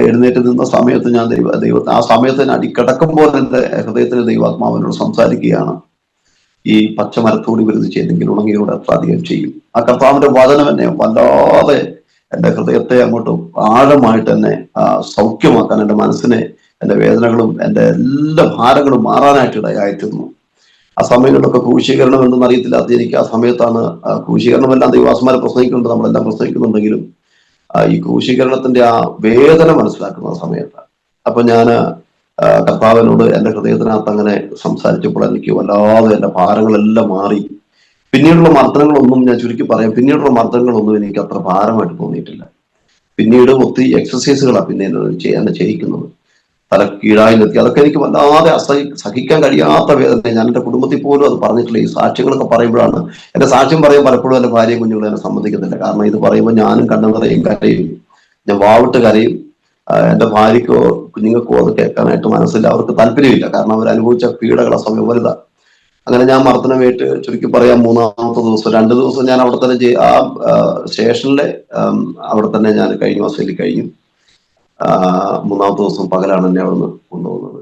എഴുന്നേറ്റ് നിന്ന സമയത്ത് ഞാൻ ദൈവത്തെ ആ സമയത്ത് ഞാൻ അടിക്കിടക്കുമ്പോൾ എന്റെ ഹൃദയത്തിന് ദൈവാത്മാവിനോട് സംസാരിക്കുകയാണ്, ഈ പച്ചമരത്തോട് വിരുദ്ധ ചെയ്തെങ്കിൽ ഉണങ്ങിയോട് എത്ര അധികം ചെയ്യും. ആ കർത്താവിന്റെ വചനം എന്നെ വല്ലാതെ എന്റെ ഹൃദയത്തെ അങ്ങോട്ട് ആഴമായിട്ട് എന്നെ സൗഖ്യമാക്കാൻ, എന്റെ മനസ്സിനെ, എന്റെ വേദനകളും എന്റെ എല്ലാ ഭാരങ്ങളും മാറാനായിട്ട് ഇടയായിത്തീർന്നു. ആ സമയങ്ങളിലൊക്കെ ക്രൂശീകരണം എന്തെന്ന് അറിയത്തില്ലാത്ത എനിക്ക് ആ സമയത്താണ് ക്രൂശീകരണമെല്ലാം ദൈവാസ്മാരെ പ്രസംഗിക്കുന്നുണ്ട്, നമ്മളെല്ലാം പ്രസംഗിക്കുന്നുണ്ടെങ്കിലും ഈ ക്രൂശീകരണത്തിന്റെ ആ വേദന മനസ്സിലാക്കുന്ന സമയത്താണ്. അപ്പൊ ഞാൻ കർത്താവിനോട് എന്റെ ഹൃദയത്തിനകത്ത് അങ്ങനെ സംസാരിച്ചപ്പോൾ എനിക്ക് വല്ലാതെ എന്റെ ഭാരങ്ങളെല്ലാം മാറി. പിന്നീടുള്ള മർദ്ദനങ്ങളൊന്നും, ഞാൻ ചുരുക്കി പറയാം, പിന്നീടുള്ള മർദ്ദനങ്ങളൊന്നും എനിക്ക് അത്ര ഭാരമായിട്ട് തോന്നിയിട്ടില്ല. പിന്നീട് ഒത്തിരി എക്സസൈസുകളാണ് പിന്നെ എന്നെ ചെയ്യിക്കുന്നത്, തല കീഴായി നിർത്തി. അതൊക്കെ എനിക്ക് വല്ലാതെ സഹിക്കാൻ കഴിയാത്ത വേദന. ഞാൻ എന്റെ കുടുംബത്തിൽ പോലും അത് പറഞ്ഞിട്ടില്ല. ഈ സാക്ഷ്യങ്ങളൊക്കെ പറയുമ്പോഴാണ്, എന്റെ സാക്ഷ്യം പറയും പലപ്പോഴും എന്റെ ഭാര്യയും കുഞ്ഞുങ്ങളും എന്നെ സമ്മതിക്കത്തില്ല. കാരണം ഇത് പറയുമ്പോൾ ഞാനും കണ്ണു നിറയും കരയും, ഞാൻ വാവിട്ട് കരയും. എന്റെ ഭാര്യയ്ക്കോ കുഞ്ഞുങ്ങൾക്കോ അത് കേൾക്കാനായിട്ട് മനസ്സില്ല, അവർക്ക് താല്പര്യമില്ല. കാരണം അവർ അനുഭവിച്ച പീഡകൾ ആ സമയം വലുതാ. അങ്ങനെ ഞാൻ മർദ്ദനമേറ്റ് ചുരുക്കി പറയാം 3-ാമത്തെ ദിവസം 2 ദിവസം ഞാൻ അവിടെ തന്നെ സ്റ്റേഷനിലെ അവിടെ തന്നെ ഞാൻ കഴിഞ്ഞു, ഹോസ്റ്റലിൽ കഴിഞ്ഞു. 3-ാമത്തെ ദിവസം പകലാണ് എന്നെ അവിടുന്ന് കൊണ്ടുപോകുന്നത്.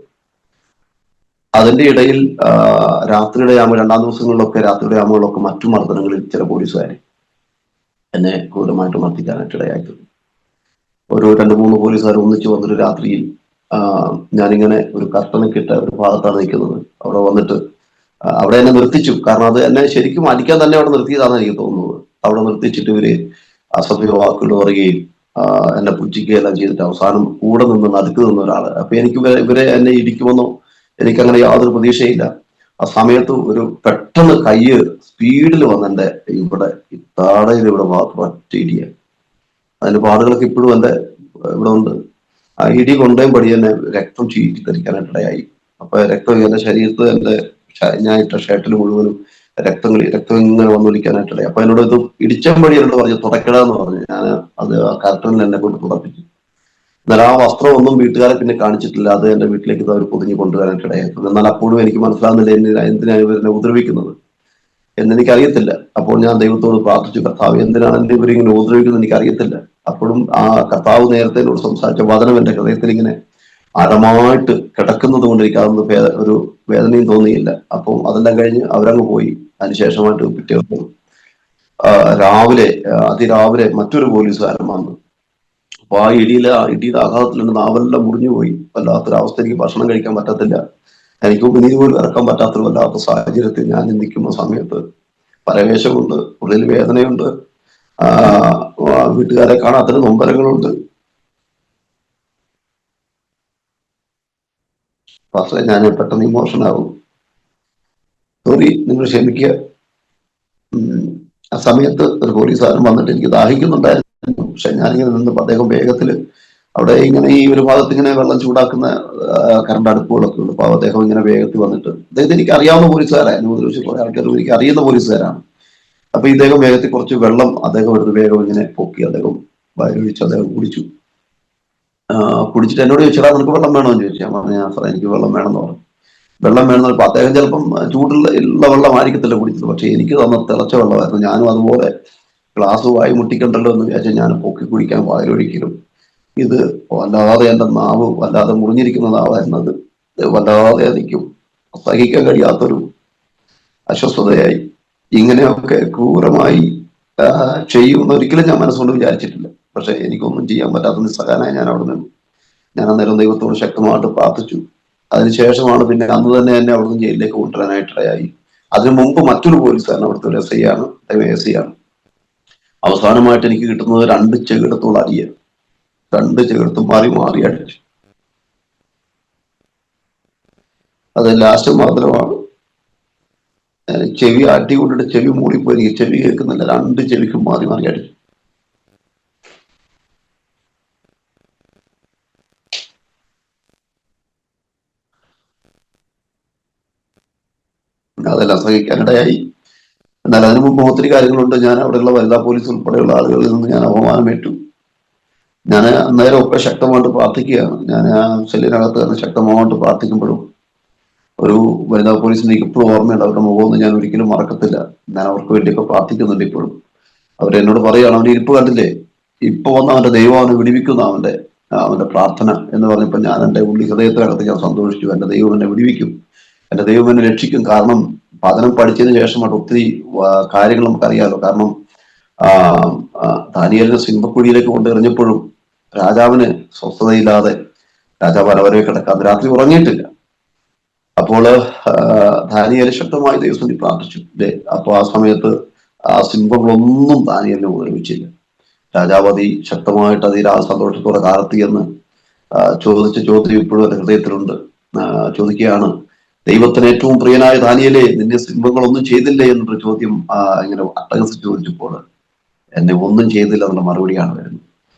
അതിന്റെ ഇടയിൽ രാത്രിയുടെ ആകുമ്പോൾ 2-ാം ദിവസങ്ങളിലൊക്കെ രാത്രിയുടെ ആകുമ്പോഴൊക്കെ മറ്റു മർദ്ദനങ്ങളിൽ ചില പോലീസുകാരെ എന്നെ ക്രൂരമായിട്ട് മർദ്ദിക്കാനായിട്ട് ഇടയായിട്ടുണ്ട്. ഒരു 2-3 പോലീസുകാർ ഒന്നിച്ച് വന്നൊരു രാത്രിയിൽ ഞാനിങ്ങനെ ഒരു കർട്ടനൊക്കെ ഇട്ട ഒരു ഭാഗത്താണ് നിൽക്കുന്നത്. അവിടെ വന്നിട്ട് അവിടെ എന്നെ നിർത്തിച്ചു. കാരണം അത് എന്നെ ശരിക്കും അടിക്കാൻ തന്നെ അവിടെ നിർത്തിയതാണെന്ന് എനിക്ക് തോന്നുന്നത്. അവിടെ നിർത്തിച്ചിട്ട് ഇവര് അസഭ്യ വാക്കുകൾ പറയുകയും എന്നെ പുച്ഛിക്കുകയെല്ലാം ചെയ്തിട്ട് അവസാനം കൂടെ നിന്ന് നടുക്ക് നിന്ന ഒരാള്. അപ്പൊ എനിക്ക് ഇവരെ എന്നെ ഇടിക്കുമെന്നോ എനിക്കങ്ങനെ യാതൊരു പ്രതീക്ഷയില്ല. ആ സമയത്ത് ഒരു പെട്ടെന്ന് കയ്യ് സ്പീഡിൽ വന്ന് എന്റെ ഇവിടെ താടയിൽ ഇവിടെ ഒറ്റ ഇടിയ. അതിന്റെ പാടുകളൊക്കെ ഇപ്പോഴും എന്റെ ഇവിടെ ഉണ്ട്. ആ ഇടി കൊണ്ടേം പടി തന്നെ രക്തം ചീറ്റി തെറിക്കാനായിട്ടിടയായി. അപ്പൊ രക്തം എന്റെ ശരീരത്ത് എന്റെ ഞാൻ ഇട്ട ഷർട്ടിൽ മുഴുവനും രക്തം ഇങ്ങനെ വന്നൊലിക്കാനായിട്ടിടയായി. അപ്പൊ എന്നോട് ഇത് ഇടിച്ചാൻ പടി എന്നോട് പറഞ്ഞു തുടക്കടാന്ന് പറഞ്ഞു. ഞാൻ അത് ആ കർട്ടനിൽ എന്നെ കൊണ്ട് തുടപ്പിച്ചു. എന്നാൽ ആ വസ്ത്രം ഒന്നും വീട്ടുകാരെ പിന്നെ കാണിച്ചിട്ടില്ല. അത് എന്റെ വീട്ടിലേക്ക് അവർ പൊതിഞ്ഞ് കൊണ്ടുവരാനായിട്ടിടയായിരുന്നു. എന്നാൽ അപ്പോഴും എനിക്ക് മനസ്സിലാകുന്നില്ല എന്തിനാണ് ഇവരെന്നെ ഉപദ്രവിക്കുന്നത് എന്നെനിക്ക് അറിയത്തില്ല. അപ്പോൾ ഞാൻ ദൈവത്തോട് പ്രാർത്ഥിച്ചു, കർത്താവ് എന്തിനാണ് എന്നെ ഇവരിങ്ങനെ ഉപദ്രവിക്കുന്നത് എനിക്കറിയത്തില്ല. അപ്പോഴും ആ കർത്താവ് നേരത്തെ എന്നോട് സംസാരിച്ച വചനം എന്റെ ഹൃദയത്തിൽ ഇങ്ങനെ ആഴമായിട്ട് കിടക്കുന്നത് കൊണ്ട് എനിക്ക് അതൊന്നും ഒരു വേദനയും തോന്നിയില്ല. അപ്പം അതെല്ലാം കഴിഞ്ഞ് അവരങ്ങ് പോയി. അതിനുശേഷമായിട്ട് പിറ്റേ ദിവസം അതിരാവിലെ മറ്റൊരു പോലീസുകാരൻ വന്നു. അപ്പൊ ആ ഇടിയുടെ ആഘാതത്തിൽ എന്റെ നാവെല്ലാം മുറിഞ്ഞു പോയി. വല്ലാത്തൊരവസ്ഥ, എനിക്ക് ഭക്ഷണം കഴിക്കാൻ പറ്റത്തില്ല, എനിക്ക് ഉമിനീര് പോലും ഇറക്കാൻ പറ്റാത്തൊരു വല്ലാത്ത സാഹചര്യത്തിൽ ഞാൻ നിൽക്കുന്ന സമയത്ത് പരവേശമുണ്ട്, ഉള്ളിൽ വേദനയുണ്ട്, വീട്ടുകാരെ കാണാത്തൊരു നൊമ്പരങ്ങളുണ്ട്. പക്ഷേ ഞാൻ പെട്ടെന്ന് ഇമോഷനാകും. സോറി, നിങ്ങൾ ക്ഷമിക്കുക. ആ സമയത്ത് ഒരു പോലീസുകാരൻ വന്നിട്ട് എനിക്ക് ദാഹിക്കുന്നുണ്ടായിരുന്നു. പക്ഷെ ഞാനിങ്ങനെ നിന്നപ്പോൾ അദ്ദേഹം വേഗത്തിൽ അവിടെ ഇങ്ങനെ ഈ ഒരു ഭാഗത്ത് ഇങ്ങനെ വെള്ളം ചൂടാക്കുന്ന കറണ്ട് അടുപ്പുകളൊക്കെ ഉണ്ട്. അപ്പൊ അദ്ദേഹം ഇങ്ങനെ വേഗത്തിൽ വന്നിട്ട്, അദ്ദേഹത്തെ എനിക്ക് അറിയാവുന്ന പോലീസുകാരാണ്, കുറെ ആൾക്കാരും എനിക്ക് അറിയുന്ന പോലീസുകാരാണ്. അപ്പൊ ഇദ്ദേഹം വേഗത്തിൽ കുറച്ച് വെള്ളം അദ്ദേഹം എടുത്ത് വേഗം ഇങ്ങനെ പൊക്കി അദ്ദേഹം വയറൊഴിച്ച് അദ്ദേഹം കുടിച്ചു. കുടിച്ചിട്ട് എന്നോട് ചോദിച്ചാൽ നിനക്ക് വെള്ളം വേണമെന്ന് ചോദിച്ചു. ഞാൻ പറഞ്ഞു സാറേ എനിക്ക് വെള്ളം വേണമെന്ന് പറഞ്ഞു. വെള്ളം വേണമെന്ന് അദ്ദേഹം ചിലപ്പം ചൂടുള്ള വെള്ളമായിരിക്കത്തില്ല കുടിച്ചത്, പക്ഷെ എനിക്ക് തന്ന തിളച്ച വെള്ളമായിരുന്നു. ഞാനും അതുപോലെ ഗ്ലാസ് വായി മുട്ടിക്കണ്ടല്ലോ എന്ന് വിചാരിച്ചാൽ ഞാൻ പൊക്കി കുടിക്കാൻ വായിലൊഴിക്കലും. ഇത് വല്ലാതെ എൻ്റെ നാവ് വല്ലാതെ മുറിഞ്ഞിരിക്കുന്ന നാവായിരുന്നു. അത് വല്ലാതെ എനിക്കും സഹിക്കാൻ കഴിയാത്തൊരു അസ്വസ്ഥതയായി. ഇങ്ങനെയൊക്കെ ക്രൂരമായി ചെയ്യുമെന്ന് ഒരിക്കലും ഞാൻ മനസ്സുകൊണ്ട് വിചാരിച്ചിട്ടില്ല. പക്ഷെ എനിക്കൊന്നും ചെയ്യാൻ പറ്റാത്ത നിസ്സഹായനായി ഞാൻ അവിടെ നിന്നു. ഞാൻ അന്നേരം ദൈവത്തോട് ശക്തമായിട്ട് പ്രാർത്ഥിച്ചു. അതിനുശേഷമാണ് പിന്നെ അന്ന് തന്നെ എന്നെ അവിടുന്ന് ജയിലിലേക്ക് കൊണ്ടുവരാനായിട്ടിടയായി. അതിനു മുമ്പ് മറ്റൊരു പോലീസുകാരൻ, അവിടുത്തെ ഒരു SI ആണ്, SI ആണ്. അവസാനമായിട്ട് എനിക്ക് കിട്ടുന്നത് 2 ചെകിടത്തുള്ള അടിയ. 2 ചെകിടത്തും മാറി മാറി അടിച്ചു. അത് ലാസ്റ്റ് മാത്രമാണ്. ചെവി അടി കൊണ്ടിട്ട് ചെവി മൂടിപ്പോയി, എനിക്ക് ചെവി കേൾക്കുന്നില്ല. 2 ചെവിക്കും മാറി മാറി അടിച്ചു. അതെല്ലാം സഹിക്കാനിടയായി. എന്നാൽ അതിനു മുമ്പ് ഒത്തിരി കാര്യങ്ങളുണ്ട്. ഞാൻ അവിടെയുള്ള വനിതാ പോലീസ് ഉൾപ്പെടെയുള്ള ആളുകളിൽ നിന്ന് ഞാൻ അപമാനമേറ്റു. ഞാൻ അന്നേരം ഒക്കെ ശക്തമായിട്ട് പ്രാർത്ഥിക്കുകയാണ്. ഞാൻ ആ സെല്ലിനകത്ത് തന്നെ ശക്തമായിട്ട് പ്രാർത്ഥിക്കുമ്പോഴും ഒരു വനിതാ പോലീസിന് എനിക്ക് ഇപ്പോഴും ഓർമ്മയുണ്ട്. അവരുടെ മുഖമൊന്നും ഞാൻ ഒരിക്കലും മറക്കത്തില്ല. ഞാൻ അവർക്ക് വേണ്ടിയൊക്കെ പ്രാർത്ഥിക്കുന്നുണ്ട് ഇപ്പോഴും. അവരെന്നോട് പറയുകയാണ്, അവന്റെ ഇരിപ്പ് കണ്ടില്ലേ, ഇപ്പൊ വന്ന് അവന്റെ ദൈവം അവനെ വിടിവിക്കുന്ന അവന്റെ പ്രാർത്ഥന എന്ന് പറഞ്ഞപ്പോൾ ഞാൻ എൻ്റെ ഹൃദയത്തിനകത്ത് ഞാൻ സന്തോഷിച്ചു. എൻ്റെ ദൈവം എന്നെ വിടിവിക്കും, എൻ്റെ ദൈവം എന്നെ രക്ഷിക്കും. കാരണം പഠനം പഠിച്ചതിന് ശേഷമായിട്ട് ഒത്തിരി കാര്യങ്ങൾ നമുക്കറിയാമല്ലോ. കാരണം ദാനിയേലിനെ സിംഹക്കുഴിയിലേക്ക് കൊണ്ടെറിഞ്ഞപ്പോഴും രാജാവിന് സ്വസ്ഥതയില്ലാതെ രാജാവ് അരവരെ കിടക്കാൻ രാത്രി ഉറങ്ങിയിട്ടില്ല. അപ്പോൾ ദാനിയേൽ ശക്തമായി ദൈവസന്നിധി പ്രാർത്ഥിച്ചു. അപ്പൊ ആ സമയത്ത് ആ സിംഹങ്ങളൊന്നും ദാനിയേലിനെ ഉപദ്രവിച്ചില്ല. രാജാവതി ശക്തമായിട്ട് അതിൽ ആ സന്തോഷത്തോടെ കാലത്തി എന്ന് ചോദിച്ച ചോദ്യം ഇപ്പോഴും എൻ്റെ ഹൃദയത്തിലുണ്ട്. ചോദിക്കുകയാണ്, ദൈവത്തിന് ഏറ്റവും പ്രിയനായ ദാനിയേലേ, നിന്നെ സിംഹങ്ങളൊന്നും ചെയ്തില്ലേ എന്നൊരു ചോദ്യം ഇങ്ങനെ അട്ടഹസിച്ച് ചോദിച്ചപ്പോൾ എന്നെ ഒന്നും ചെയ്തില്ല എന്നുള്ള മറുപടിയാണ് വരുന്നത്.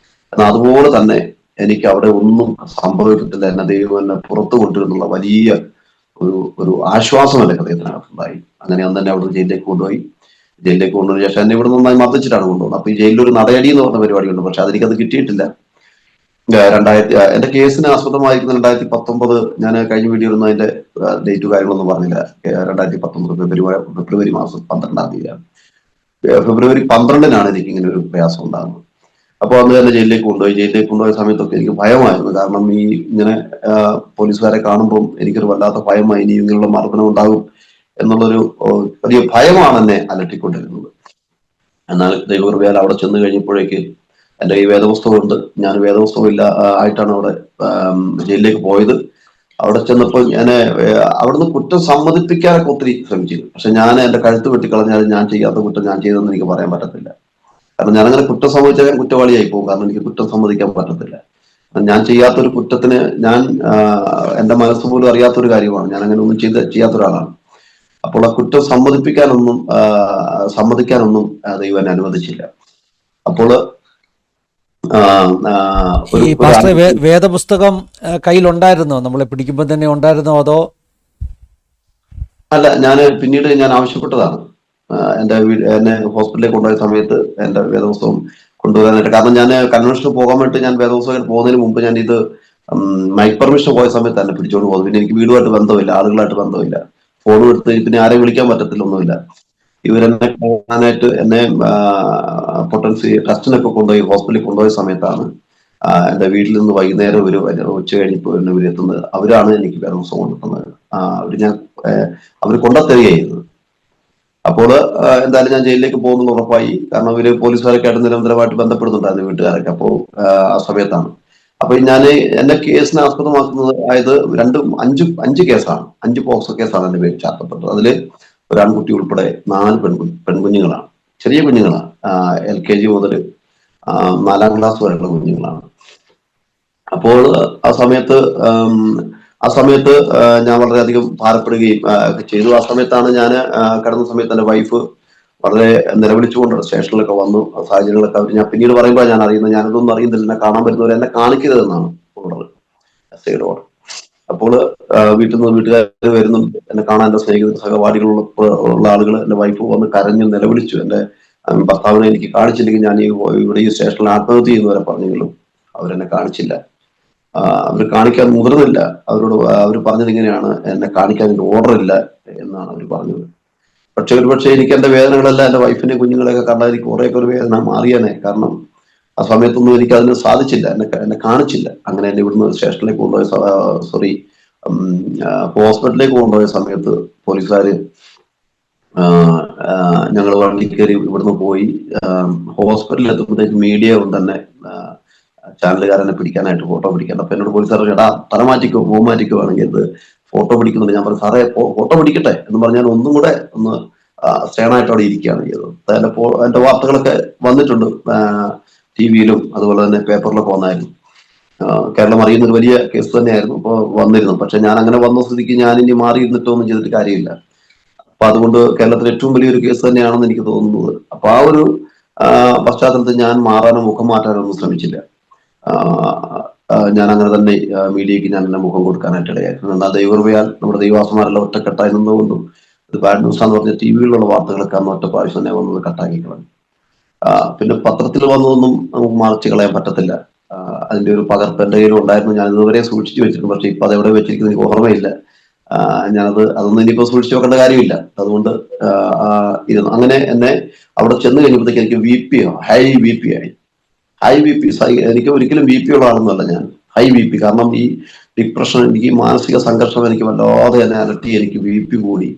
എന്നാൽ അതുപോലെ തന്നെ എനിക്ക് അവിടെ ഒന്നും സംഭവിക്കത്തില്ല, എന്നെ ദൈവം എന്നെ പുറത്തു കൊണ്ടുവരുന്നുള്ള വലിയ ഒരു ആശ്വാസം എൻ്റെ ഹൃദയത്തിനകത്തുണ്ടായി. അങ്ങനെ അന്ന് തന്നെ അവിടെ ജയിലിലേക്ക് കൊണ്ടുപോയി. ജയിലിലേക്ക് കൊണ്ടുപോയ ശേഷം എന്നെ ഇവിടെ നന്നായി മർദ്ദിച്ചിട്ടാണ് കൊണ്ടുപോകുന്നത്. അപ്പൊ ഈ ജയിലിൽ ഒരു നടയടി എന്ന് പറഞ്ഞ പരിപാടിയുണ്ട്, പക്ഷെ അതെനിക്കത് കിട്ടിയിട്ടില്ല. എന്റെ കേസിന് ആസ്പദമായിരിക്കുന്ന 2019, ഞാൻ കഴിഞ്ഞ വീഡിയോ ഒന്നും അതിന്റെ ഡേറ്റ് കാര്യങ്ങളൊന്നും പറഞ്ഞില്ല. 2019 ഫെബ്രുവരി മാസം 12-ാം തീയതിയാണ്. ഫെബ്രുവരി 12-നാണ് എനിക്ക് ഇങ്ങനെ ഒരു പ്രയാസം ഉണ്ടാകുന്നത്. അപ്പോൾ അന്ന് തന്നെ ജയിലിലേക്ക് കൊണ്ടുപോയി. ജയിലിലേക്ക് കൊണ്ടുപോയ സമയത്തൊക്കെ എനിക്ക് ഭയമായിരുന്നു. കാരണം ഈ ഇങ്ങനെ പോലീസുകാരെ കാണുമ്പോൾ എനിക്കൊരു വല്ലാത്ത ഭയമായി, ഇനി ഇങ്ങനെയുള്ള മർദ്ദനം ഉണ്ടാകും എന്നുള്ളൊരു വലിയ ഭയമാണ് എന്നെ അലട്ടിക്കൊണ്ടിരുന്നത്. എന്നാൽ ദൈവകൃപയാൽ അവിടെ ചെന്ന് കഴിഞ്ഞപ്പോഴേക്ക് എൻ്റെ ഈ വേദപുസ്തകമുണ്ട്. ഞാൻ വേദപുസ്തകം ആയിട്ടാണ് അവിടെ ജയിലിലേക്ക് പോയത്. അവിടെ ചെന്നപ്പോൾ ഞാൻ അവിടുന്ന് കുറ്റം സമ്മതിപ്പിക്കാനൊക്കെ ഒത്തിരി ശ്രമിച്ചിരുന്നു. പക്ഷെ ഞാൻ എൻ്റെ കഴുത്ത് വെട്ടിക്കളഞ്ഞാൽ ഞാൻ ചെയ്യാത്ത കുറ്റം ഞാൻ ചെയ്തെന്ന് എനിക്ക് പറയാൻ പറ്റത്തില്ല. കാരണം ഞാനങ്ങനെ കുറ്റം സമ്മതിച്ചാൽ ഞാൻ കുറ്റവാളിയായി പോകും. കാരണം എനിക്ക് കുറ്റം സമ്മതിക്കാൻ പറ്റത്തില്ല. ഞാൻ ചെയ്യാത്തൊരു കുറ്റത്തിന് ഞാൻ എൻ്റെ മനസ്സ് പോലും അറിയാത്തൊരു കാര്യമാണ്. ഞാൻ അങ്ങനെ ഒന്നും ചെയ്യാത്ത ഒരാളാണ്. അപ്പോൾ ആ കുറ്റം സമ്മതിക്കാനൊന്നും ദൈവം എന്നെ അനുവദിച്ചില്ല. അപ്പോൾ ഈ പാസ്റ്റർ വേദപുസ്തകം കയ്യിലുണ്ടായിരുന്നോ? നമ്മളെ പിടിക്കുമ്പോൾ തന്നെ ഉണ്ടായിരുന്നോ അതോ? അല്ല, പിന്നീട് ഞാൻ ആവശ്യപ്പെട്ടതാണ്. എന്നെ ഹോസ്പിറ്റലിലേക്ക് കൊണ്ടുപോയ സമയത്ത് എൻ്റെ വേദപുസ്തകം കൊണ്ടുവരാനായിട്ട്. കാരണം ഞാൻ കൺവെൻഷന് പോകാൻ വേണ്ടി ഞാൻ വേദപുസ്തകം പോകുന്നതിന് മുമ്പ് ഞാൻ ഇത് മൈക്ക് പെർമിഷൻ പോയ സമയത്ത് തന്നെ പിടിച്ചോണ്ട് പോകുന്നു. പിന്നെ എനിക്ക് വീടുമായിട്ട് ബന്ധമില്ല, ആളുകളായിട്ട് ബന്ധമില്ല, ഫോൺ എടുത്ത് പിന്നെ ആരെയും വിളിക്കാൻ പറ്റത്തില്ല, ഒന്നുമില്ല. ഇവരെന്നെ കാണാനായിട്ട് എന്നെ പൊട്ടൻസി ടെസ്റ്റിനൊക്കെ കൊണ്ടുപോയി ഹോസ്പിറ്റലിൽ കൊണ്ടുപോയ സമയത്താണ് എൻ്റെ വീട്ടിൽ നിന്ന് വൈകുന്നേരം ഉച്ച കഴിഞ്ഞപ്പോൾ ഇവരെത്തുന്നത്. അവരാണ് എനിക്ക് വേദപുസ്തകം കൊണ്ടുവന്നത്. അവർ കൊണ്ടുത്തരികയായിരുന്നു. അപ്പോൾ എന്തായാലും ഞാൻ ജയിലിലേക്ക് പോകുന്നത് ഉറപ്പായി. കാരണം ഇവര് പോലീസുകാരൊക്കെ ആയിട്ട് നിരന്തരമായിട്ട് ബന്ധപ്പെടുന്നുണ്ടായിരുന്നു, വീട്ടുകാരൊക്കെ. അപ്പോൾ ആ സമയത്താണ് അപ്പൊ ഞാൻ എന്റെ കേസിനെ ആസ്പദമാക്കുന്നത് ആയത് 5 കേസാണ്. 5 പോക്സോ കേസാണ് എന്റെ പേര് ചാർത്തപ്പെട്ടത്. അതില് ഒരു ആൺകുട്ടി ഉൾപ്പെടെ 4 പെൺകുഞ്ഞുങ്ങളാണ്, ചെറിയ കുഞ്ഞുങ്ങളാണ്. LKG മുതൽ 4-ാം ക്ലാസ് വരെയുള്ള കുഞ്ഞുങ്ങളാണ്. അപ്പോൾ ആ സമയത്ത് ഞാൻ വളരെയധികം ഭാരപ്പെടുകയും ഒക്കെ ചെയ്തു. ആ സമയത്താണ് ഞാൻ കിടന്ന സമയത്ത് എൻ്റെ വൈഫ് വളരെ നിലവിളിച്ചുകൊണ്ട് സ്റ്റേഷനിലൊക്കെ വന്നു. സാഹചര്യങ്ങളൊക്കെ ഞാൻ പിന്നീട് പറയുമ്പോൾ ഞാൻ അറിയുന്നത്, ഞാനിതൊന്നും അറിയുന്നില്ല, എന്നെ കാണാൻ വരുന്നവരെ എന്നെ കാണിക്കരുതെന്നാണ് ഓർഡർ, SIയുടെ ഓർഡർ. അപ്പോൾ വീട്ടുകാർ വരുന്നുണ്ട് എന്നെ കാണാൻ. എൻ്റെ സ്നേഹിത സഹപാഠികളുള്ള ആളുകൾ, എൻ്റെ വൈഫ് വന്ന് കരഞ്ഞു നിലവിളിച്ചു. എൻ്റെ ഭർത്താവിനെ എനിക്ക് കാണിച്ചില്ലെങ്കിൽ ഞാൻ ഇവിടെ ഈ സ്റ്റേഷനിൽ ആത്മഹത്യ ചെയ്യുന്നവരെ പറഞ്ഞെങ്കിലും അവരെന്നെ കാണിച്ചില്ല. അവർ കാണിക്കാൻ മുതിർന്നില്ല. അവർ പറഞ്ഞത് ഇങ്ങനെയാണ്, എന്നെ കാണിക്കാൻ ഓർഡർ ഇല്ല എന്നാണ് അവർ പറഞ്ഞത്. പക്ഷെ ഒരുപക്ഷെ എനിക്ക് എന്റെ വേദനകളെല്ലാം എന്റെ വൈഫിനെ കുഞ്ഞുങ്ങളെയൊക്കെ കണ്ടാൽ എനിക്ക് കുറേയൊക്കെ ഒരു വേദന മാറിയാനേ. കാരണം ആ സമയത്തൊന്നും എനിക്ക് അതിന് സാധിച്ചില്ല, എന്നെ കാണിച്ചില്ല. അങ്ങനെ എന്നെ ഇവിടുന്ന് സ്റ്റേഷനിലേക്ക് കൊണ്ടുപോയ സോറി ഹോസ്പിറ്റലിലേക്ക് കൊണ്ടുപോയ സമയത്ത് പോലീസുകാര് ഞങ്ങൾ വണ്ടി കയറി ഇവിടുന്ന് പോയി. ഹോസ്പിറ്റലിൽ എത്തുമ്പോഴത്തേക്ക് മീഡിയ തന്നെ ചാനലുകാരനെ പിടിക്കാനായിട്ട്, ഫോട്ടോ പിടിക്കാൻ. അപ്പൊ എന്നോട് പോലീസുകാർ ചേട്ടാ തല മാറ്റിക്കോ, പൂ മാറ്റിക്കോ ആണെങ്കിൽ ഇത് ഫോട്ടോ പിടിക്കുന്നുണ്ട്. ഞാൻ പറഞ്ഞു സാറേ ഫോട്ടോ പിടിക്കട്ടെ എന്ന് പറഞ്ഞാൽ ഒന്നും കൂടെ ഒന്ന് സ്റ്റേണായിട്ട് അവിടെ ഇരിക്കുകയാണ് ചെയ്തത്. എന്റെ വാർത്തകളൊക്കെ വന്നിട്ടുണ്ട്, TV-യിലും അതുപോലെ തന്നെ പേപ്പറിലൊക്കെ വന്നായിരുന്നു. കേരളം അറിയുന്ന ഒരു വലിയ കേസ് തന്നെയായിരുന്നു ഇപ്പോൾ വന്നിരുന്നു. പക്ഷെ ഞാൻ അങ്ങനെ വന്ന സ്ഥിതിക്ക് ഞാൻ ഇനി മാറി ഇരുന്നിട്ടൊന്നും ചെയ്തിട്ട് കാര്യമില്ല. അപ്പൊ അതുകൊണ്ട് കേരളത്തിൽ ഏറ്റവും വലിയൊരു കേസ് തന്നെയാണെന്ന് എനിക്ക് തോന്നുന്നത്. അപ്പൊ ആ ഒരു പശ്ചാത്തലത്തിൽ ഞാൻ മാറാനോ മുഖം മാറ്റാനോ ഒന്നും ശ്രമിച്ചില്ല. ഞാൻ അങ്ങനെ തന്നെ മീഡിയക്ക് ഞാൻ എന്നെ മുഖം കൊടുക്കാനായിട്ട് ഇടയായിരുന്നു. എന്നാൽ ദൈവകൃപയാൽ നമ്മുടെ ദൈവാസമാരെല്ലാം ഒറ്റക്കെട്ടായി നിന്നുകൊണ്ടും ഇത് ബാഡ് ന്യൂസ് ആണെന്ന് പറഞ്ഞ TV-യിലുള്ള വാർത്തകളൊക്കെ അന്ന് ഒറ്റ പ്രാവശ്യം തന്നെ വന്നത് കട്ടാക്കി കളഞ്ഞു. പിന്നെ പത്രത്തിൽ വന്നതൊന്നും നമുക്ക് മറച്ചു കളയാൻ പറ്റത്തില്ല. അതിന്റെ ഒരു പകർപ്പ് എന്റെ കയ്യിൽ ഉണ്ടായിരുന്നു, ഞാൻ ഇതുവരെ സൂക്ഷിച്ചു വെച്ചിട്ടുണ്ട്. പക്ഷെ ഇപ്പൊ അതെവിടെ വെച്ചിരിക്കുന്നത് എനിക്ക് ഓർമ്മയില്ല. അതൊന്നും ഇനിയിപ്പോ സൂക്ഷിച്ചു വെക്കേണ്ട കാര്യമില്ല. അതുകൊണ്ട് ഇരുന്നു. അങ്ങനെ എന്നെ അവിടെ ചെന്ന് കഴിഞ്ഞപ്പോഴത്തേക്ക് എനിക്ക് BP ഹൈ BP ആയി. ഹൈ BP എനിക്ക് ഒരിക്കലും BP ഉള്ള ആളൊന്നുമല്ല ഞാൻ. ഹൈ BP, കാരണം ഈ ഡിപ്രഷൻ, എനിക്ക് ഈ മാനസിക സംഘർഷം എനിക്ക് വല്ലാതെ എന്നെ അലട്ടി. എനിക്ക് BP കൂടി.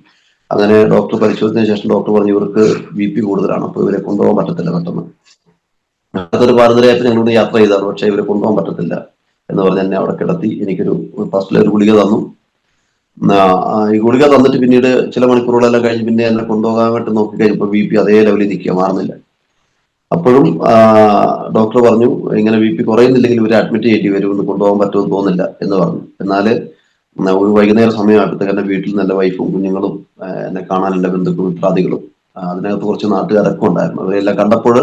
അങ്ങനെ ഡോക്ടർ പരിശോധനയ്ക്ക് ശേഷം ഡോക്ടർ പറഞ്ഞു ഇവർക്ക് BP കൂടുതലാണ്, അപ്പൊ ഇവരെ കൊണ്ടുപോകാൻ പറ്റത്തില്ല പെട്ടെന്ന്. അതൊരു പാരമ്പര്യമായിട്ട് ഞങ്ങളോട് യാത്ര ചെയ്താണ്, പക്ഷെ ഇവരെ കൊണ്ടുപോകാൻ പറ്റത്തില്ല എന്ന് പറഞ്ഞ് എന്നെ അവിടെ കിടത്തി. എനിക്കൊരു ഫസ്റ്റിലൊരു ഗുളിക തന്നു. ഈ ഗുളിക തന്നിട്ട് പിന്നീട് ചില മണിക്കൂറുകളെല്ലാം കഴിഞ്ഞ് പിന്നെ എന്നെ കൊണ്ടുപോകാനായിട്ട് നോക്കി കഴിഞ്ഞപ്പോൾ BP അതേ ലെവലിൽ നിൽക്കുക, മാറുന്നില്ല. അപ്പോഴും ഡോക്ടർ പറഞ്ഞു ഇങ്ങനെ BP കുറയുന്നില്ലെങ്കിൽ ഇവരെ അഡ്മിറ്റ് ചെയ്യേണ്ടി വരും, ഒന്ന് കൊണ്ടുപോകാൻ പറ്റുമെന്ന് തോന്നുന്നില്ല എന്ന് പറഞ്ഞു. എന്നാല് ഒരു വൈകുന്നേരം സമയമായപ്പോഴത്തേക്ക് എന്റെ വീട്ടിൽ നിന്ന് എന്റെ വൈഫും കുഞ്ഞുങ്ങളും എന്നെ കാണാൻ എന്റെ ബന്ധുക്കളും മിത്രാദികളും, അതിനകത്ത് കുറച്ച് നാട്ടുകാരൊക്കെ ഉണ്ടായിരുന്നു. അവരെല്ലാം കണ്ടപ്പോൾ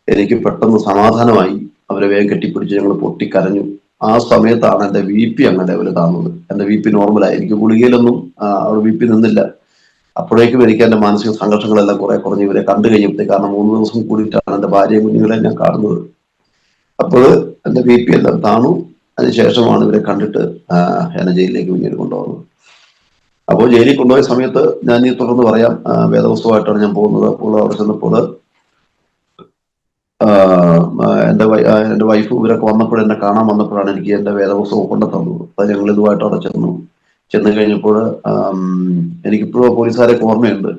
എനിക്ക് പെട്ടെന്ന് സമാധാനമായി. അവരെ വേഗം കെട്ടിപ്പിടിച്ച് ഞങ്ങൾ പൊട്ടിക്കരഞ്ഞു. ആ സമയത്താണ് എന്റെ BP അങ്ങനെ ലെവല് താന്നത്. എന്റെ BP നോർമലായി. എനിക്ക് ഗുളികയിലൊന്നും BP നിന്നില്ല. അപ്പോഴേക്കും എനിക്ക് എന്റെ മാനസിക സംഘർഷങ്ങളെല്ലാം കുറെ കുറഞ്ഞ് ഇവരെ കണ്ടു കഴിഞ്ഞപ്പോഴത്തേക്ക്, കാരണം 3 ദിവസം കൂടിയിട്ടാണ് എന്റെ ഭാര്യയും കുഞ്ഞുങ്ങളെ ഞാൻ കാണുന്നത്. അപ്പോൾ എന്റെ BP എല്ലാം താണു. അതിനുശേഷമാണ് ഇവരെ കണ്ടിട്ട് എന്നെ ജയിലിലേക്ക് പിന്നീട് കൊണ്ടുപോകുന്നത്. അപ്പോൾ ജയിലിൽ കൊണ്ടുപോയ സമയത്ത് ഞാൻ ഈ തുടർന്ന് പറയാം, വേദപുസ്തകമായിട്ടാണ് ഞാൻ പോകുന്നത്. അപ്പോൾ അവിടെ ചെന്നപ്പോൾ എന്റെ വൈഫ് ഇവരൊക്കെ വന്നപ്പോൾ, എന്നെ കാണാൻ വന്നപ്പോഴാണ് എനിക്ക് എന്റെ വേദപുസ്തകം കൊണ്ടു തന്നത്. അപ്പൊ ഞങ്ങൾ ഇതുമായിട്ട് അവിടെ ചെന്ന് കഴിഞ്ഞപ്പോൾ എനിക്കിപ്പോഴും പോലീസുകാരൊക്കെ ഓർമ്മയുണ്ട്.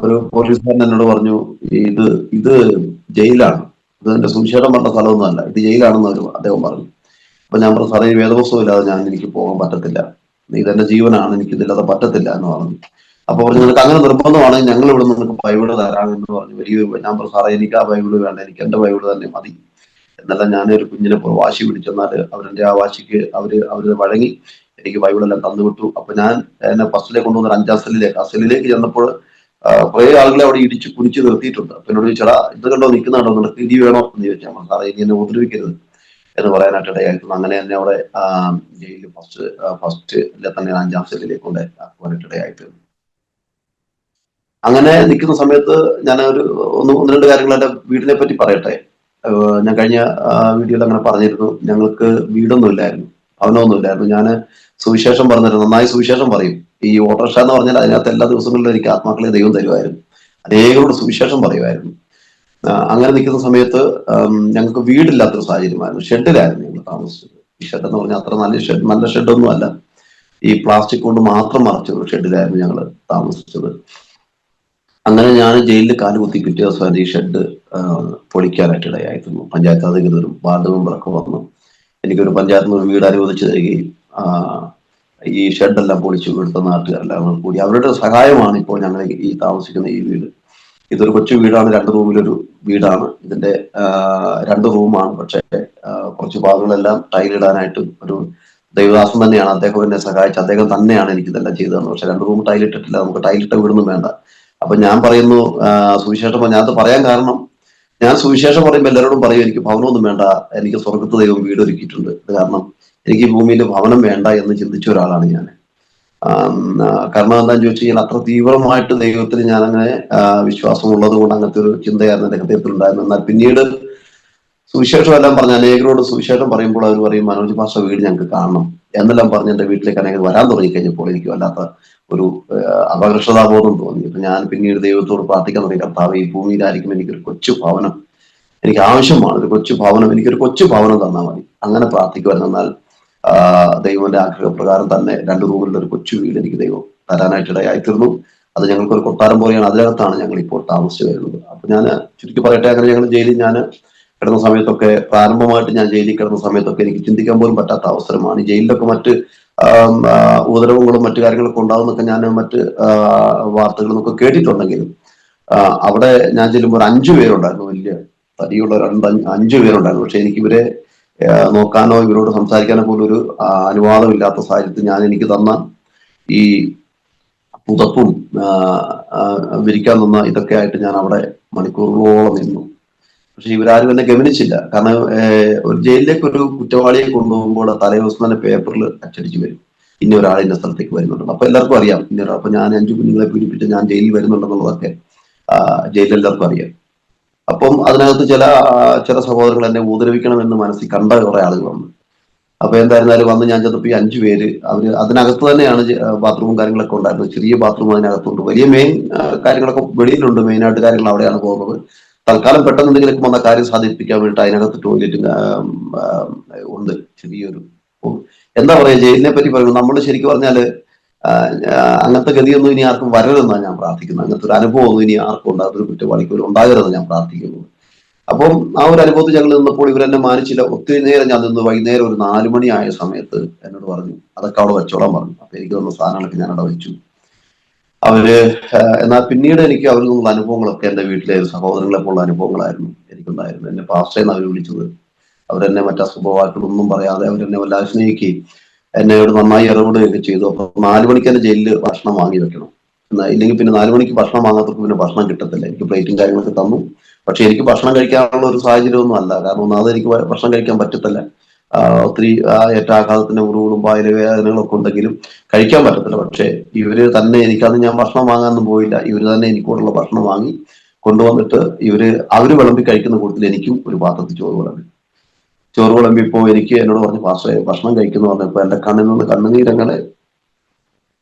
ഒരു പോലീസുകാരൻ എന്നോട് പറഞ്ഞു ഇത് ജയിലാണ്, ഇത് എന്റെ സുവിശേഷം പറഞ്ഞ സ്ഥലമൊന്നുമല്ല, ഇത് ജയിലാണെന്ന് അദ്ദേഹം പറഞ്ഞു. അപ്പൊ ഞാൻ പറഞ്ഞു സാറേ ഈ വേദപുസ്തകം ഇല്ലാതെ എനിക്ക് പോകാൻ പറ്റത്തില്ല, ഇതെന്റെ ജീവനാണ്, എനിക്ക് ഇതില്ലാതെ പറ്റത്തില്ല എന്ന് പറഞ്ഞു. അപ്പൊ പറഞ്ഞു നിനക്ക് അങ്ങനെ നിർബന്ധമാണെങ്കിൽ ഞങ്ങൾ ഇവിടെ നിനക്ക് ബൈബിള് തരാമെന്ന് പറഞ്ഞു. ഞാൻ പറഞ്ഞു സാറേ എനിക്ക് ആ ബൈബിള് വേണ്ട, എനിക്ക് എന്റെ ബൈബിള് തന്നെ മതി. എന്നല്ല ഞാനൊരു കുഞ്ഞിനെ വാശി പിടിച്ചെന്നാൽ അവരെന്റെ ആ വാശിക്ക് അവര് വഴങ്ങി എനിക്ക് ബൈബിളെല്ലാം തന്നുവിട്ടു. അപ്പൊ ഞാൻ എന്നെ ഫസ്റ്റിലേക്ക് കൊണ്ടുവന്ന 5-ാം സെല്ലിലേക്ക്, ആ സെല്ലിലേക്ക് ചെന്നപ്പോൾ കുറെ ആളുകളെ അവിടെ ഇടിച്ച് കുടിച്ച് നിർത്തിയിട്ടുണ്ട്. അപ്പൊ എന്നോട് ചോദിച്ചാ ഇത് കണ്ടോ നിൽക്കുന്നുണ്ടോ, നിനക്ക് ഇനി വേണോ എന്ന് ചോദിച്ചാൽ സാറേ ഇനി എന്നെ ഉപദ്രവിക്കരുത് എന്ന് പറയാനായിട്ട് ഇടയായിരുന്നു. അങ്ങനെ തന്നെ അവിടെ ജയിലിൽ ഫസ്റ്റിലെ തന്നെ 5-ാം സെല്ലിലേക്ക് കൊണ്ട് ആക്കുവാനായിട്ട് ഇടയായിട്ടുണ്ട്. അങ്ങനെ നിൽക്കുന്ന സമയത്ത് ഞാൻ ഒന്ന് രണ്ട് കാര്യങ്ങൾ എന്റെ വീടിനെ പറ്റി പറയട്ടെ. ഞാൻ കഴിഞ്ഞ വീഡിയോയിൽ അങ്ങനെ പറഞ്ഞിരുന്നു, ഞങ്ങൾക്ക് വീടൊന്നും ഇല്ലായിരുന്നു, ഭവനമൊന്നും ഇല്ലായിരുന്നു. ഞാൻ സുവിശേഷം പറഞ്ഞിരുന്നു, നന്നായി സുവിശേഷം പറയും. ഈ ഓട്ടോറിക്ഷ എന്ന് പറഞ്ഞാൽ അതിനകത്ത് എല്ലാ ദിവസങ്ങളിലും എനിക്ക് ആത്മാക്കളെ ദൈവം തരുമായിരുന്നു, അനേകരോട് സുവിശേഷം പറയുമായിരുന്നു. അങ്ങനെ നിൽക്കുന്ന സമയത്ത് ഞങ്ങൾക്ക് വീടില്ലാത്തൊരു സാഹചര്യമായിരുന്നു. ഷെഡിലായിരുന്നു ഞങ്ങൾ താമസിച്ചത്. ഈ ഷെഡ് എന്ന് പറഞ്ഞാൽ അത്ര നല്ല ഷെഡൊന്നും അല്ല, ഈ പ്ലാസ്റ്റിക് കൊണ്ട് മാത്രം മറച്ചൊരു ഷെഡിലായിരുന്നു ഞങ്ങൾ താമസിച്ചത്. അങ്ങനെ ഞാൻ ജയിലിൽ കാലുകുത്തി പിറ്റേ ദിവസം ഈ ഷെഡ് പൊളിക്കാനായിട്ട് ഇടയായിരുന്നു. പഞ്ചായത്ത് അധികൃതരും വാർഡ് മെമ്പറൊക്കെ വന്നു എനിക്കൊരു പഞ്ചായത്തിൽ നിന്ന് വീട് അനുവദിച്ചു തരികയും ഈ ഷെഡെല്ലാം പൊളിച്ചു ഇവിടുത്തെ നാട്ടുകാരെല്ലാം കൂടി അവരുടെ സഹായമാണ് ഇപ്പോൾ ഞങ്ങൾ ഈ താമസിക്കുന്ന ഈ വീട്. ഇതൊരു കൊച്ചു വീടാണ്, 2 റൂമിലൊരു വീടാണ്. ഇതിന്റെ 2 റൂമാണ്. പക്ഷേ കുറച്ച് ഭാഗങ്ങളെല്ലാം ടൈലിടാനായിട്ട് ഒരു ദൈവദാസൻ തന്നെയാണ്, അദ്ദേഹം എന്നെ സഹായിച്ച് അദ്ദേഹം തന്നെയാണ് എനിക്കിതെല്ലാം ചെയ്തു തന്നത്. പക്ഷെ 2 റൂം ടൈലിട്ടിട്ടില്ല, നമുക്ക് ടൈലിട്ട വീടൊന്നും വേണ്ട. അപ്പൊ ഞാൻ പറയുന്നു സുവിശേഷം, ഞാനത് പറയാൻ കാരണം ഞാൻ സുവിശേഷം പറയുമ്പോൾ എല്ലാവരോടും പറയും എനിക്ക് ഭവനമൊന്നും വേണ്ട, എനിക്ക് സ്വർഗത്ത് ദൈവം വീട് ഒരുക്കിയിട്ടുണ്ട്. കാരണം എനിക്ക് ഈ ഭൂമിയിൽ ഭവനം വേണ്ട എന്ന് ചിന്തിച്ച ഒരാളാണ് ഞാൻ. കാരണം എന്താണെന്ന് ചോദിച്ചു കഴിഞ്ഞാൽ അത്ര തീവ്രമായിട്ട് ദൈവത്തിൽ ഞാൻ അങ്ങനെ വിശ്വാസം ഉള്ളത് കൊണ്ട് അങ്ങനത്തെ ഒരു ചിന്തയായിരുന്നു എന്റെ ഹൃദയത്തിൽ ഉണ്ടായിരുന്നു. എന്നാൽ പിന്നീട് സുവിശേഷം എല്ലാം പറഞ്ഞ് അനേകരോട് സുവിശേഷം പറയുമ്പോൾ അവർ പറയും, മനോജ് പാസ്റ്റർ വീട് ഞങ്ങൾക്ക് കാണണം എന്നെല്ലാം പറഞ്ഞ് എന്റെ വീട്ടിലേക്ക് അനേകം വരാൻ തുടങ്ങി കഴിഞ്ഞപ്പോൾ എനിക്ക് വല്ലാത്ത ഒരു അപകർഷതാബോധം തോന്നി. അപ്പൊ ഞാൻ പിന്നീട് ദൈവത്തോട് പ്രാർത്ഥിക്കാൻ തുടങ്ങി, കർത്താവ്, ഈ ഭൂമിയിലായിരിക്കും എനിക്കൊരു കൊച്ചു ഭവനം എനിക്ക് ആവശ്യമാണ്, ഒരു കൊച്ചു ഭവനം, എനിക്കൊരു കൊച്ചു ഭവനം തന്നാൽ മതി. അങ്ങനെ പ്രാർത്ഥിക്കുവായിരുന്നു. എന്നാൽ ദൈവന്റെ ആഗ്രഹപ്രകാരം തന്നെ 2 റൂമിലുള്ള ഒരു കൊച്ചു വീട് എനിക്ക് ദൈവം തരാനായിട്ട് ഇടയായിത്തീർന്നു. അത് ഞങ്ങൾക്കൊരു കൊട്ടാരം പോലെയാണ്. അതിനകത്താണ് ഞങ്ങൾ ഇപ്പോൾ താമസിച്ചു വരുന്നത്. അപ്പൊ ഞാൻ ചുരുക്കി പറയട്ടെ, അങ്ങനെ ഞങ്ങൾ ജയിലിൽ ഞാൻ കിടന്ന സമയത്തൊക്കെ, പ്രാരംഭമായിട്ട് ഞാൻ ജയിലിൽ കിടന്ന സമയത്തൊക്കെ എനിക്ക് ചിന്തിക്കാൻ പോലും പറ്റാത്ത അവസരമാണ്. ഈ ജയിലിലൊക്കെ മറ്റ് ഉപദ്രവങ്ങളും മറ്റു കാര്യങ്ങളൊക്കെ ഉണ്ടാവുന്നൊക്കെ ഞാൻ മറ്റ് വാർത്തകളിൽ നിന്നൊക്കെ കേട്ടിട്ടുണ്ടെങ്കിലും അവിടെ ഞാൻ ചെല്ലുമ്പോൾ 5 പേരുണ്ടായിരുന്നു, വലിയ തടിയുള്ള 5 പേരുണ്ടായിരുന്നു. പക്ഷെ എനിക്ക് ഇവരെ നോക്കാനോ ഇവരോട് സംസാരിക്കാനോ പോലും ഒരു അനുവാദമില്ലാത്ത സാഹചര്യത്തിൽ ഞാൻ എനിക്ക് തന്ന ഈ പുതപ്പും വിരിക്കാൻ തന്ന ഇതൊക്കെ ആയിട്ട് ഞാൻ അവിടെ മണിക്കൂറുകളോളം നിന്നു. പക്ഷെ ഇവരാരും എന്നെ ഗവനിച്ചില്ല. കാരണം ഒരു ജയിലിലേക്ക് ഒരു കുറ്റവാളിയെ കൊണ്ടുപോകുമ്പോൾ തലേ ദിവസം തന്നെ പേപ്പറിൽ അച്ചടിച്ച് വരും, ഇന്ന ഒരാൾ ഇന്ന സ്ഥലത്തേക്ക് വരുന്നുണ്ട്. അപ്പൊ എല്ലാവർക്കും അറിയാം ഇന്ന. അപ്പൊ ഞാൻ 5 കുഞ്ഞുങ്ങളെ പീഡിപ്പിച്ച് ഞാൻ ജയിലിൽ വരുന്നുണ്ടെന്നുള്ളതൊക്കെ ജയിലിൽ എല്ലാവർക്കും അറിയാം. അപ്പം അതിനകത്ത് ചില സഹോദരങ്ങൾ എന്നെ ഉപദ്രവിക്കണമെന്ന് മനസ്സിൽ കണ്ട കുറെ ആളുകൾ വന്നു. അപ്പൊ എന്തായിരുന്നാലും വന്ന് ഞാൻ ചെന്നപ്പോ ഈ 5 പേര്, അവര് അതിനകത്ത് തന്നെയാണ് ബാത്റൂമും കാര്യങ്ങളൊക്കെ ഉണ്ടായിരുന്നത്. ചെറിയ ബാത്റൂം അതിനകത്തുണ്ട്, വലിയ മെയിൻ കാര്യങ്ങളൊക്കെ വെളിയിലുണ്ട്. മെയിനായിട്ട് കാര്യങ്ങൾ അവിടെയാണ് പോകുന്നത്. തൽക്കാലം പെട്ടെന്ന് എന്തെങ്കിലും വന്ന കാര്യം സാധിപ്പിക്കാൻ വേണ്ടിയിട്ട് അതിനകത്ത് ടോയ്ലറ്റും ഉണ്ട്, ചെറിയൊരു. എന്താ പറയാ, ജയിലിനെ പറ്റി പറയുമ്പോൾ നമ്മൾ ശരിക്കും പറഞ്ഞാല് അങ്ങനത്തെ ഗതിയൊന്നും ഇനി ആർക്കും വരരുതെന്നാണ് ഞാൻ പ്രാർത്ഥിക്കുന്നത്. അങ്ങനത്തെ ഒരു അനുഭവം ഒന്നും ഇനി ആർക്കും ഉണ്ടാകുന്ന കുറ്റവാളിക്ക് ഉണ്ടാകരുതെന്ന് ഞാൻ പ്രാർത്ഥിക്കുന്നു. അപ്പം ആ ഒരു അനുഭവത്തിൽ ഞങ്ങൾ നിന്നപ്പോൾ ഇവരെന്നെ മാനിച്ചില്ല. ഒത്തിരി നേരം ഞാൻ നിന്ന്. വൈകുന്നേരം ഒരു 4 മണി ആയ സമയത്ത് എന്നോട് പറഞ്ഞു, അതൊക്കെ അവിടെ വെച്ചോളാൻ പറഞ്ഞു. അപ്പൊ എനിക്ക് തന്ന സാധനങ്ങളൊക്കെ ഞാൻ അവിടെ വെച്ചു. അവര് എന്നാൽ പിന്നീട് എനിക്ക് അവരിൽ നിന്നുള്ള അനുഭവങ്ങളൊക്കെ എന്റെ വീട്ടിലെ സഹോദരങ്ങളെ പോലുള്ള അനുഭവങ്ങളായിരുന്നു എനിക്കുണ്ടായിരുന്നു. എന്നെ പാസ്റ്റേന്ന് അവർ വിളിച്ചത്. അവരെന്നെ മറ്റ് അസുഖവാക്കളൊന്നും പറയാതെ അവരെന്നെ വല്ലാതെ സ്നേഹിക്കുകയും എന്നോട് നന്നായി ഇടപെടുകയൊക്കെ ചെയ്തു. അപ്പൊ 4 മണിക്ക് തന്നെ ജയിലിൽ ഭക്ഷണം വാങ്ങി വെക്കണം. ഇല്ലെങ്കിൽ പിന്നെ 4 മണിക്ക് ഭക്ഷണം വാങ്ങാത്തവർക്ക് പിന്നെ ഭക്ഷണം കിട്ടത്തില്ല. എനിക്ക് പ്ലേറ്റും കാര്യങ്ങളൊക്കെ തന്നു. പക്ഷെ എനിക്ക് ഭക്ഷണം കഴിക്കാനുള്ള ഒരു സാഹചര്യമൊന്നും അല്ല. കാരണം ഒന്നാമത് എനിക്ക് ഭക്ഷണം കഴിക്കാൻ പറ്റത്തില്ല. ഒത്തിരി ഏറ്റാഘാതത്തിന്റെ മുറിവുകളും വേദനകളൊക്കെ ഉണ്ടെങ്കിലും കഴിക്കാൻ പറ്റത്തില്ല. പക്ഷെ ഇവര് തന്നെ, എനിക്കന്ന് ഞാൻ ഭക്ഷണം വാങ്ങാനൊന്നും പോയില്ല, ഇവര് തന്നെ എനിക്കൂടുള്ള ഭക്ഷണം വാങ്ങി കൊണ്ടുവന്നിട്ട് അവര് വിളമ്പി കഴിക്കുന്ന കൂട്ടത്തിൽ എനിക്കും ഒരു പാത്രത്തിൽ ചോറ് വിളമ്പിപ്പോ എനിക്ക് എന്നോട് പറഞ്ഞു, പാസ്റ്ററെ ഭക്ഷണം കഴിക്കുന്നു പറഞ്ഞപ്പോ എന്റെ കണ്ണിൽ നിന്ന് കണ്ണുനീരങ്ങനെ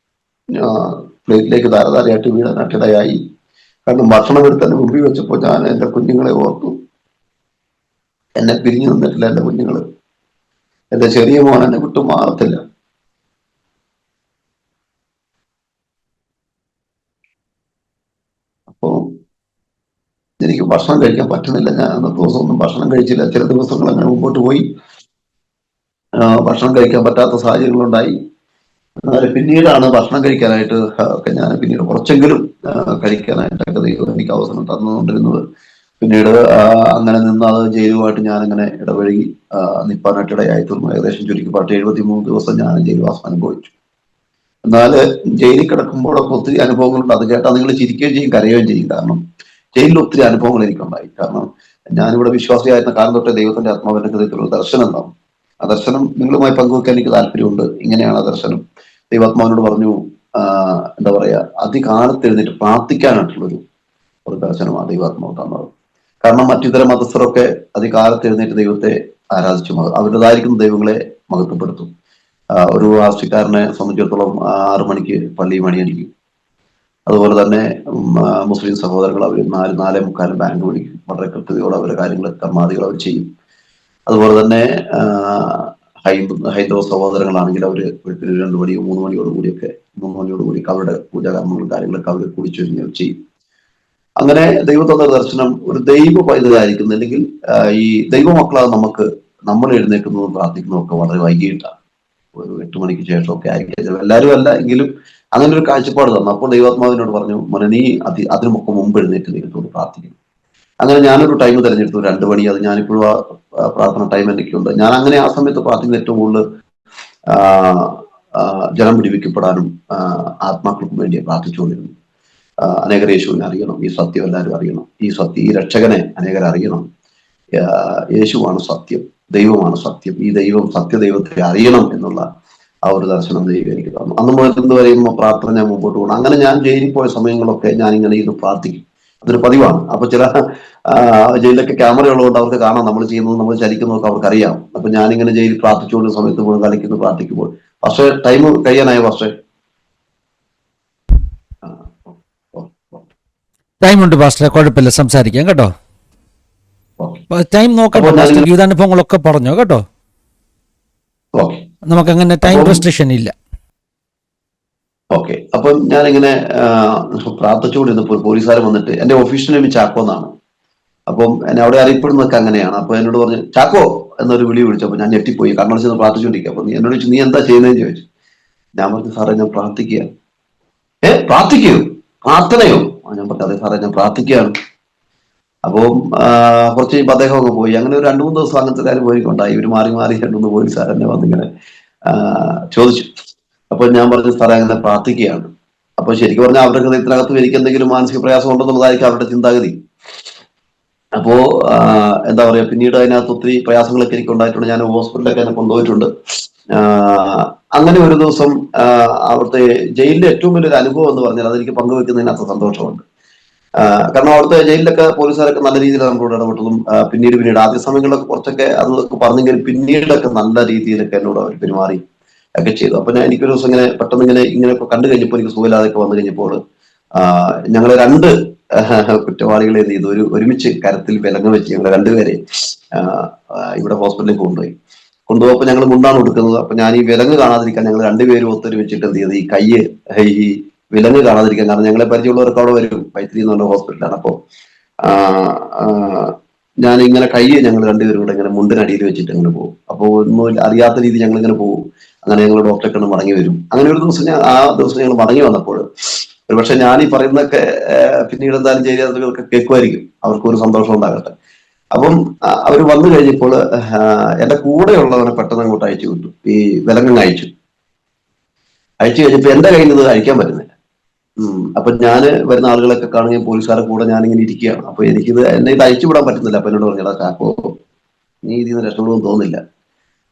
പ്ലേറ്റിലേക്ക് ധാരധാരയായിട്ട് വീഴാനായിട്ടിടയായി. കാരണം ഭക്ഷണം എടുത്ത് എന്നെ മുമ്പിൽ വെച്ചപ്പോ ഞാൻ എന്റെ കുഞ്ഞുങ്ങളെ ഓർത്തു. എന്നെ പിരിഞ്ഞു നിന്നിട്ടില്ല എന്റെ കുഞ്ഞുങ്ങള്. എന്റെ ചെറിയ മോൻ എന്നെ വിട്ടു മാറത്തില്ല. അപ്പോ എനിക്ക് ഭക്ഷണം കഴിക്കാൻ പറ്റുന്നില്ല. ഞാൻ അന്നത്തെ ദിവസം ഒന്നും ഭക്ഷണം കഴിച്ചില്ല. ചില ദിവസങ്ങൾ അങ്ങനെ മുമ്പോട്ട് പോയി. ഭക്ഷണം കഴിക്കാൻ പറ്റാത്ത സാഹചര്യങ്ങളുണ്ടായി. എന്നാലും പിന്നീടാണ് ഭക്ഷണം കഴിക്കാനായിട്ട് ഒക്കെ ഞാൻ പിന്നീട് കുറച്ചെങ്കിലും കഴിക്കാനായിട്ടൊക്കെ ദൈവം എനിക്ക് അവസരം തന്നുകൊണ്ടിരുന്നത്. പിന്നീട് അങ്ങനെ നിന്ന് അത് ജയിലുമായിട്ട് ഞാൻ അങ്ങനെ ഇടപഴകി നിൽപ്പാനായിട്ട് ഇടയായിത്തീർന്നു. ഏകദേശം ചുരുക്കി 73 ദിവസം ഞാൻ ജയിൽവാസം അനുഭവിച്ചു. എന്നാല് ജയിലിൽ കിടക്കുമ്പോഴൊക്കെ ഒത്തിരി അനുഭവങ്ങളുണ്ട്. അത് കേട്ടാൽ നിങ്ങൾ ചിരിക്കുകയും ചെയ്യും, കരയുകയും ചെയ്യും. കാരണം ജയിലിൽ ഒത്തിരി അനുഭവങ്ങൾ എനിക്കുണ്ടായി. കാരണം ഞാനിവിടെ വിശ്വാസിയായിരുന്ന കാലം തൊട്ടേ ദൈവത്തിന്റെ ആത്മാവിന്റെ ഹൃദയത്തിലുള്ള ദർശനം ഉണ്ടാവും. ആ ദർശനം നിങ്ങളുമായി പങ്കുവെക്കാൻ എനിക്ക് താല്പര്യമുണ്ട്. ഇങ്ങനെയാണ് ആ ദർശനം. ദൈവാത്മാവിനോട് പറഞ്ഞു, എന്താ പറയാ, അധികാലത്ത് എഴുന്നേറ്റ് പ്രാർത്ഥിക്കാനായിട്ടുള്ളൊരു ദർശനമാണ് ദൈവാത്മാവ് തന്നത്. കാരണം മറ്റിതര മതസ്ഥരൊക്കെ അധികാലത്ത് എഴുന്നേറ്റ് ദൈവത്തെ ആരാധിച്ചു അവരുടേതായിരിക്കുന്ന ദൈവങ്ങളെ മഹത്വപ്പെടുത്തും. ഒരു രാഷ്ട്രീയക്കാരനെ സംബന്ധിച്ചിടത്തോളം 6 മണിക്ക് പള്ളി മണിയടിക്കും. അതുപോലെ തന്നെ മുസ്ലിം സഹോദരങ്ങൾ അവർ 4-4:45 ബാങ്ക് വിളിക്കും. വളരെ കൃത്യതയോടെ അവരുടെ കാര്യങ്ങൾ കർമാദികൾ അവർ ചെയ്യും. അതുപോലെ തന്നെ ഹൈന്ദവ സഹോദരങ്ങളാണെങ്കിൽ അവർ 2 മണിയോ 3 മണിയോട് കൂടിയൊക്കെ 3 മണിയോട് കൂടി അവരുടെ പൂജാകർമ്മങ്ങളും കാര്യങ്ങളൊക്കെ അവർ കുടിച്ചൊരുങ്ങി ചെയ്യും. അങ്ങനെ ദൈവത്തിന്റെ ദർശനം ഒരു ദൈവ പൈതലായിരിക്കുന്നു. അല്ലെങ്കിൽ ഈ ദൈവമക്കളാണ് നമ്മൾ എഴുന്നേൽക്കുന്നതും പ്രാർത്ഥിക്കുന്നതും ഒക്കെ വളരെ വൈകിട്ടാണ്. ഒരു 8 മണിക്ക് ശേഷമൊക്കെ ആയിരിക്കും. എല്ലാവരും അല്ല എങ്കിലും അങ്ങനെ ഒരു കാഴ്ചപ്പാട് തന്നു. അപ്പോൾ ദൈവാത്മാവിനോട് പറഞ്ഞു, മോനെ നീ അതിനുമൊക്കെ മുമ്പ് എഴുന്നേറ്റ് ദൈവത്തോട് പ്രാർത്ഥിക്കുന്നു. അങ്ങനെ ഞാനൊരു ടൈം തിരഞ്ഞെടുത്തു, 2 മണി. അത് ഞാനിപ്പോഴും ആ പ്രാർത്ഥന ടൈം എനിക്കുണ്ട്. ഞാൻ അങ്ങനെ ആ സമയത്ത് പ്രാർത്ഥിക്കുന്ന ഏറ്റവും കൂടുതൽ ജനം പിടിപ്പിക്കപ്പെടാനും ആത്മാക്കൾക്കും വേണ്ടി പ്രാർത്ഥിച്ചുകൊണ്ടിരുന്നു. അനേകർ യേശുവിനെ അറിയണം, ഈ സത്യം എല്ലാവരും അറിയണം, ഈ രക്ഷകനെ അനേകർ അറിയണം. യേശുവാണ് സത്യം, ദൈവമാണ് സത്യം, ഈ സത്യദൈവത്തെ അറിയണം എന്നുള്ള ആ ഒരു ദർശനം ദൈവം എനിക്ക് തന്നു. അന്ന് മുതൽ ഇന്ന് വരെയും പ്രാർത്ഥന ഞാൻ മുമ്പോട്ട് പോകണം. അങ്ങനെ ഞാൻ ജയിലിൽ പോയ സമയങ്ങളൊക്കെ ഞാൻ ഇങ്ങനെ ഇരുന്ന് പ്രാർത്ഥിക്കും. അതൊരു പതിവാണ്. അപ്പൊ ചില ജയിലിലൊക്കെ ക്യാമറ ഉള്ളതുകൊണ്ട് അവർക്ക് കാണാം നമ്മൾ ചെയ്യുന്നത്, നമ്മൾ ചലിക്കുന്നതൊക്കെ അവർക്ക് അറിയാം. അപ്പൊ ഞാനിങ്ങനെ ജയിലിൽ പ്രാർത്ഥിച്ചുകൊണ്ട് സമയത്ത് പോലും കളിക്കുന്നു പ്രാർത്ഥിക്കുമ്പോൾ, പക്ഷേ ടൈം കഴിയാനായോ പക്ഷേ ടൈമുണ്ട് പാസ്റ്ററെ, കുഴപ്പമില്ല, സംസാരിക്കാം കേട്ടോ. ടൈം നോക്കണ്ട അപ്പോൾ പാസ്റ്റർ, ഞാനിങ്ങനെ ജീവിതാനുഭവങ്ങളൊക്കെ പറഞ്ഞോ കേട്ടോ. ഓക്കെ നമുക്കങ്ങനെ ടൈം അപ്പം റെസ്ട്രിക്ഷൻ ഇല്ല. ഓക്കെ അപ്പം ഞാനിങ്ങനെ പ്രാർത്ഥിച്ചുകൊണ്ടിരുന്നപ്പോൾ പോലീസുകാരൻ വന്നിട്ട്, എന്റെ ഒഫീഷ്യൽ നെയിം ചാക്കോ എന്നാണ്. അപ്പം എന്നെ അവിടെ അറിയപ്പെടുന്നതൊക്കെ അങ്ങനെയാണ്. അപ്പൊ എന്നോട് പറഞ്ഞു ചാക്കോ എന്നൊരു വിളി വിളിച്ചു. അപ്പൊ ഞാൻ ഞെട്ടിപ്പോയി, കണ്ണടച്ചെന്ന് പ്രാർത്ഥിച്ചുകൊണ്ടിരിക്കുക. അപ്പൊ എന്നോട് ചോദിച്ചു, നീ എന്താ ചെയ്യുന്നതെന്ന് ചോദിച്ചു. ഞാൻ പറഞ്ഞു, സാറേ ഞാൻ പ്രാർത്ഥിക്കുക. പ്രാർത്ഥിക്കുകയോ? പ്രാർത്ഥനയോ? ഞാൻ പറഞ്ഞു, അതെ സാറേ ഞാൻ പ്രാർത്ഥിക്കുകയാണ്. അപ്പം കുറച്ച് കഴിയുമ്പോൾ അദ്ദേഹം അങ്ങ് പോയി. അങ്ങനെ ഒരു 2-3 ദിവസം അങ്ങനത്തെ കാര്യം പോയിക്കൊണ്ടായി. ഇവർ മാറി മാറി 2-3 പോലീസുകാരെന്നെ വന്നിങ്ങനെ ചോദിച്ചു. അപ്പൊ ഞാൻ പറഞ്ഞു, സാറേ അങ്ങനെ പ്രാർത്ഥിക്കുകയാണ്. അപ്പൊ ശരിക്കും പറഞ്ഞാൽ അവരുടെ ഹൃദയത്തിനകത്തും എനിക്ക് എന്തെങ്കിലും മാനസിക പ്രയാസം ഉണ്ടെന്നുള്ളതായിരിക്കും അവരുടെ ചിന്താഗതി. അപ്പോ എന്താ പറയാ, പിന്നീട് അതിനകത്ത് ഒത്തിരി പ്രയാസങ്ങളൊക്കെ എനിക്ക് ഉണ്ടായിട്ടുണ്ട്. ഞാൻ ഹോസ്പിറ്റലിലൊക്കെ എന്നെ കൊണ്ടുപോയിട്ടുണ്ട്. അങ്ങനെ ഒരു ദിവസം അവിടുത്തെ ജയിലിലെ ഏറ്റവും വലിയൊരു അനുഭവം എന്ന് പറഞ്ഞാൽ അതെനിക്ക് പങ്കുവെക്കുന്നതിനകത്ത് സന്തോഷമുണ്ട്. കാരണം അവിടുത്തെ ജയിലിലൊക്കെ പോലീസുകാരൊക്കെ നല്ല രീതിയിൽ നമ്മളോട് ഇടപെട്ടതും പിന്നീട് ആദ്യ സമയങ്ങളിലൊക്കെ കുറച്ചൊക്കെ അതൊക്കെ പറഞ്ഞെങ്കിലും പിന്നീടൊക്കെ നല്ല രീതിയിലൊക്കെ എന്നോട് അവർ പെരുമാറി ഒക്കെ ചെയ്തു. അപ്പൊ ഞാൻ എനിക്കൊരു ദിവസം ഇങ്ങനെ പെട്ടെന്ന് ഇങ്ങനെ കണ്ടു കഴിഞ്ഞപ്പോൾ, എനിക്ക് സുഖമില്ലാതൊക്കെ വന്നു കഴിഞ്ഞപ്പോൾ ഞങ്ങള് 2 കുറ്റവാളികളെ എന്ത് ചെയ്തു, ഒരുമിച്ച് കരത്തിൽ വിലങ്ങ് വെച്ച് ഞങ്ങൾ 2 പേരെ ഇവിടെ ഹോസ്പിറ്റലിലേക്ക് കൊണ്ടുപോയപ്പോൾ ഞങ്ങൾ മുണ്ടാണ് കൊടുക്കുന്നത്. അപ്പൊ ഞാൻ ഈ വിലങ്ങ് കാണാതിരിക്കാൻ ഞങ്ങൾ 2 പേരും ഒത്തൊരുമിച്ചിട്ട് എന്ത് ചെയ്ത്, ഈ വിലങ്ങ് കാണാതിരിക്കാൻ, കാരണം ഞങ്ങളെ പരിചയമുള്ളവർക്ക് അവിടെ വരും, പൈത്തിരി എന്ന് പറഞ്ഞ ഹോസ്പിറ്റലാണ്. അപ്പോൾ ഞാൻ ഇങ്ങനെ ഞങ്ങൾ 2 പേരും കൂടെ ഇങ്ങനെ മുണ്ടിനടിയിൽ വെച്ചിട്ട് അങ്ങനെ പോകും. അപ്പോൾ ഒന്നും അറിയാത്ത രീതി ഞങ്ങൾ ഇങ്ങനെ പോകും. അങ്ങനെ ഞങ്ങൾ ഡോക്ടറെ കണ്ട് മടങ്ങി വരും. അങ്ങനെ ഒരു ദിവസം ആ ദിവസം ഞങ്ങൾ മടങ്ങി വന്നപ്പോൾ, ഒരു പക്ഷെ ഞാൻ ഈ പറയുന്നതൊക്കെ പിന്നീട് എന്തായാലും ജയിലുകാർക്ക് കേൾക്കുമായിരിക്കും, അവർക്കൊരു സന്തോഷം ഉണ്ടാകട്ടെ. അപ്പം അവർ വന്നു കഴിഞ്ഞപ്പോൾ എന്റെ കൂടെയുള്ളവനെ പെട്ടെന്ന് അങ്ങോട്ട് അയച്ചു വിട്ടു. ഈ വിലങ്ങ് അയച്ചു കഴിഞ്ഞപ്പോൾ എന്റെ കയ്യിൽ നിന്ന് അഴിക്കാൻ പറ്റുന്നില്ല. അപ്പൊ ഞാന് വരുന്ന ആളുകളൊക്കെ കാണുകയും പോലീസുകാരുടെ കൂടെ ഞാനിങ്ങനെ ഇരിക്കുകയാണ്. അപ്പൊ എന്നെ ഇത് അഴിച്ചു വിടാൻ പറ്റുന്നില്ല. അപ്പൊ എന്നോട് പറഞ്ഞടാ ചാക്കോ, നീ ഇതിൽ നിന്ന് രക്ഷപ്പെടുമെന്ന് തോന്നുന്നില്ല,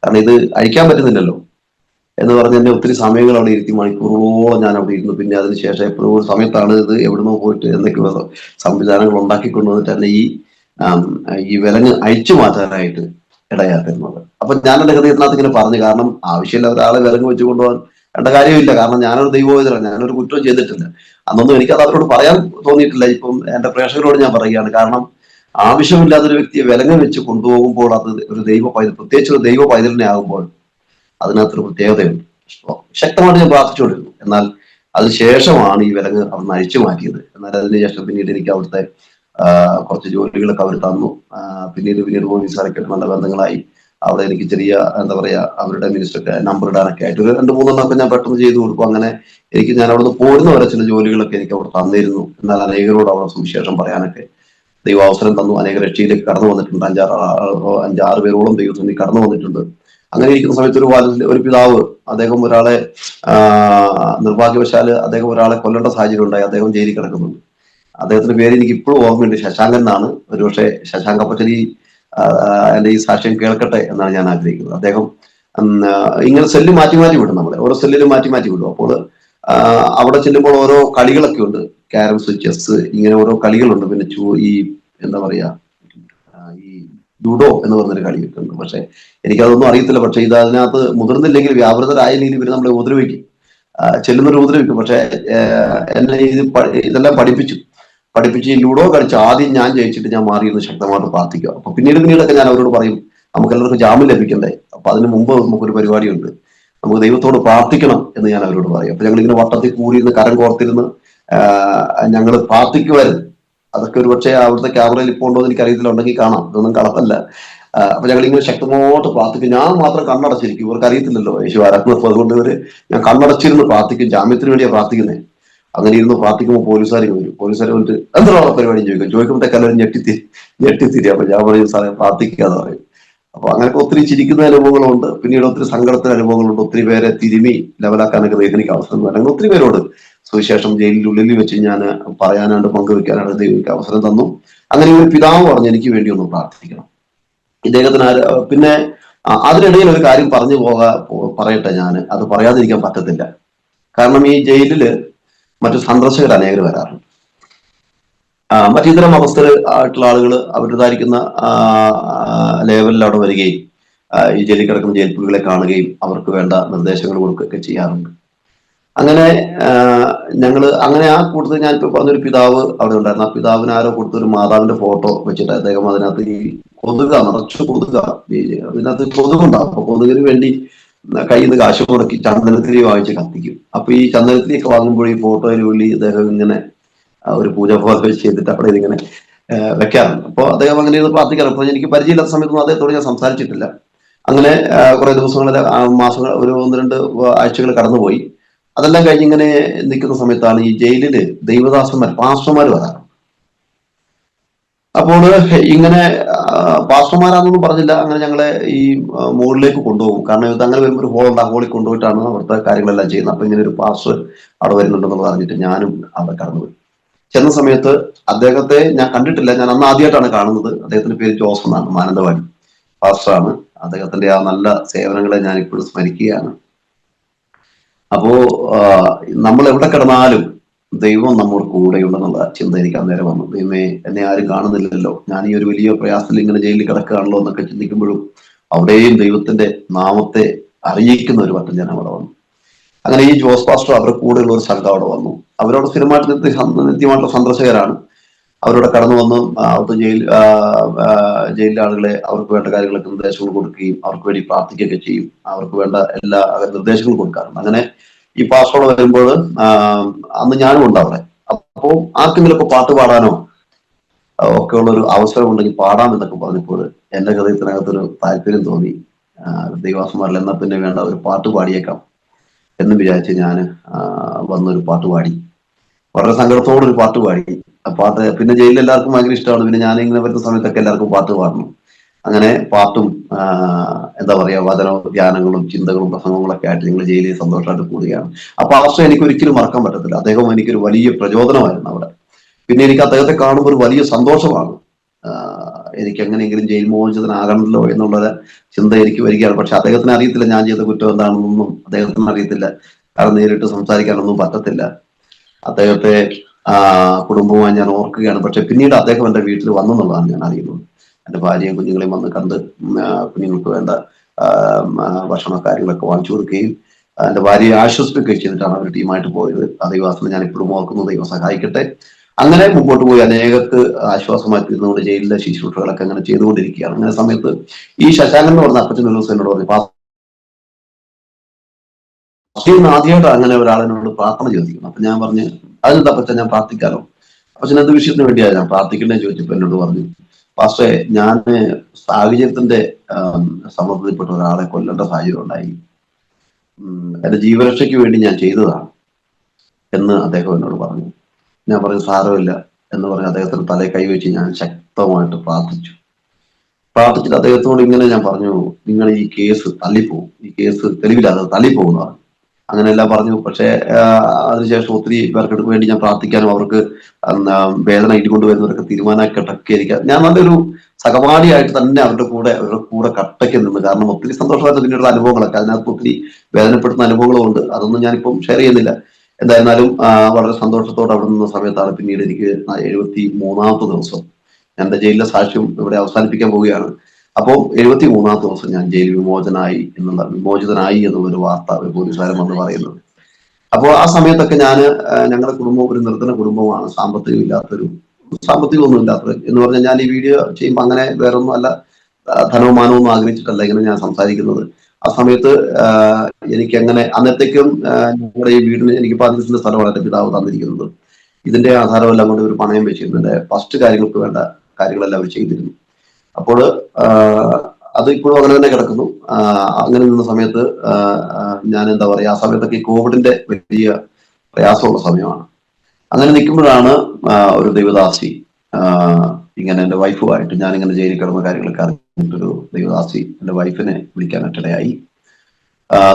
കാരണം ഇത് അഴിക്കാൻ പറ്റുന്നില്ലല്ലോ എന്ന് പറഞ്ഞ് എന്നെ ഒത്തിരി സമയങ്ങൾ അവിടെ ഇരുത്തി, മണിക്കൂറുകളോളം ഞാൻ അവിടെ ഇരുന്നു. പിന്നെ അതിനുശേഷം എപ്പോഴും ഒരു സമയത്താണ് ഇത് എവിടുന്നോ പോയിട്ട് എന്തൊക്കെയോ സംവിധാനങ്ങൾ ഉണ്ടാക്കിക്കൊണ്ടുവന്നിട്ട് തന്നെ ഈ വിലങ്ങ് അഴിച്ചു മാറ്റാനായിട്ട് ഇടയാക്കുന്നത്. അപ്പൊ ഞാൻ എന്റെ ഹൃദയത്തിനകത്ത് ഇങ്ങനെ പറഞ്ഞു, കാരണം ആവശ്യമില്ല ഒരാളെ വിലങ്ങ് വെച്ച് കൊണ്ടുപോകാൻ വേണ്ട കാര്യമില്ല. കാരണം ഞാനൊരു ദൈവവേദന, ഞാനൊരു കുറ്റവും ചെയ്തിട്ടില്ല. അന്നൊന്നും എനിക്കത് അവരോട് പറയാൻ തോന്നിയിട്ടില്ല. ഇപ്പം എന്റെ പ്രേക്ഷകരോട് ഞാൻ പറയുകയാണ്, കാരണം ആവശ്യമില്ലാത്തൊരു വ്യക്തിയെ വിലങ്ങ് വെച്ച് കൊണ്ടുപോകുമ്പോൾ അത് ഒരു പ്രത്യേകിച്ച് ഒരു ദൈവ പൈതലിനെ ആകുമ്പോൾ അതിനകത്തൊരു പ്രത്യേകതയുണ്ട്. ശക്തമായിട്ട് ഞാൻ പ്രാർത്ഥിച്ചുകൊണ്ടിരുന്നു. എന്നാൽ അതിനുശേഷമാണ് ഈ വിലങ്ങ് അവിടുന്ന് അഴിച്ചു മാറ്റിയത്. എന്നാൽ അതിനുശേഷം പിന്നീട് എനിക്ക് അവിടുത്തെ കുറച്ച് ജോലികളൊക്കെ അവർ തന്നു. പിന്നീട് പോലീസുകാരൊക്കെ നല്ല ബന്ധങ്ങളായി. അവിടെ എനിക്ക് ചെറിയ എന്താ പറയാ, അവരുടെ മിനിസ്റ്റർക്ക് നമ്പർ ഇടാനൊക്കെ ആയിട്ട് ഒരു 2-3 ഞാൻ പെട്ടെന്ന് ചെയ്തു കൊടുക്കും. അങ്ങനെ ഞാൻ അവിടുന്ന് പോരുന്ന വരെ ചില ജോലികളൊക്കെ എനിക്ക് അവിടെ തന്നിരുന്നു. എന്നാൽ അനേകരോട് അവിടെ സുവിശേഷം പറയാനൊക്കെ ദൈവം അവസരം തന്നു. അനേക രക്ഷയിലേക്ക് കടന്നു വന്നിട്ടുണ്ട്. 5-6 പേരോളം ദൈവത്തിൽ കടന്നു വന്നിട്ടുണ്ട്. അങ്ങനെ ഇരിക്കുന്ന സമയത്ത് ഒരു പിതാവ്, അദ്ദേഹം ഒരാളെ നിർഭാഗ്യവശാല് അദ്ദേഹം ഒരാളെ കൊല്ലേണ്ട സാഹചര്യം ഉണ്ടായി. അദ്ദേഹം ജയിലിൽ കിടക്കുന്നുണ്ട്. അദ്ദേഹത്തിന്റെ പേര് എനിക്ക് ഇപ്പോഴും ഓർമ്മയുണ്ട്, ശശാങ്കൻ എന്നാണ്. ഒരുപക്ഷെ ശശാങ്ക് അപ്പച്ചലി എന്റെ ഈ സാക്ഷ്യം കേൾക്കട്ടെ എന്നാണ് ഞാൻ ആഗ്രഹിക്കുന്നത്. അദ്ദേഹം ഇങ്ങനെ സെല്ല് മാറ്റി വിടും, നമ്മളെ ഓരോ സെല്ലിലും മാറ്റി വിടും. അപ്പോൾ അവിടെ ചെല്ലുമ്പോൾ ഓരോ കളികളൊക്കെ ഉണ്ട്, ക്യാരംസ്, ചെസ്, ഇങ്ങനെ ഓരോ കളികളുണ്ട്. പിന്നെ ഈ എന്താ പറയാ, ഈ ലുഡോ എന്ന് പറഞ്ഞൊരു കളിയൊക്കെ ഉണ്ട്. പക്ഷെ എനിക്കതൊന്നും അറിയത്തില്ല. പക്ഷെ അതിനകത്ത് മുതിർന്നില്ലെങ്കിൽ വ്യാപൃതരായ രീതിയിൽ ഇവർ നമ്മളെ ഉപദ്രവിക്കും, ചെല്ലുന്നവർ ഉപദ്രവിക്കും. പക്ഷെ എന്നെ ഇതെല്ലാം പഠിപ്പിച്ച് ഈ ലുഡോ കളിച്ച് ആദ്യം ഞാൻ ജയിച്ചിട്ട് ഞാൻ മാറിയിരുന്ന് ശക്തമായിട്ട് പ്രാർത്ഥിക്കുക. അപ്പൊ പിന്നീടൊക്കെ ഞാൻ അവരോട് പറയും, നമുക്ക് എല്ലാവർക്കും ജാമ്യം ലഭിക്കണ്ടേ, അപ്പൊ അതിന് മുമ്പ് നമുക്കൊരു പരിപാടിയുണ്ട്, നമുക്ക് ദൈവത്തോട് പ്രാർത്ഥിക്കണം എന്ന് ഞാൻ അവരോട് പറയും. അപ്പൊ ഞങ്ങളിങ്ങനെ വട്ടത്തിൽ കൂടിയിരുന്ന് കരം കോർത്തിരുന്ന് ഞങ്ങൾ പ്രാർത്ഥിക്കുമായിരുന്നു. അതൊക്കെ ഒരു പക്ഷേ അവിടുത്തെ ക്യാമറയിൽ ഇപ്പോൾ ഉണ്ടോ എന്ന് എനിക്കറിയത്തില്ല, ഉണ്ടെങ്കിൽ കാണാം, ഇതൊന്നും കളപ്പല്ല. അപ്പൊ ഞങ്ങളിങ്ങനെ ശക്തമായിട്ട് പ്രാർത്ഥിക്കും. ഞാൻ മാത്രം കണ്ണടച്ചിരിക്കും, ഇവർക്ക് അറിയത്തില്ലല്ലോ യേശു ആരാധന. അപ്പൊ അതുകൊണ്ട് ഞാൻ കണ്ണടച്ചിരുന്ന് പ്രാർത്ഥിക്കും, ജാമ്യത്തിന് വേണ്ടിയാണ് പ്രാർത്ഥിക്കുന്നത്. അങ്ങനെ ഇരുന്ന് പ്രാർത്ഥിക്കുമ്പോൾ പോലീസുകാർ വന്നിട്ട് എന്താണ് പരിപാടി ചോദിക്കുമ്പോഴത്തേക്ക് എല്ലാവരും ഞെട്ടിത്തിരി. അപ്പൊ ഞാൻ പറയും, സാറേ പ്രാർത്ഥിക്കാന്ന് പറയും. അപ്പൊ അങ്ങനെയൊക്കെ ഒത്തിരി ചിരിക്കുന്ന അനുഭവങ്ങളുണ്ട്. പിന്നീട് ഒത്തിരി സങ്കടത്തിന് അനുഭവങ്ങളുണ്ട്. ഒത്തിരി പേരെ തിരുമി ലെവലാക്കാനൊക്കെ ദൈവനിക്ക് അവസരം തന്നു. അങ്ങനെ ഒത്തിരി പേരോട് സുവിശേഷം ജയിലിനുള്ളിൽ വെച്ച് ഞാൻ പറയാനായിട്ട് പങ്കുവെക്കാനായിട്ട് ദൈവനിക്ക് അവസരം തന്നു. അങ്ങനെ ഒരു പിതാവ് പറഞ്ഞു, എനിക്ക് വേണ്ടി ഒന്ന് പ്രാർത്ഥിക്കണം. ഇദ്ദേഹത്തിന് പിന്നെ അതിനിടയിൽ ഒരു കാര്യം പറയട്ടെ, ഞാൻ അത് പറയാതിരിക്കാൻ പറ്റത്തില്ല. കാരണം ഈ ജയിലില് മറ്റു സന്ദർശകർ അനേകർ വരാറുണ്ട്. മറ്റിതര മതസ്ഥര് ആയിട്ടുള്ള ആളുകൾ അവരുടേതായിരിക്കുന്ന ലെവലിൽ അവിടെ വരികയും ഈ ജയിലിൽ കിടക്കുന്ന ജയിൽ പുള്ളികളെ കാണുകയും അവർക്ക് വേണ്ട നിർദ്ദേശങ്ങൾ കൊടുക്കുകയൊക്കെ ചെയ്യാറുണ്ട്. അങ്ങനെ അങ്ങനെ ആ കൂട്ടത്തിൽ ഞാനിപ്പോ പറഞ്ഞൊരു പിതാവ് അവിടെ ഉണ്ടായിരുന്നു. ആ പിതാവിന് ആരോ കൊടുത്തൊരു മാതാവിന്റെ ഫോട്ടോ വെച്ചിട്ട് അദ്ദേഹം അതിനകത്ത് ഈ നിറച്ചു കൊതുക, അതിനകത്ത് കൊതുകുണ്ടാവും. അപ്പൊ കൊതുകിന് വേണ്ടി കയ്യിൽ നിന്ന് കാശ് മുടക്കി ചന്ദനത്തിരി വാങ്ങിച്ച് കത്തിക്കും. അപ്പൊ ഈ ചന്ദനത്തിരിയൊക്കെ വാങ്ങുമ്പോൾ ഈ ഫോട്ടോയിൽ വേണ്ടി അദ്ദേഹം ഇങ്ങനെ ഒരു പൂജ പോലെ ചെയ്തിട്ട് അവിടെ ഇതിങ്ങനെ വെക്കാറുണ്ട്. അപ്പോൾ അദ്ദേഹം അങ്ങനെ ഇരുന്ന് പ്രാർത്ഥിക്കാറ്. അപ്പോൾ എനിക്ക് പരിചയമില്ലാത്ത സമയത്തൊന്നും അദ്ദേഹത്തോട് ഞാൻ സംസാരിച്ചിട്ടില്ല. അങ്ങനെ കുറെ ദിവസങ്ങളിൽ, മാസങ്ങൾ, ഒരു 1-2 ആഴ്ചകൾ കടന്നുപോയി. അതെല്ലാം കഴിഞ്ഞ് ഇങ്ങനെ നിൽക്കുന്ന സമയത്താണ് ഈ ജയിലില് ദൈവദാസന്മാർ, പാസ്റ്റർമാർ വരാറ്. അപ്പോൾ ഇങ്ങനെ പാസ്റ്റർമാരാണെന്നൊന്നും പറഞ്ഞില്ല. അങ്ങനെ ഞങ്ങളെ ഈ മുകളിലേക്ക് കൊണ്ടുപോകും. കാരണം ഇത് അങ്ങനെ വരുമ്പോൾ ഒരു ഹോളുണ്ട്. ആ ഹോളിൽ കൊണ്ടുപോയിട്ടാണ് അവിടുത്തെ കാര്യങ്ങളെല്ലാം ചെയ്യുന്നത്. അപ്പൊ ഇങ്ങനെ ഒരു പാസ്റ്റർ അവിടെ വരുന്നുണ്ടെന്ന് പറഞ്ഞിട്ട് ഞാനും അവിടെ കടന്നുപോയി. ചെന്ന സമയത്ത് അദ്ദേഹത്തെ ഞാൻ കണ്ടിട്ടില്ല. ഞാൻ അന്ന് ആദ്യമായിട്ടാണ് കാണുന്നത്. അദ്ദേഹത്തിന്റെ പേര് ജോസ് എന്നാണ്, മാനന്തവാടി പാസ്റ്ററാണ്. അദ്ദേഹത്തിന്റെ ആ നല്ല സേവനങ്ങളെ ഞാൻ ഇപ്പോഴും സ്മരിക്കുകയാണ്. അപ്പോ നമ്മൾ എവിടെ കിടന്നാലും ദൈവം നമ്മോട് കൂടെയുണ്ടെന്നുള്ള ചിന്ത എനിക്ക് അന്നേരം വന്നു. ദൈവമേ, എന്നെ ആരും കാണുന്നില്ലല്ലോ, ഞാൻ ഈ ഒരു വലിയ പ്രയാസത്തിൽ ഇങ്ങനെ ജയിലിൽ കിടക്കുകയാണല്ലോ എന്നൊക്കെ ചിന്തിക്കുമ്പോഴും അവിടെയും ദൈവത്തിന്റെ നാമത്തെ അറിയിക്കുന്ന ഒരു വട്ടം ഞാൻ അവിടെ വന്നു. അങ്ങനെ ഈ ജോസ് പാസ്റ്റർ അവരുടെ കൂടെയുള്ള ഒരു സംഘം അവിടെ വന്നു. അവരോട് സ്ഥിരമായിട്ട് നിത്യമായിട്ടുള്ള സന്ദർശകരാണ്. അവരോട് കടന്നു വന്ന് അവിടുത്തെ ജയിലിലെ ആളുകളെ അവർക്ക് വേണ്ട കാര്യങ്ങളൊക്കെ നിർദ്ദേശങ്ങൾ കൊടുക്കുകയും അവർക്ക് വേണ്ടി പ്രാർത്ഥിക്കുകയൊക്കെ ചെയ്യും. അവർക്ക് വേണ്ട എല്ലാ നിർദ്ദേശങ്ങളും കൊടുക്കാറുണ്ട്. അങ്ങനെ ഈ പാസ്റ്ററോട് വരുമ്പോൾ അന്ന് ഞാനും ഉണ്ട് അവിടെ. അപ്പോൾ ആർക്കെങ്കിലും ഒക്കെ പാട്ട് പാടാനോ ഒക്കെ ഉള്ളൊരു അവസരം ഉണ്ടെങ്കിൽ പാടാം എന്നൊക്കെ പറഞ്ഞപ്പോൾ എന്റെ ഹൃദയത്തിനകത്തൊരു താല്പര്യം തോന്നി. ദൈവാസന്മാരിൽ എന്നാൽ പിന്നെ വേണ്ട, ഒരു പാട്ട് പാടിയേക്കാം എന്ന് വിചാരിച്ച് ഞാൻ വന്നൊരു പാട്ട് പാടി. വളരെ സങ്കടത്തോടൊരു പാട്ട് പാടി. ആ പാട്ട് പിന്നെ ജയിലിൽ എല്ലാവർക്കും ഭയങ്കര ഇഷ്ടമാണ്. പിന്നെ ഞാനിങ്ങനെ വരുന്ന സമയത്തൊക്കെ എല്ലാവർക്കും പാട്ട് പാടണം. അങ്ങനെ പാട്ടും എന്താ പറയാ, വചനവും ധ്യാനങ്ങളും ചിന്തകളും പ്രസംഗങ്ങളൊക്കെ ആയിട്ട് ഞങ്ങൾ ജയിലിൽ സന്തോഷമായിട്ട് കൂടുകയാണ്. അപ്പൊ പാസ്റ്റർ എനിക്ക് ഒരിക്കലും മറക്കാൻ പറ്റത്തില്ല. അദ്ദേഹം എനിക്കൊരു വലിയ പ്രചോദനമായിരുന്നു അവിടെ. പിന്നെ എനിക്ക് അദ്ദേഹത്തെ കാണുമ്പോൾ ഒരു വലിയ സന്തോഷമാണ്. എനിക്ക് എങ്ങനെയെങ്കിലും ജയിൽ മോചിതനാകണമല്ലോ എന്നുള്ളൊരു ചിന്ത എനിക്ക് വരികയാണ്. പക്ഷെ അദ്ദേഹത്തിന് അറിയത്തില്ല ഞാൻ ചെയ്ത കുറ്റം എന്താണെന്നൊന്നും അദ്ദേഹത്തിന് അറിയത്തില്ല. കാരണം നേരിട്ട് സംസാരിക്കാനൊന്നും പറ്റത്തില്ല. അദ്ദേഹത്തെ കുടുംബവുമായി ഞാൻ ഓർക്കുകയാണ്. പക്ഷെ പിന്നീട് അദ്ദേഹം എൻ്റെ വീട്ടിൽ വന്നെന്നുള്ളതാണ് ഞാൻ അറിയുന്നത്. എൻ്റെ ഭാര്യയും കുഞ്ഞുങ്ങളെയും വന്ന് കണ്ട് കുഞ്ഞുങ്ങൾക്ക് വേണ്ട ഭക്ഷണ കാര്യങ്ങളൊക്കെ വാങ്ങിച്ചു കൊടുക്കുകയും എൻ്റെ ഭാര്യയെ ആശ്വസിപ്പിക്കുകയും ചെയ്തിട്ടാണ് അവർ ടീമായിട്ട് പോയത്. ആ ദൈവവാസന ഞാൻ ഇപ്പോഴും ഓർക്കുന്നു. ദൈവം സഹായിക്കട്ടെ. അങ്ങനെ മുമ്പോട്ട് പോയി അനേകർക്ക് ആശ്വാസമായി തീർന്നുകൊണ്ട് ജയിലിലെ ശുശ്രൂഷകളൊക്കെ അങ്ങനെ ചെയ്തുകൊണ്ടിരിക്കുകയാണ്. അങ്ങനെ സമയത്ത് ഈ ശശാങ്കൻ എന്ന് പറഞ്ഞ അപ്പച്ചൻ ഒരു ദിവസം എന്നോട് പറഞ്ഞു, ആദ്യമായിട്ട് അങ്ങനെ ഒരാളെന്നോട് പ്രാർത്ഥന ചോദിക്കുന്നു. അപ്പൊ ഞാൻ പറഞ്ഞു, അതെന്താ അപ്പച്ച, ഞാൻ പ്രാർത്ഥിക്കാലോ. അപ്പച്ചൻ എന്ത് വിഷയത്തിന് വേണ്ടിയാണ് ഞാൻ പ്രാർത്ഥിക്കണ്ടേ ചോദിച്ചപ്പോ എന്നോട് പറഞ്ഞു, പാസ്റ്ററെ, ഞാൻ സാഹചര്യത്തിന്റെ സമ്മർദ്ദത്തിൽപ്പെട്ട ഒരാളെ കൊല്ലേണ്ട സാഹചര്യം ഉണ്ടായി. എന്റെ ജീവരക്ഷയ്ക്ക് വേണ്ടി ഞാൻ ചെയ്തതാണ് എന്ന് അദ്ദേഹം എന്നോട് പറഞ്ഞു. ഞാൻ പറഞ്ഞു, സാരമില്ല എന്ന് പറഞ്ഞ് അദ്ദേഹത്തിന് തലയിൽ കൈവച്ച് ഞാൻ ശക്തമായിട്ട് പ്രാർത്ഥിച്ചിട്ട് അദ്ദേഹത്തോട് ഇങ്ങനെ ഞാൻ പറഞ്ഞു, നിങ്ങൾ ഈ കേസ് തള്ളിപ്പോകും, ഈ കേസ് തെളിവില്ലാതെ തള്ളിപ്പോകുന്നതാണ്. അങ്ങനെയെല്ലാം പറഞ്ഞു. പക്ഷേ അതിനുശേഷം ഒത്തിരി പേർക്ക് വേണ്ടി ഞാൻ പ്രാർത്ഥിക്കാനും അവർക്ക് വേദന ഇട്ടുകൊണ്ടുവരുന്നവരൊക്കെ തീരുമാനമായിട്ടൊക്കെ ഇരിക്കാം. ഞാൻ നല്ലൊരു സഹപാഠിയായിട്ട് തന്നെ അവരുടെ കൂടെ കട്ടയ്ക്ക് നിന്ന്. കാരണം ഒത്തിരി സന്തോഷമായിട്ട് പിന്നീടുള്ള അനുഭവങ്ങളൊക്കെ, അതിനകത്ത് ഒത്തിരി വേദനപ്പെടുന്ന അനുഭവങ്ങളും ഉണ്ട്. അതൊന്നും ഞാനിപ്പം ഷെയർ ചെയ്യുന്നില്ല. എന്തായിരുന്നാലും വളരെ സന്തോഷത്തോടെ അവിടെ നിന്ന സമയത്താണ് പിന്നീട് എനിക്ക് 73ാമത്തെ ദിവസം, എന്റെ ജയിലിലെ സാക്ഷ്യം ഇവിടെ അവസാനിപ്പിക്കാൻ പോവുകയാണ്. അപ്പോൾ 73ാമത്തെ ദിവസം ഞാൻ ജയിൽ വിമോചിതനായി എന്നുള്ളൊരു വാർത്ത ഒരു പോലീസുകാരൻ വന്ന് പറയുന്നത്. അപ്പോൾ ആ സമയത്തൊക്കെ ഞങ്ങളുടെ കുടുംബം ഒരു നിർധന കുടുംബമാണ്. സാമ്പത്തികമൊന്നും ഇല്ലാത്തത് എന്ന് പറഞ്ഞാൽ, ഞാൻ ഈ വീഡിയോ ചെയ്യുമ്പോൾ അങ്ങനെ വേറൊന്നും അല്ല, ധനവും മാനവും ആഗ്രഹിച്ചിട്ടല്ല ഇങ്ങനെ ഞാൻ സംസാരിക്കുന്നത്. ആ സമയത്ത് എനിക്ക് എങ്ങനെ അന്നത്തേക്കും ഞങ്ങളുടെ ഈ വീടിന് എനിക്ക് 15 സെന്റ് സ്ഥലമാണ് എന്റെ പിതാവ് തന്നിരിക്കുന്നത്. ഇതിന്റെ ആധാരമെല്ലാം കൊണ്ട് ഒരു പണയം വെച്ചിരുന്നു. എന്റെ ഫസ്റ്റ് കാര്യങ്ങൾക്ക് വേണ്ട കാര്യങ്ങളെല്ലാം അവർ ചെയ്തിരുന്നു. അപ്പോൾ അത് ഇപ്പോഴും അങ്ങനെ തന്നെ കിടക്കുന്നു. അങ്ങനെ നിന്ന സമയത്ത് ഞാൻ എന്താ പറയാ, ആ സമയത്തൊക്കെ ഈ കോവിഡിന്റെ വലിയ പ്രയാസമുള്ള സമയമാണ്. അങ്ങനെ നിൽക്കുമ്പോഴാണ് ഒരു ദൈവദാസി ഇങ്ങനെ എൻ്റെ വൈഫുമായിട്ട്, ഞാനിങ്ങനെ ജയിലിൽ കിടന്ന കാര്യങ്ങളൊക്കെ അറിഞ്ഞിട്ടൊരു ദൈവദാസി എൻ്റെ വൈഫിനെ വിളിക്കാനായിട്ടിടയായി.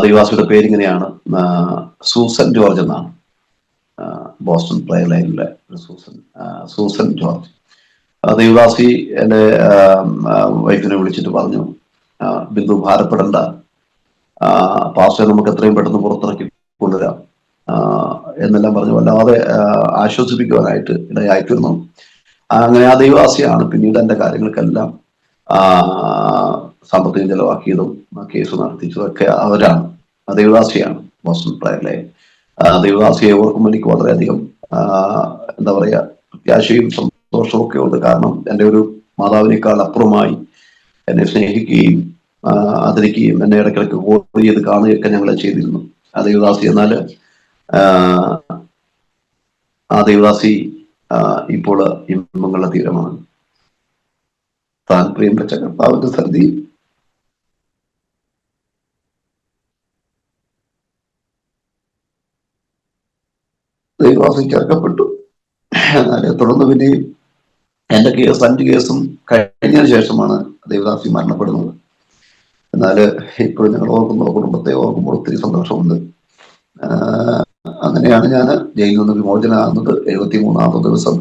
ദൈവദാസിയുടെ പേരിങ്ങനെയാണ്, സൂസൻ ജോർജ് എന്നാണ്. ബോസ്റ്റൺ പ്ലെയർ ലൈനിലെ സൂസൻ ജോർജ്. ദൈവദാസി എൻ്റെ വൈഫിനെ വിളിച്ചിട്ട് പറഞ്ഞു, ബിന്ദു ഭാരപ്പെടേണ്ട, പാസ്റ്റർ നമുക്ക് എത്രയും പെട്ടെന്ന് പുറത്തിറക്കി കൊണ്ടുവരാം എന്നെല്ലാം പറഞ്ഞു വല്ലാതെ ആശ്വസിപ്പിക്കുവാനായിട്ട് ഇടയായിത്തീർന്നു. അങ്ങനെ ആ ദൈവദാസിയാണ് പിന്നീട് എൻ്റെ കാര്യങ്ങൾക്കെല്ലാം ആ, സാമ്പത്തികം ചെലവാക്കിയതും കേസ് നടത്തിച്ചതും ഒക്കെ അവരാണ്. ആ ദൈവദാസിയാണ് ബോസ്റ്റൺ പ്രയറിലെ ദൈവദാസിയെ ഓർക്കുമ്പോൾ എനിക്ക് വളരെയധികം ആ, എന്താ പറയുക, പ്രത്യാശയും സന്തോഷവും ഒക്കെ ഉണ്ട്. കാരണം എൻ്റെ ഒരു മാതാവിനേക്കാൾ അപ്പുറമായി എന്നെ സ്നേഹിക്കുകയും ആദരിക്കുകയും എന്നെ ഇടയ്ക്കിടയ്ക്ക് കോൾ ചെയ്ത് കാണുകയൊക്കെ ഞങ്ങളെ ചെയ്തിരുന്നു ആ ദൈവദാസി. എന്നാൽ ആ ദൈവദാസി ഇപ്പോൾ ഇമ്പങ്ങളുടെ തീരമാണ്. താൻ പ്രിയം വെച്ച കർത്താവിന്റെ സന്നിധി ദൈവദാസി ചേർക്കപ്പെട്ടു. എന്നാൽ തുടർന്ന് പിന്നെയും എന്റെ കേസ് 5 കേസും കഴിഞ്ഞതിന് ശേഷമാണ് ദൈവദാസി മരണപ്പെടുന്നത്. എന്നാൽ ഇപ്പോഴും ഞങ്ങൾ ഓർക്കുമ്പോൾ, കുടുംബത്തെ ഓർക്കുമ്പോൾ ഒത്തിരി സന്തോഷമുണ്ട്. അങ്ങനെയാണ് ഞാൻ ജയിലിൽ നിന്ന് വിമോചനമാകുന്നത്. 73ാമത്തെ ദിവസം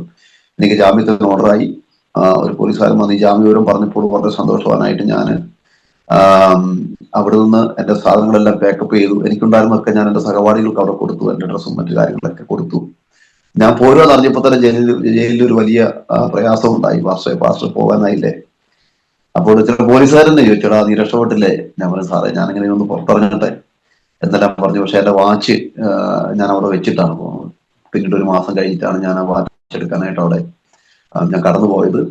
എനിക്ക് ജാമ്യത്തിന് ഓർഡറായി. ഒരു പോലീസുകാരൻ വന്ന് ഈ ജാമ്യവിവരം പറഞ്ഞപ്പോൾ വളരെ സന്തോഷവാനായിട്ട് ഞാൻ അവിടെ നിന്ന് എൻ്റെ സാധനങ്ങളെല്ലാം പാക്കപ്പ് ചെയ്തു. എനിക്കുണ്ടായിരുന്നൊക്കെ ഞാൻ എൻ്റെ സഹപാഠികൾക്ക് അവിടെ കൊടുത്തു. എൻ്റെ ഡ്രസ്സും മറ്റു കാര്യങ്ങളൊക്കെ കൊടുത്തു. ഞാൻ പോരുമെന്ന് അറിഞ്ഞപ്പോൾ തന്നെ ജയിലിൽ ഒരു വലിയ പ്രയാസം ഉണ്ടായി. പാസ്റ്റർ പോകാനായില്ലേ? അപ്പോൾ ചില പോലീസുകാരെന്നെ ചോദിച്ചോടാ നീ രക്ഷപ്പെട്ടില്ലേ? ഞാൻ പറഞ്ഞു സാറേ ഞാനിങ്ങനെ ഒന്ന് പുറത്തിറങ്ങട്ടെ എന്നെല്ലാം പറഞ്ഞു. പക്ഷെ എൻ്റെ വാച്ച് ഞാൻ അവിടെ വെച്ചിട്ടാണ് പോകുന്നത്. പിന്നീട് ഒരു മാസം കഴിഞ്ഞിട്ടാണ് ഞാൻ ആ വാച്ച് എടുക്കാനായിട്ട് അവിടെ ഞാൻ കടന്നുപോയത്.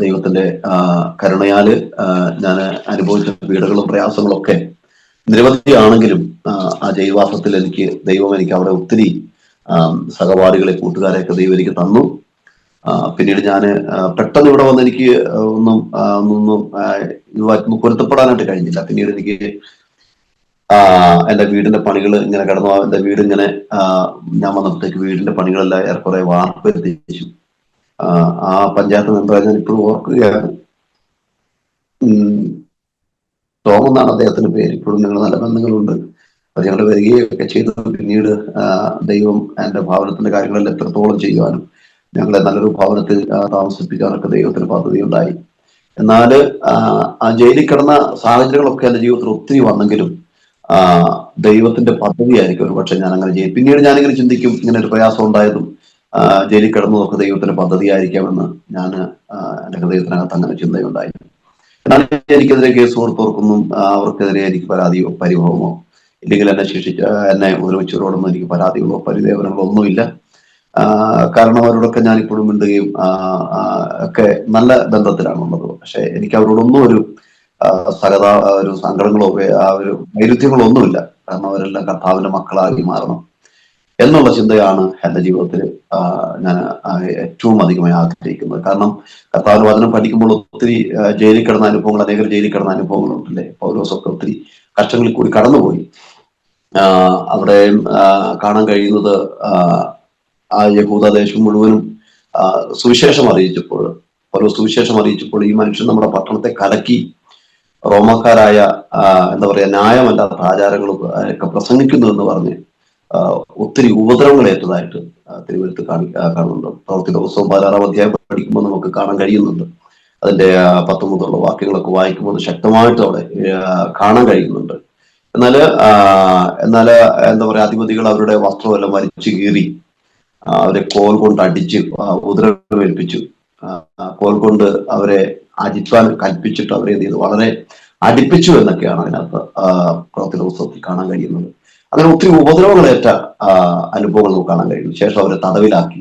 ദൈവത്തിന്റെ കരുണയാല് ഞാൻ അനുഭവിച്ച പീഡകളും പ്രയാസങ്ങളും ഒക്കെ നിരവധിയാണെങ്കിലും ആ ജയിൽവാസത്തിൽ ദൈവം എനിക്ക് അവിടെ ഒത്തിരി സഹപാഠികളെ, കൂട്ടുകാരെയൊക്കെ ദൈവം എനിക്ക് തന്നു. പിന്നീട് ഞാൻ പെട്ടെന്ന് ഇവിടെ വന്ന് എനിക്ക് ഒന്നും ഇതുമായിട്ടൊന്നും പൊരുത്തപ്പെടാനായിട്ട് കഴിഞ്ഞില്ല. പിന്നീട് എനിക്ക് എൻ്റെ വീടിന്റെ പണികൾ ഇങ്ങനെ കടന്നു. എൻ്റെ വീട് ഇങ്ങനെ ഞാൻ വന്നപ്പോഴത്തേക്ക് വീടിന്റെ പണികളെല്ലാം ഏറെക്കുറെ വാർപ്പെടുത്തിച്ചു. ആ പഞ്ചായത്ത് മെമ്പറെ ഞാൻ ഇപ്പോഴും ഓർക്കുകയാണ്. ടോം എന്നാണ് അദ്ദേഹത്തിന്റെ പേര്. ഇപ്പോഴും ഞങ്ങൾ നല്ല ബന്ധങ്ങളുണ്ട്. അത് ഞങ്ങൾ വരികയൊക്കെ ചെയ്തു. പിന്നീട് ദൈവം എൻ്റെ ഭവനത്തിന്റെ കാര്യങ്ങളെല്ലാം എത്രത്തോളം ചെയ്യുവാനും ഞങ്ങളെ നല്ലൊരു ഭവനത്തിൽ താമസിപ്പിക്കാനൊക്കെ ദൈവത്തിന് പദ്ധതി ഉണ്ടായി. എന്നാൽ ആ ജയിലിൽ കിടന്ന സാഹചര്യങ്ങളൊക്കെ എൻ്റെ ജീവിതത്തിൽ ഒത്തിരി വന്നെങ്കിലും ദൈവത്തിന്റെ പദ്ധതിയായിരിക്കും ഒരു പക്ഷെ ഞാൻ അങ്ങനെ ചെയ്യും. പിന്നീട് ഞാനിങ്ങനെ ചിന്തിക്കും, ഇങ്ങനെ ഒരു പ്രയാസം ഉണ്ടായതും ജയിലിൽ കിടന്നതൊക്കെ ദൈവത്തിന്റെ പദ്ധതിയായിരിക്കാമെന്ന് ഞാൻ എൻ്റെ ഹൃദയത്തിനകത്ത് അങ്ങനെ ചിന്തയുണ്ടായി. എന്നാൽ എനിക്കെതിരെ കേസ് കൊടുത്തവർക്കൊന്നും അവർക്കെതിരെ എനിക്ക് പരാതിയോ പരിഭവമോ ഇല്ലെങ്കിൽ എന്നെ ഉപദ്രവിച്ചവരോടൊന്നും എനിക്ക് പരാതികളോ പരിദേവനങ്ങളോ ഒന്നുമില്ല. കാരണം അവരോടൊക്കെ ഞാൻ ഇപ്പോഴും മിണ്ടുകയും ഒക്കെ നല്ല ബന്ധത്തിലാണുള്ളത്. പക്ഷെ എനിക്ക് അവരോടൊന്നും ഒരു ഒരു സങ്കടങ്ങളോ ഒരു വൈരുദ്ധ്യങ്ങളോ ഒന്നുമില്ല. കാരണം അവരെല്ലാം കർത്താവിന്റെ മക്കളാക്കി മാറണം എന്നുള്ള ചിന്തയാണ് എൻ്റെ ജീവിതത്തിൽ ഞാൻ ഏറ്റവും അധികമായി ആഗ്രഹിക്കുന്നത്. കാരണം കർത്താവിന്റെ വചനം പഠിക്കുമ്പോൾ ഒത്തിരി ജയിലിൽ കിടന്ന അനുഭവങ്ങൾ, അനേകം ജയിലിൽ കിടന്ന അനുഭവങ്ങളുണ്ടല്ലേ. പൗലോസൊക്കെ ഒത്തിരി കഷ്ടങ്ങളിൽ കൂടി കടന്നുപോയി. അവിടെ കാണാൻ കഴിയുന്നത് ആ യഹൂദദേശം മുഴുവനും സുവിശേഷം അറിയിച്ചപ്പോൾ ഈ മനുഷ്യൻ നമ്മുടെ പട്ടണത്തെ കലക്കി റോമക്കാരായ എന്താ പറയാ ന്യായമല്ലാത്ത ആചാരങ്ങളും ഒക്കെ പ്രസംഗിക്കുന്നു എന്ന് പറഞ്ഞ് ഒത്തിരി ഉപദ്രവങ്ങൾ ഏറ്റതായിട്ട് തിരുവനന്തപുരത്ത് കാണുന്നുണ്ട്. പ്രവൃത്തി ദിവസവും 16-ാം അധ്യായം പഠിക്കുമ്പോൾ നമുക്ക് കാണാൻ കഴിയുന്നുണ്ട്. അതിന്റെ 19 വാക്യങ്ങളൊക്കെ വായിക്കുമ്പോൾ ശക്തമായിട്ട് അവിടെ കാണാൻ കഴിയുന്നുണ്ട്. എന്നാൽ എന്താ പറയാ അധിപതികൾ അവരുടെ വസ്ത്രമെല്ലാം വലിച്ചു കീറി അവരെ കോൽ കൊണ്ട് അടിച്ച് ഉപദ്രവേൽപ്പിച്ചു. കോൽ കൊണ്ട് അവരെ അടിപ്പാൻ കൽപ്പിച്ചിട്ട് അവരെ എന്ത് ചെയ്തു, വളരെ അടിപ്പിച്ചു എന്നൊക്കെയാണ് അതിനകത്ത് പ്രവൃത്തി ദിവസത്തിൽ കാണാൻ കഴിയുന്നത്. അങ്ങനെ ഒത്തിരി ഉപദ്രവങ്ങളേറ്റ അനുഭവങ്ങൾ നമുക്ക് കാണാൻ കഴിയുന്നു. ശേഷം അവരെ തടവിലാക്കി.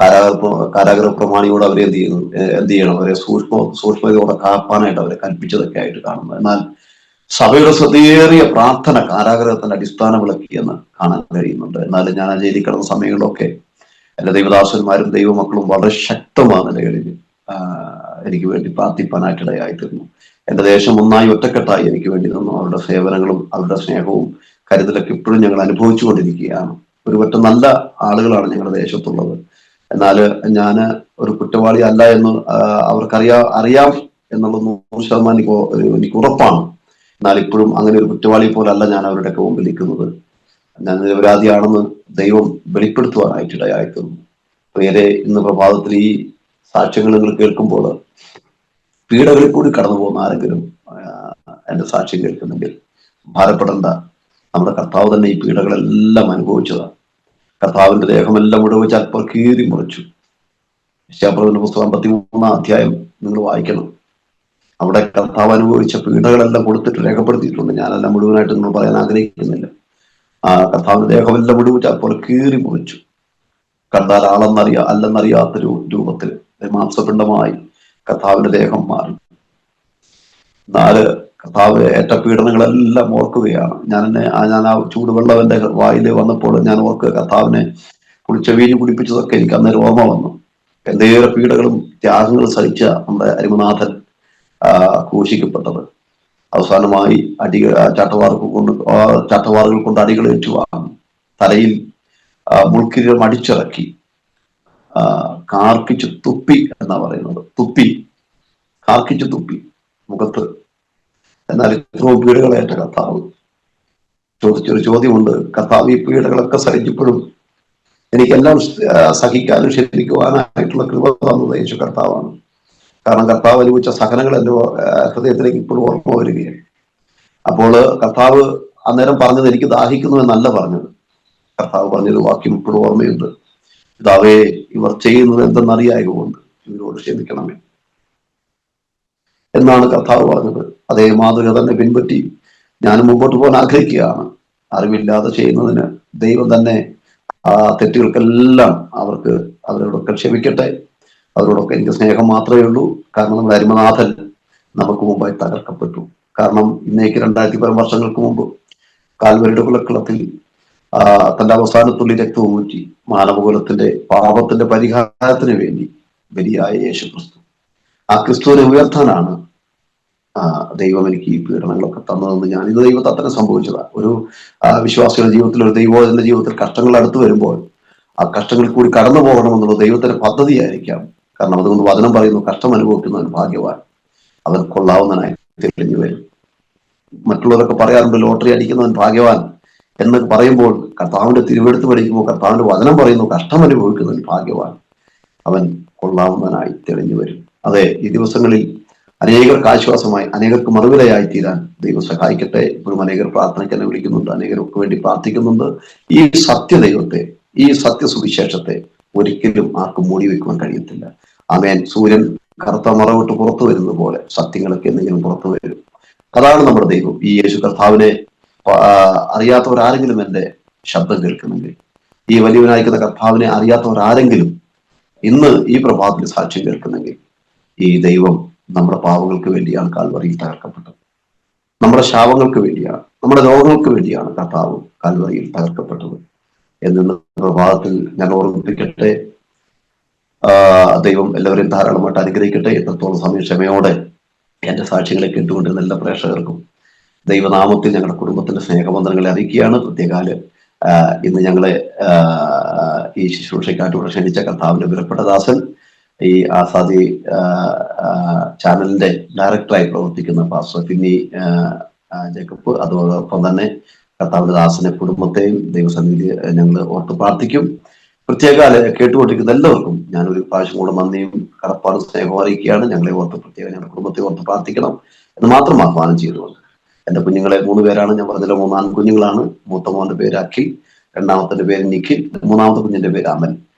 കാരാഗ്രഹ പ്രമാണിയോട് അവരെ എന്ത് ചെയ്യണം, അവരെ സൂക്ഷ്മതയോടെ കാപ്പാനായിട്ട് അവരെ കൽപ്പിച്ചതൊക്കെ ആയിട്ട് കാണുന്നു. എന്നാൽ സഭയുടെ ശ്രദ്ധേറിയ പ്രാർത്ഥന കാരാഗ്രഹത്തിന്റെ അടിസ്ഥാനം വിളക്കിയെന്ന് കാണാൻ കഴിയുന്നുണ്ട്. എന്നാലും ഞാൻ ജയിലിൽ കിടന്ന സമയങ്ങളിലൊക്കെ എൻ്റെ ദൈവദാസന്മാരും ദൈവമക്കളും വളരെ ശക്തമായ നിലകളിൽ എനിക്ക് വേണ്ടി പ്രാർത്ഥിപ്പാനായിട്ടിടയായിത്തീർന്നു. എൻ്റെ ദേശം ഒന്നായി ഒറ്റക്കെട്ടായി എനിക്ക് വേണ്ടി നിന്നു. അവരുടെ സേവനങ്ങളും അവരുടെ സ്നേഹവും കരുതലൊക്കെ ഇപ്പോഴും ഞങ്ങൾ അനുഭവിച്ചു കൊണ്ടിരിക്കുകയാണ്. ഒരുപറ്റ നല്ല ആളുകളാണ് ഞങ്ങളുടെ ദേശത്തുള്ളത്. എന്നാൽ ഞാൻ ഒരു കുറ്റവാളി അല്ല എന്ന് അറിയാം എന്നുള്ളത് 100% എനിക്ക് ഉറപ്പാണ്. എന്നാൽ ഇപ്പോഴും അങ്ങനെ ഒരു കുറ്റവാളി പോലല്ല ഞാൻ അവരുടെയൊക്കെ മുമ്പിൽ നിൽക്കുന്നത്. ഞാൻ നിരപരാധിയാണെന്ന് ദൈവം വെളിപ്പെടുത്തുവാനായിട്ടിടയായിത്തീർന്നു. പ്രിയരെ, ഇന്ന് പ്രഭാതത്തിൽ ഈ സാക്ഷ്യങ്ങൾ നിങ്ങൾ കേൾക്കുമ്പോൾ പീഡകളിൽ കൂടി കടന്നു പോകുന്ന ആരെങ്കിലും എൻ്റെ സാക്ഷ്യം കേൾക്കുന്നെങ്കിൽ ഭാരപ്പെടേണ്ട. നമ്മുടെ കർത്താവ് തന്നെ ഈ പീഡകളെല്ലാം അനുഭവിച്ചതാണ്. കർത്താവിന്റെ ദേഹമെല്ലാം മുഴുവൻ അല്പം കീറി മുറിച്ചു. യശയ്യാപ്രവചന പുസ്തകം 53 അധ്യായം നിങ്ങൾ വായിക്കണം. അവിടെ കർത്താവ് അനുഭവിച്ച പീഡകളെല്ലാം കൊടുത്തിട്ട് രേഖപ്പെടുത്തിയിട്ടുണ്ട്. ഞാനെല്ലാം മുഴുവനായിട്ട് നിങ്ങൾ പറയാൻ ആഗ്രഹിക്കുന്നില്ല. ആ കർത്താവിന്റെ ദേഹമെല്ലാം മുഴുവൻ അപ്പോൾ കീറി മുറിച്ചു. കണ്ടാൽ അല്ലെന്നറിയാത്ത രൂപത്തിൽ മാംസപിണ്ഡമായി കർത്താവിന്റെ ദേഹം മാറി. നാല് കർത്താവ് ഏറ്റ പീഡനങ്ങളെല്ലാം ഓർക്കുകയാണ്. ഞാൻ ആ ചൂടുവെള്ളം എന്റെ വായിൽ വന്നപ്പോൾ ഞാൻ ഓർക്കുക, കർത്താവിനെ വീഞ്ഞു കുടിപ്പിച്ചതൊക്കെ എനിക്ക് അന്നേരം ഓർമ്മ വന്നു. എന്തേറെ പീഡകളും ത്യാഗങ്ങളും സഹിച്ച നമ്മുടെ അരിമനാഥൻ ക്രൂശിക്കപ്പെട്ടത്. അവസാനമായി ചാട്ടവാറുകൾ കൊണ്ട് അടികൾ ഏറ്റുവാങ്ങി, തലയിൽ മുൾക്കിരീടം അടിച്ചിറക്കി, കാർക്കിച്ചു തുപ്പി എന്നാ പറയുന്നത്. കാർക്കിച്ചു തുപ്പി മുഖത്ത്. എന്നാൽ ഇത്രയും പീഡകളേറ്റ കർത്താവ് ചോദിച്ചൊരു ചോദ്യമുണ്ട്, കർത്താവ് ഈ പീഡകളൊക്കെ സഹിച്ചപ്പോഴും എനിക്കെല്ലാം സഹിക്കാനും ക്ഷമിക്കുവാനായിട്ടുള്ള കൃപ തന്നത് യേശു കർത്താവാണ്. കാരണം കർത്താവ് അനുഭവിച്ച സഹനങ്ങൾ എൻ്റെ ഹൃദയത്തിലേക്ക് ഇപ്പോഴും ഓർമ്മ വരികയാണ്. അപ്പോൾ കർത്താവ് അന്നേരം പറഞ്ഞത് എനിക്ക് ദാഹിക്കുന്നു എന്നല്ല പറഞ്ഞത്. കർത്താവ് പറഞ്ഞൊരു വാക്യം ഇപ്പോഴും ഓർമ്മയുണ്ട്, പിതാവേ, ഇവർ ചെയ്യുന്നത് എന്തെന്നറിയായതുകൊണ്ട് ഇവരോട് ക്ഷമിക്കണമേ എന്നാണ് കർത്താവ് പറഞ്ഞത്. അതേ മാതൃക തന്നെ പിൻപറ്റി ഞാൻ മുമ്പോട്ട് പോകാൻ ആഗ്രഹിക്കുകയാണ്. അറിവില്ലാതെ ചെയ്യുന്നതിന് ദൈവം തന്നെ ആ തെറ്റുകൾക്കെല്ലാം അവരോടൊക്കെ ക്ഷമിക്കട്ടെ. അവരോടൊക്കെ എനിക്ക് സ്നേഹം മാത്രമേ ഉള്ളൂ. കാരണം നമ്മുടെ അരിമനാഥൻ നമുക്ക് മുമ്പായി തകർക്കപ്പെട്ടു. കാരണം ഇന്നേക്ക് 2000 വർഷങ്ങൾക്ക് മുമ്പ് കാൽവരിയുടെ കുലക്കളത്തിൽ തന്റെ അവസാനത്തുള്ളി രക്തവും ഊറ്റി മാനവകുലത്തിന്റെ പാപത്തിന്റെ പരിഹാരത്തിന് വേണ്ടി ബലിയായ യേശു ക്രിസ്തു. ആ ക്രിസ്തുവിനെ ഉയർത്താനാണ് ദൈവം എനിക്ക് ഈ പീഡനങ്ങളൊക്കെ തന്നതെന്ന് ഇത് ദൈവത്തെ അത്ര സംഭവിച്ചതാണ്. ഒരു വിശ്വാസിയുടെ ജീവിതത്തിൽ, ഒരു ദൈവത്തിന്റെ ജീവിതത്തിൽ കഷ്ടങ്ങൾ അടുത്ത് വരുമ്പോൾ ആ കഷ്ടങ്ങളിൽ കൂടി കടന്നു പോകണമെന്നുള്ള ദൈവത്തിന്റെ പദ്ധതിയായിരിക്കാം. കാരണം അതുകൊണ്ട് വചനം പറയുന്നു, കഷ്ടം അനുഭവിക്കുന്നവൻ ഭാഗ്യവാൻ, അവൻ കൊള്ളാവുന്നതിനായി തെളിഞ്ഞു വരും. മറ്റുള്ളവരൊക്കെ പറയാറുണ്ട് ലോട്ടറി അടിക്കുന്നവൻ ഭാഗ്യവാൻ എന്ന് പറയുമ്പോൾ, കർത്താവിന്റെ തിരുവെടുത്ത് പഠിക്കുമ്പോൾ കർത്താവിന്റെ വചനം പറയുന്നു, കഷ്ടം അനുഭവിക്കുന്നവൻ ഭാഗ്യവാൻ, അവൻ കൊള്ളാവുന്നതിനായി തെളിഞ്ഞു വരും. അതെ, ഈ ദിവസങ്ങളിൽ അനേകർക്ക് ആശ്വാസമായി, അനേകർക്ക് മറുവിലയായി തീരാൻ ദൈവം സഹായിക്കട്ടെ. ഇപ്പോഴും അനേകർ പ്രാർത്ഥനയ്ക്ക് തന്നെ വിളിക്കുന്നുണ്ട്, അനേകർക്ക് വേണ്ടി പ്രാർത്ഥിക്കുന്നുണ്ട്. ഈ സത്യദൈവത്തെ, ഈ സത്യസുവിശേഷത്തെ ഒരിക്കലും ആർക്കും മൂടി വെക്കുവാൻ കഴിയത്തില്ല. ആമേൻ. സൂര്യൻ കറുത്ത മറവിട്ട് പുറത്തു വരുന്നത് പോലെ സത്യങ്ങളൊക്കെ എന്തെങ്കിലും പുറത്തു വരും. അതാണ് നമ്മുടെ ദൈവം. ഈ യേശു കർത്താവിനെ അറിയാത്തവരാരെങ്കിലും എൻ്റെ ശബ്ദം കേൾക്കുന്നെങ്കിൽ, ഈ വലിയവനായിരിക്കുന്ന കർത്താവിനെ അറിയാത്തവരാരെങ്കിലും ഇന്ന് ഈ പ്രഭാതത്തിൽ സാക്ഷ്യം കേൾക്കുന്നെങ്കിൽ, ഈ ദൈവം നമ്മുടെ പാവങ്ങൾക്ക് വേണ്ടിയാണ് കാൽവറിയിൽ തകർക്കപ്പെട്ടത്. നമ്മുടെ ശാപങ്ങൾക്ക് വേണ്ടിയാണ്, നമ്മുടെ രോഗങ്ങൾക്ക് വേണ്ടിയാണ് കർത്താവ് കാൽവറിയിൽ തകർക്കപ്പെട്ടത് എന്ന് പ്രഭാതത്തിൽ ഞാൻ ഓർമ്മിപ്പിക്കട്ടെ. ദൈവം എല്ലാവരെയും ധാരാളമായിട്ട് അനുഗ്രഹിക്കട്ടെ. എത്രത്തോളം സമയം ക്ഷമയോടെ എന്റെ സാക്ഷ്യങ്ങളെ കേട്ടുകൊണ്ടിരുന്ന എല്ലാ പ്രേക്ഷകർക്കും ദൈവനാമത്തിൽ ഞങ്ങളുടെ കുടുംബത്തിന്റെ സ്നേഹബന്ധങ്ങളെ അറിയിക്കുകയാണ്. പ്രത്യേകാല് ഇന്ന് ഞങ്ങളെ ഈ ശുശ്രൂഷയ്ക്കായിട്ട് ക്ഷണിച്ച കർത്താവിന്റെ വിലപ്പെട്ട ദാസൻ, ഈ ആസാദി ചാനലിന്റെ ഡയറക്ടറായി പ്രവർത്തിക്കുന്ന പാസ്റ്റർ ഫിന്നി ജേക്കബ്, അതോടൊപ്പം തന്നെ കർത്താവിന്റെ ദാസനെ കുടുംബത്തെയും ദൈവസന്നിധി ഞങ്ങൾ ഓർത്ത് പ്രാർത്ഥിക്കും. പ്രത്യേക കേട്ടുകൊണ്ടിരിക്കുന്ന എല്ലാവർക്കും ഞാനൊരു പ്രാവശ്യം കൂടെ നന്ദിയും കടപ്പാടും സ്നേഹവും അറിയിക്കുകയാണ്. ഞങ്ങളെ ഓർത്ത് പ്രത്യേകം ഞങ്ങളുടെ കുടുംബത്തെ ഓർത്ത് പ്രാർത്ഥിക്കണം എന്ന് മാത്രം ആഹ്വാനം ചെയ്തുകൊണ്ട്, എന്റെ കുഞ്ഞുങ്ങളെ 3 പേരാണ്. ഞാൻ പറഞ്ഞില്ല, 3 ആൺകുഞ്ഞുങ്ങളാണ്. മൂത്ത മോന്റെ പേര് അഖിൽ, രണ്ടാമത്തെ പേര് നിഖിൽ, മൂന്നാമത്തെ കുഞ്ഞിന്റെ പേര് അമൽ.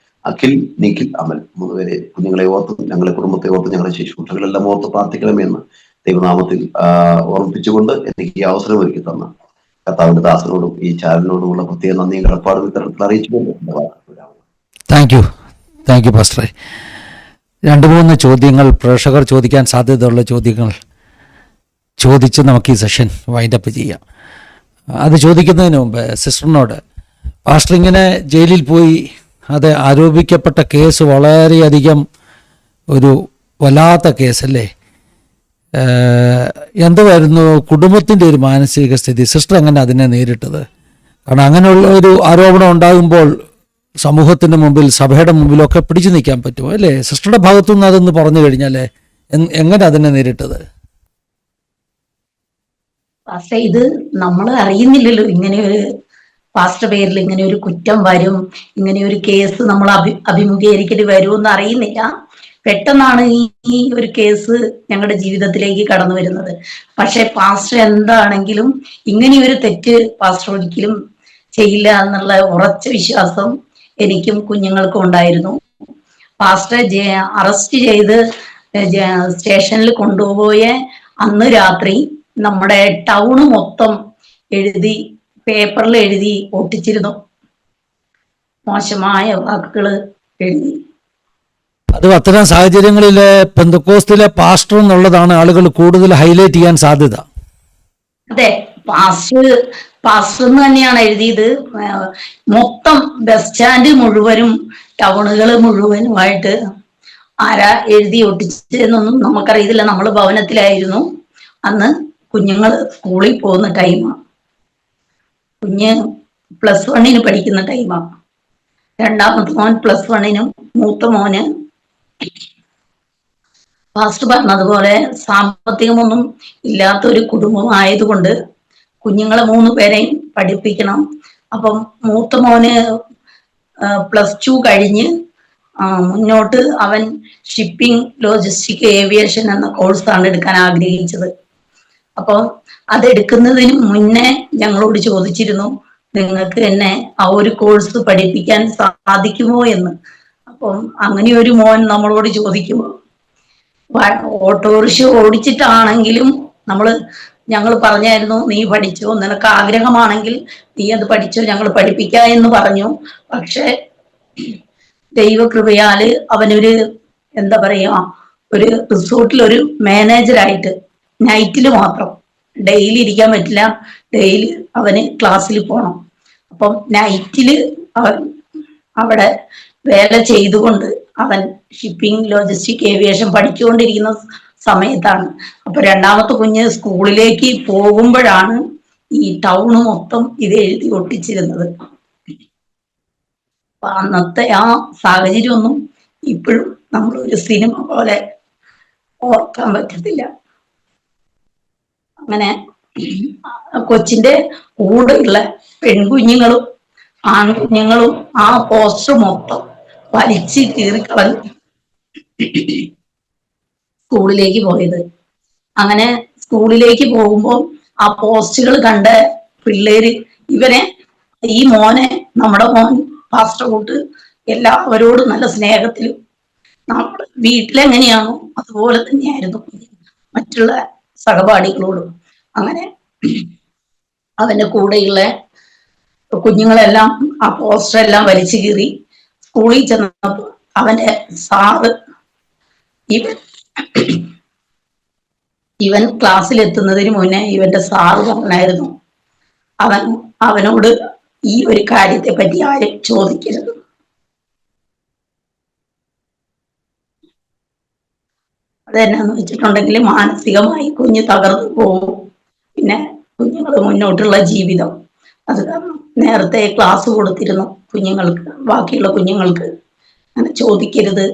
അഖിൽ, നിഖിൽ, അമൽ 3 പേരെ കുഞ്ഞുങ്ങളെ ഓർത്തും ഞങ്ങളുടെ കുടുംബത്തെ ഓർത്തും ഞങ്ങളുടെ ശുശ്രൂഷകളെല്ലാം ഓർത്ത് പ്രാർത്ഥിക്കണമെന്ന് ദൈവനാമത്തിൽ ഓർമ്മിപ്പിച്ചുകൊണ്ട് എനിക്ക് ഈ അവസരം ഒരുക്കി തന്ന കർത്താവിന്റെ ദാസനോടും ഈ ചാനലിനോടുമുള്ള പ്രത്യേക നന്ദിയും കടപ്പാടും ഇത്തരത്തിൽ അറിയിച്ചുകൊണ്ട് എന്റെ വാക്കുകൾ. താങ്ക് യു പാസ്റ്ററെ. 2-3 ചോദ്യങ്ങൾ പ്രേക്ഷകർ ചോദിക്കാൻ സാധ്യതയുള്ള ചോദ്യങ്ങൾ ചോദിച്ച് നമുക്ക് ഈ സെഷൻ വൈൻഡപ്പ് ചെയ്യാം. അത് ചോദിക്കുന്നതിന് മുമ്പ് സിസ്റ്ററിനോട്, പാസ്റ്റർ ഇങ്ങനെ ജയിലിൽ പോയി, അത് ആരോപിക്കപ്പെട്ട കേസ് വളരെയധികം ഒരു വല്ലാത്ത കേസല്ലേ, എന്തുവായിരുന്നു കുടുംബത്തിൻ്റെ ഒരു മാനസിക സ്ഥിതി? സിസ്റ്റർ എങ്ങനെ അതിനെ നേരിട്ടത്? കാരണം അങ്ങനെയുള്ള ഒരു ആരോപണം ഉണ്ടാകുമ്പോൾ സമൂഹത്തിൻ്റെ മുമ്പിൽ, സഭയുടെ മുമ്പിലൊക്കെ പിടിച്ചു നിൽക്കാൻ പറ്റുമോ അല്ലേ? സിസ്റ്ററുടെ ഭാഗത്തുനിന്ന് അതൊന്ന് പറഞ്ഞു കഴിഞ്ഞാൽ എങ്ങനെ അതിനെ നേരിട്ടത്? പാസ്റ്റർ, ഇത് നമ്മൾ അറിയുന്നില്ലല്ലോ, ഇങ്ങനെ ഒരു പാസ്റ്റർ പേരിൽ ഇങ്ങനെ ഒരു കുറ്റം വരും, ഇങ്ങനെ ഒരു കേസ് നമ്മൾ അഭിമുഖീകരിക്കേണ്ടി വരുമെന്ന് അറിയുന്നില്ല. പെട്ടെന്നാണ് ഈ ഒരു കേസ് ഞങ്ങളുടെ ജീവിതത്തിലേക്ക് കടന്നു വരുന്നത്. പക്ഷെ പാസ്റ്റർ എന്താണെങ്കിലും ഇങ്ങനെയൊരു തെറ്റ് പാസ്റ്റർ ഒരിക്കലും ചെയ്യില്ല എന്നുള്ള ഉറച്ച വിശ്വാസം എനിക്കും കുഞ്ഞുങ്ങൾക്കും ഉണ്ടായിരുന്നു. പാസ്റ്ററെ അറസ്റ്റ് ചെയ്ത് സ്റ്റേഷനിൽ കൊണ്ടുപോയ അന്ന് രാത്രി നമ്മുടെ ടൗണ് മൊത്തം എഴുതി, പേപ്പറിൽ എഴുതി ഒട്ടിച്ചിരുന്നു, മോശമായ വാക്കുകൾ എഴുതി. അത് അത്തരം സാഹചര്യങ്ങളിൽ പെന്തക്കോസ്തിലെ പാസ്റ്റർ എന്നുള്ളതാണ് ആളുകൾ കൂടുതൽ ഹൈലൈറ്റ് ചെയ്യാൻ സാധ്യത. അതെ, പാസ്റ്റർ എന്ന് തന്നെയാണ് എഴുതിയത്. മൊത്തം ബസ് സ്റ്റാൻഡ് മുഴുവനും, ടൗണുകൾ മുഴുവനുമായിട്ട് ആരാ എഴുതി ഒട്ടിച്ചതെന്നൊന്നും നമുക്കറിയത്തില്ല. നമ്മൾ ഭവനത്തിലായിരുന്നു. അന്ന് കുഞ്ഞുങ്ങൾ സ്കൂളിൽ പോകുന്ന ടൈമാണ്. കുഞ്ഞ് +1 പഠിക്കുന്ന ടൈമാണ്. രണ്ടാമത്തെ മോൻ +1, മൂത്ത മോന് ഫാസ്റ്റ് പറഞ്ഞതുപോലെ സാമ്പത്തികമൊന്നും ഇല്ലാത്തൊരു കുടുംബമായതുകൊണ്ട് കുഞ്ഞുങ്ങളെ 3 പേരെയും പഠിപ്പിക്കണം. അപ്പം മൂത്ത മോന് +2 കഴിഞ്ഞ് മുന്നോട്ട് അവൻ ഷിപ്പിംഗ്, ലോജിസ്റ്റിക്, ഏവിയേഷൻ എന്ന കോഴ്സാണ് എടുക്കാൻ ആഗ്രഹിച്ചത്. അപ്പോൾ അതെടുക്കുന്നതിന് മുന്നേ ഞങ്ങളോട് ചോദിച്ചിരുന്നു, നിങ്ങൾക്ക് എന്നെ ആ ഒരു കോഴ്സ് പഠിപ്പിക്കാൻ സാധിക്കുമോ എന്ന്. അപ്പം അങ്ങനെ ഒരു മോൻ നമ്മളോട് ചോദിക്കുമ്പോൾ, ഓട്ടോറിക്ഷ ഓടിച്ചിട്ടാണെങ്കിലും ഞങ്ങൾ പറഞ്ഞായിരുന്നു, നീ പഠിച്ചോ, നിനക്ക് ആഗ്രഹമാണെങ്കിൽ നീ അത് പഠിച്ചോ, ഞങ്ങൾ പഠിപ്പിക്കാം എന്ന് പറഞ്ഞു. പക്ഷെ ദൈവകൃപയാല് അവനൊരു എന്താ പറയാ, ഒരു റിസോർട്ടിൽ ഒരു മാനേജറായിട്ട് നൈറ്റിൽ മാത്രം, ഡെയിലി ഇരിക്കാൻ പറ്റില്ല, ഡെയിലി അവന് ക്ലാസ്സിൽ പോകണം. അപ്പം നൈറ്റില് അവൻ അവിടെ വേല ചെയ്തുകൊണ്ട് അവൻ ഷിപ്പിംഗ്, ലോജിസ്റ്റിക്, ഏവിയേഷൻ പഠിച്ചുകൊണ്ടിരിക്കുന്ന സമയത്താണ്. അപ്പൊ രണ്ടാമത്തെ കുഞ്ഞ് സ്കൂളിലേക്ക് പോകുമ്പോഴാണ് ഈ ടൗണ് മൊത്തം ഇത് എഴുതി ഒട്ടിച്ചിരുന്നത്. അപ്പൊ അന്നത്തെ ആ സാഹചര്യമൊന്നും ഇപ്പോഴും നമ്മൾ ഒരു സിനിമ പോലെ ഓർക്കാൻ പറ്റത്തില്ല. അങ്ങനെ കൊച്ചിന്റെ കൂടെയുള്ള പെൺകുഞ്ഞുങ്ങളും ആൺകുഞ്ഞുങ്ങളും ആ പോസ്റ്റർ മൊത്തം വലിച്ച് കീറിക്കളഞ്ഞ് സ്കൂളിലേക്ക് പോയത്. അങ്ങനെ സ്കൂളിലേക്ക് പോകുമ്പോൾ ആ പോസ്റ്റുകൾ കണ്ട പിള്ളേര് ഈ മോനെ, നമ്മുടെ മോൻ പാസ്റ്റർ കൂട്ട് എല്ലാവരോടും നല്ല സ്നേഹത്തിലും നമ്മുടെ വീട്ടിലെങ്ങനെയാണോ അതുപോലെ തന്നെയായിരുന്നു മറ്റുള്ള സഹപാഠികളോടും. അങ്ങനെ അവന്റെ കൂടെയുള്ള കുഞ്ഞുങ്ങളെല്ലാം ആ പോസ്റ്റർ എല്ലാം വലിച്ചു കീറി. സ്കൂളിൽ ചെന്നപ്പോൾ അവന്റെ സാറ്, ഇവൻ ക്ലാസ്സിൽ എത്തുന്നതിന് മുന്നേ ഇവന്റെ സാറ് പറഞ്ഞായിരുന്നു, അവനോട് ഈ ഒരു കാര്യത്തെ പറ്റി ആരും ചോദിക്കരുത്. അതെന്നാന്ന് വെച്ചിട്ടുണ്ടെങ്കിൽ മാനസികമായി കുഞ്ഞ് തകർന്നു പോകും. പിന്നെ കുഞ്ഞുങ്ങൾ മുന്നോട്ടുള്ള ജീവിതം, അത് കാരണം നേരത്തെ ക്ലാസ് കൊടുത്തിരുന്നു കുഞ്ഞുങ്ങൾക്ക്, ബാക്കിയുള്ള കുഞ്ഞുങ്ങൾക്ക് അങ്ങനെ ചോദിക്കരുത്,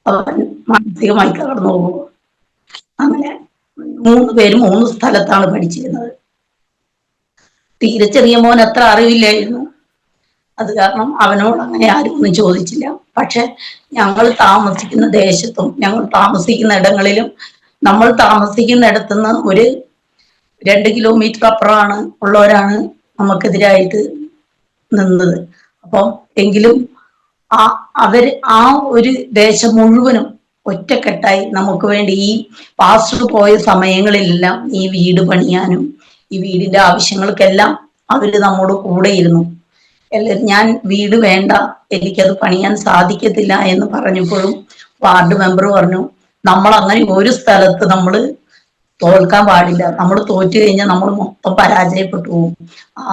അവൻ മാനസികമായി തകർന്നു പോകും. അങ്ങനെ 3 പേരും 3 സ്ഥലത്താണ് പഠിച്ചിരുന്നത്. തീരെ ചെറിയ മോൻ അത്ര അറിവില്ലായിരുന്നു. അത് കാരണം അവനോട് അങ്ങനെ ആരും ഒന്നും ചോദിച്ചില്ല. പക്ഷെ ഞങ്ങൾ താമസിക്കുന്ന ദേശത്തും ഞങ്ങൾ താമസിക്കുന്ന ഇടങ്ങളിലും, നമ്മൾ താമസിക്കുന്നിടത്തുനിന്ന് ഒരു 2 കിലോമീറ്റർ അപ്പുറമാണ് ഉള്ളവരാണ് നമുക്കെതിരായിട്ട് നിന്നത്. അപ്പം എങ്കിലും അവര് ആ ഒരു ദേശം മുഴുവനും ഒറ്റക്കെട്ടായി നമുക്ക് വേണ്ടി ഈ പാസ്റ്റർ പോയ സമയങ്ങളിലെല്ലാം ഈ വീട് പണിയാനും ഈ വീടിന്റെ ആവശ്യങ്ങൾക്കെല്ലാം അവര് നമ്മോട് കൂടെയിരുന്നു. ഞാൻ വീട് വേണ്ട, എനിക്കത് പണിയാൻ സാധിക്കത്തില്ല എന്ന് പറഞ്ഞപ്പോഴും വാർഡ് മെമ്പർ പറഞ്ഞു, നമ്മൾ അങ്ങനെ ഒരു സ്ഥലത്ത് നമ്മൾ തോൽക്കാൻ പാടില്ല, നമ്മൾ തോറ്റു കഴിഞ്ഞാൽ നമ്മൾ മൊത്തം പരാജയപ്പെട്ടു പോകും. ആ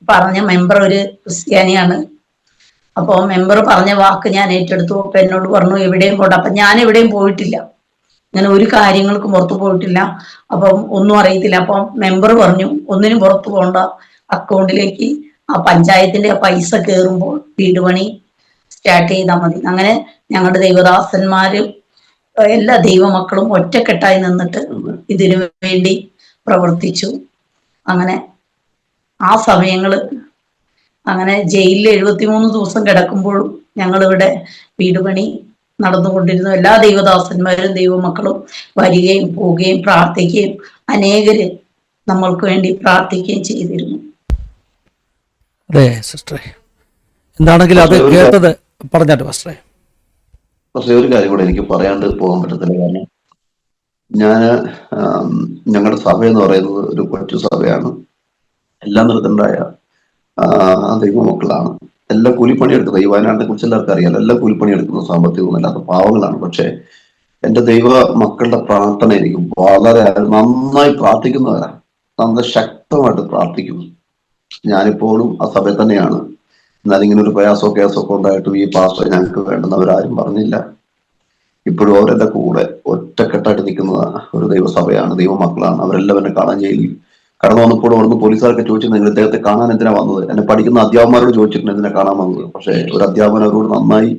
പറഞ്ഞ മെമ്പർ ഒരു ക്രിസ്ത്യാനിയാണ്. അപ്പൊ മെമ്പർ പറഞ്ഞ വാക്ക് ഞാൻ ഏറ്റെടുത്തു. അപ്പൊ എന്നോട് പറഞ്ഞു എവിടെയും പോട്ടെ. അപ്പൊ ഞാൻ എവിടെയും പോയിട്ടില്ല, ഞാൻ ഒരു കാര്യങ്ങൾക്കും പുറത്തു പോയിട്ടില്ല, അപ്പം ഒന്നും അറിയത്തില്ല. അപ്പം മെമ്പർ പറഞ്ഞു ഒന്നിനും പുറത്തു പോകണ്ട, അക്കൗണ്ടിലേക്ക് ആ പഞ്ചായത്തിന്റെ പൈസ കയറുമ്പോൾ വീട് പണി സ്റ്റാർട്ട് ചെയ്താൽ മതി. അങ്ങനെ ഞങ്ങളുടെ ദൈവദാസന്മാരും എല്ലാ ദൈവമക്കളും ഒറ്റക്കെട്ടായി നിന്നിട്ട് ഇതിനു വേണ്ടി പ്രവർത്തിച്ചു. അങ്ങനെ ആ സമയങ്ങള്, അങ്ങനെ ജയിലിൽ 73 ദിവസം കിടക്കുമ്പോഴും ഞങ്ങളിവിടെ വീട് പണി നടന്നുകൊണ്ടിരുന്നു. എല്ലാ ദൈവദാസന്മാരും ദൈവമക്കളും വരികയും പോവുകയും പ്രാർത്ഥിക്കുകയും അനേകര് നമ്മൾക്ക് വേണ്ടി പ്രാർത്ഥിക്കുകയും ചെയ്തിരുന്നു. അതെ സിസ്റ്ററെ, എന്താണെങ്കിലും അത് കേട്ടത് പറഞ്ഞാട്ട് പാസ്റ്ററെ. പക്ഷേ ഒരു കാര്യം കൂടെ എനിക്ക് പറയാണ്ട് പോകാൻ പറ്റത്തില്ല. കാരണം ഞാൻ ഞങ്ങളുടെ സഭ എന്ന് പറയുന്നത് ഒരു കൊച്ചു സഭയാണ്. എല്ലാം നിർത്തണ്ടായ ദൈവമക്കളാണ്. എല്ലാം കൂലിപ്പണിയെടുക്കുന്നത്. ഈ വയനാട്ടിനെ കുറിച്ച് എല്ലാവർക്കും അറിയാലോ. എല്ലാം കൂലിപ്പണിയെടുക്കുന്ന സാമ്പത്തികമൊന്നുമില്ലാത്ത പാവങ്ങളാണ്. പക്ഷെ എന്റെ ദൈവ മക്കളുടെ പ്രാർത്ഥന എനിക്ക് വളരെ നന്നായി പ്രാർത്ഥിക്കുന്നവരാണ്. നന്നായി ശക്തമായിട്ട് പ്രാർത്ഥിക്കുന്നു. ഞാനിപ്പോഴും ആ സഭയിൽ തന്നെയാണ്. എന്നാൽ ഇങ്ങനെ ഒരു പ്രയാസമോ കേസോ ഒക്കെ ഉണ്ടായിട്ടും ഈ പാസ്റ്റർ ഞങ്ങൾക്ക് വേണ്ടുന്നവരാരും പറഞ്ഞില്ല. ഇപ്പോഴും അവരെന്റെ കൂടെ ഒറ്റക്കെട്ടായിട്ട് നിൽക്കുന്ന ഒരു ദൈവസഭയാണ്, ദൈവമക്കളാണ്. അവരെല്ലാം എന്നെ കാണാൻ ജയിലിൽ കടന്നു വന്നപ്പോൾ അവിടുന്ന് പോലീസുകാരൊക്കെ ചോദിച്ചു, നിങ്ങൾ ഇദ്ദേഹത്തെ കാണാൻ എന്തിനാ വന്നത്? എന്നെ പഠിക്കുന്ന അധ്യാപകന്മാരോട് ചോദിച്ചിട്ടുണ്ട് എന്തിനാ കാണാൻ വന്നത്. പക്ഷെ ഒരു അധ്യാപകൻ അവരോട് നന്നായി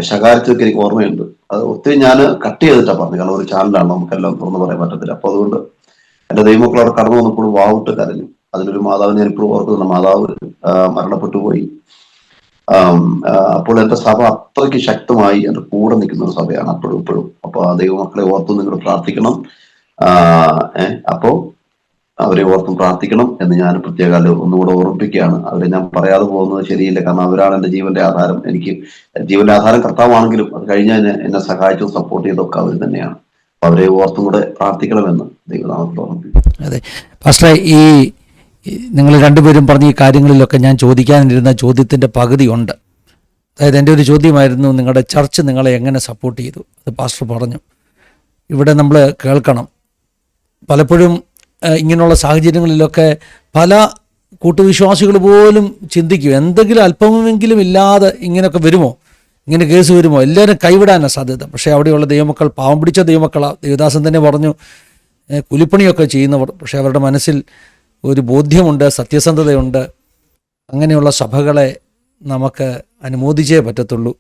ശകാരിച്ചതൊക്കെ എനിക്ക് ഓർമ്മയുണ്ട്. അത് ഒത്തിരി ഞാൻ കട്ട് ചെയ്തിട്ടാ പറഞ്ഞു, കാരണം ഒരു ചാനലാണ്, നമുക്കെല്ലാം തുറന്നു പറയാൻ പറ്റത്തില്ല. അപ്പൊ അതുകൊണ്ട് എന്റെ ദൈവമക്കൾ അവിടെ കടന്നു വന്നപ്പോൾ വാവിട്ട് കരഞ്ഞു. അതിലൊരു മാതാവ് ഞാൻ ഇപ്പോഴും ഓർക്കുന്നുണ്ട്. മാതാവ് മരണപ്പെട്ടു പോയി. അപ്പോൾ എന്റെ സഭ അത്രയ്ക്ക് ശക്തമായി എന്റെ കൂടെ നിൽക്കുന്ന ഒരു സഭയാണ് അപ്പോഴും ഇപ്പോഴും. അപ്പൊ ആ ദൈവമക്കളെ ഓർത്തും നിങ്ങൾ പ്രാർത്ഥിക്കണം. അപ്പോ അവരെ ഓർത്തും പ്രാർത്ഥിക്കണം എന്ന് ഞാൻ പ്രത്യേകം ഒന്നുകൂടെ ഓർമ്മിപ്പിക്കുകയാണ്. അവരെ ഞാൻ പറയാതെ പോകുന്നത് ശരിയില്ല, കാരണം അവരാണ് എന്റെ ജീവന്റെ ആധാരം. എനിക്ക് ജീവന്റെ ആധാരം കർത്താവാണെങ്കിലും അത് കഴിഞ്ഞാൽ എന്നെ സഹായിച്ചും സപ്പോർട്ട് ചെയ്തൊക്കെ അവർ തന്നെയാണ്. അവരെ ഓർത്തും കൂടെ പ്രാർത്ഥിക്കണമെന്ന് ദൈവനാമത്തിൽ ഓർമ്മിപ്പിക്കും. അതെ പാസ്റ്ററെ, ഈ നിങ്ങൾ രണ്ടുപേരും പറഞ്ഞ ഈ കാര്യങ്ങളിലൊക്കെ ഞാൻ ചോദിക്കാനിരുന്ന ചോദ്യത്തിൻ്റെ പകുതി ഉണ്ട്. അതായത് എൻ്റെ ഒരു ചോദ്യമായിരുന്നു, നിങ്ങളുടെ ചർച്ച് നിങ്ങളെ എങ്ങനെ സപ്പോർട്ട് ചെയ്തു? അത് പാസ്റ്റർ പറഞ്ഞു. ഇവിടെ നമ്മൾ കേൾക്കണം, പലപ്പോഴും ഇങ്ങനെയുള്ള സാഹചര്യങ്ങളിലൊക്കെ പല കൂട്ടുവിശ്വാസികൾ പോലും ചിന്തിക്കും, എന്തെങ്കിലും അല്പമെങ്കിലും ഇല്ലാതെ ഇങ്ങനെയൊക്കെ വരുമോ, ഇങ്ങനെ കേസ് വരുമോ, എല്ലാവരും കൈവിടാനാണ് സാധ്യത. പക്ഷേ അവിടെയുള്ള ദൈവമക്കൾ പാവം പിടിച്ച ദൈവമക്കളാണ്. ദേവദാസൻ തന്നെ പറഞ്ഞു, കൂലിപ്പണിയൊക്കെ ചെയ്യുന്നവർ, പക്ഷേ അവരുടെ മനസ്സിൽ ഒരു ബോധ്യമുണ്ട്, സത്യസന്ധതയുണ്ട്. അങ്ങനെയുള്ള സഭകളെ നമുക്ക് അനുമോദിച്ചേ പറ്റത്തുള്ളൂ.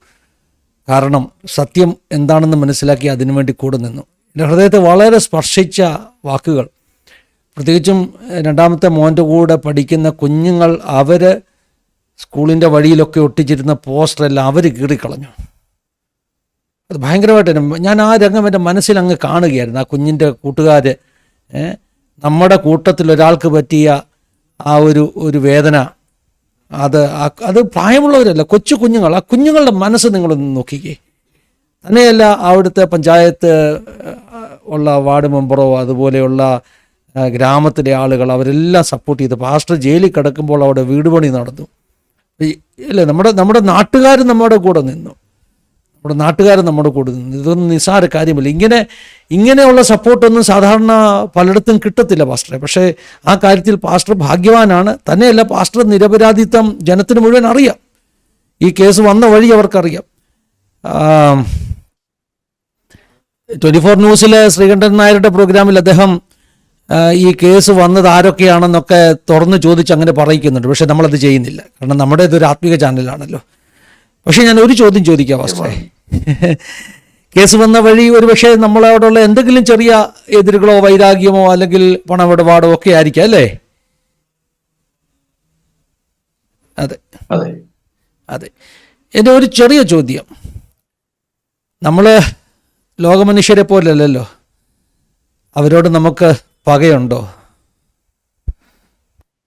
കാരണം സത്യം എന്താണെന്ന് മനസ്സിലാക്കി അതിനുവേണ്ടി കൂടെ നിന്നു. എൻ്റെ ഹൃദയത്തെ വളരെ സ്പർശിച്ച വാക്കുകൾ, പ്രത്യേകിച്ചും രണ്ടാമത്തെ മോൻ്റെ കൂടെ പഠിക്കുന്ന കുഞ്ഞുങ്ങൾ, അവർ സ്കൂളിൻ്റെ വഴിയിലൊക്കെ ഒട്ടിച്ചിരുന്ന പോസ്റ്ററെല്ലാം അവർ കീറിക്കളഞ്ഞു. അത് ഭയങ്കരമായിട്ട് ഞാൻ ആ രംഗം എൻ്റെ മനസ്സിൽ അങ്ങ് കാണുകയായിരുന്നു. ആ കുഞ്ഞിൻ്റെ കൂട്ടുകാർ, നമ്മുടെ കൂട്ടത്തിൽ ഒരാൾക്ക് പറ്റിയ ആ ഒരു വേദന, അത് പ്രായമുള്ളവരല്ല, കൊച്ചു കുഞ്ഞുങ്ങൾ. ആ കുഞ്ഞുങ്ങളുടെ മനസ്സ് നിങ്ങളൊന്ന് നോക്കിക്കേ. തന്നെയല്ല, അവിടുത്തെ പഞ്ചായത്ത് ഉള്ള വാർഡ് മെമ്പറോ അതുപോലെയുള്ള ഗ്രാമത്തിലെ ആളുകൾ അവരെല്ലാം സപ്പോർട്ട് ചെയ്ത്. പാസ്റ്റർ ജയിലിൽ കിടക്കുമ്പോൾ അവിടെ വീട് പണി നടന്നു. അല്ലേ, നമ്മുടെ നാട്ടുകാർ നമ്മുടെ കൂടെ നിന്നു. നമ്മുടെ കൂടെ നിന്നു. ഇതൊന്നും നിസ്സാര കാര്യമല്ല. ഇങ്ങനെയുള്ള സപ്പോർട്ടൊന്നും സാധാരണ പലയിടത്തും കിട്ടത്തില്ല പാസ്റ്ററെ. പക്ഷേ ആ കാര്യത്തിൽ പാസ്റ്റർ ഭാഗ്യവാനാണ്. തന്നെയല്ല, പാസ്റ്റർ നിരപരാധിത്വം ജനത്തിന് മുഴുവൻ അറിയാം. ഈ കേസ് വന്ന വഴി അവർക്കറിയാം. 24 ന്യൂസിലെ ശ്രീകണ്ഠൻ നായരുടെ പ്രോഗ്രാമിൽ അദ്ദേഹം ഈ കേസ് വന്നത് ആരൊക്കെയാണെന്നൊക്കെ തുറന്ന് ചോദിച്ച് അങ്ങനെ പറയിക്കുന്നുണ്ട്. പക്ഷെ നമ്മളത് ചെയ്യുന്നില്ല, കാരണം നമ്മുടെ ഇതൊരു ആത്മീക ചാനലാണല്ലോ. പക്ഷേ ഞാൻ ഒരു ചോദ്യം ചോദിക്കാം പാസ്റ്ററെ. കേസ് വന്ന വഴി ഒരുപക്ഷെ നമ്മളോടുള്ള എന്തെങ്കിലും ചെറിയ എതിരുകളോ വൈരാഗ്യമോ അല്ലെങ്കിൽ പണമിടപാടോ ഒക്കെ ആയിരിക്കാം, അല്ലേ? അതെ അതെ. എൻ്റെ ഒരു ചെറിയ ചോദ്യം, നമ്മൾ ലോകമനുഷ്യരെ പോലല്ലല്ലോ, അവരോട് നമുക്ക് പകയുണ്ടോ?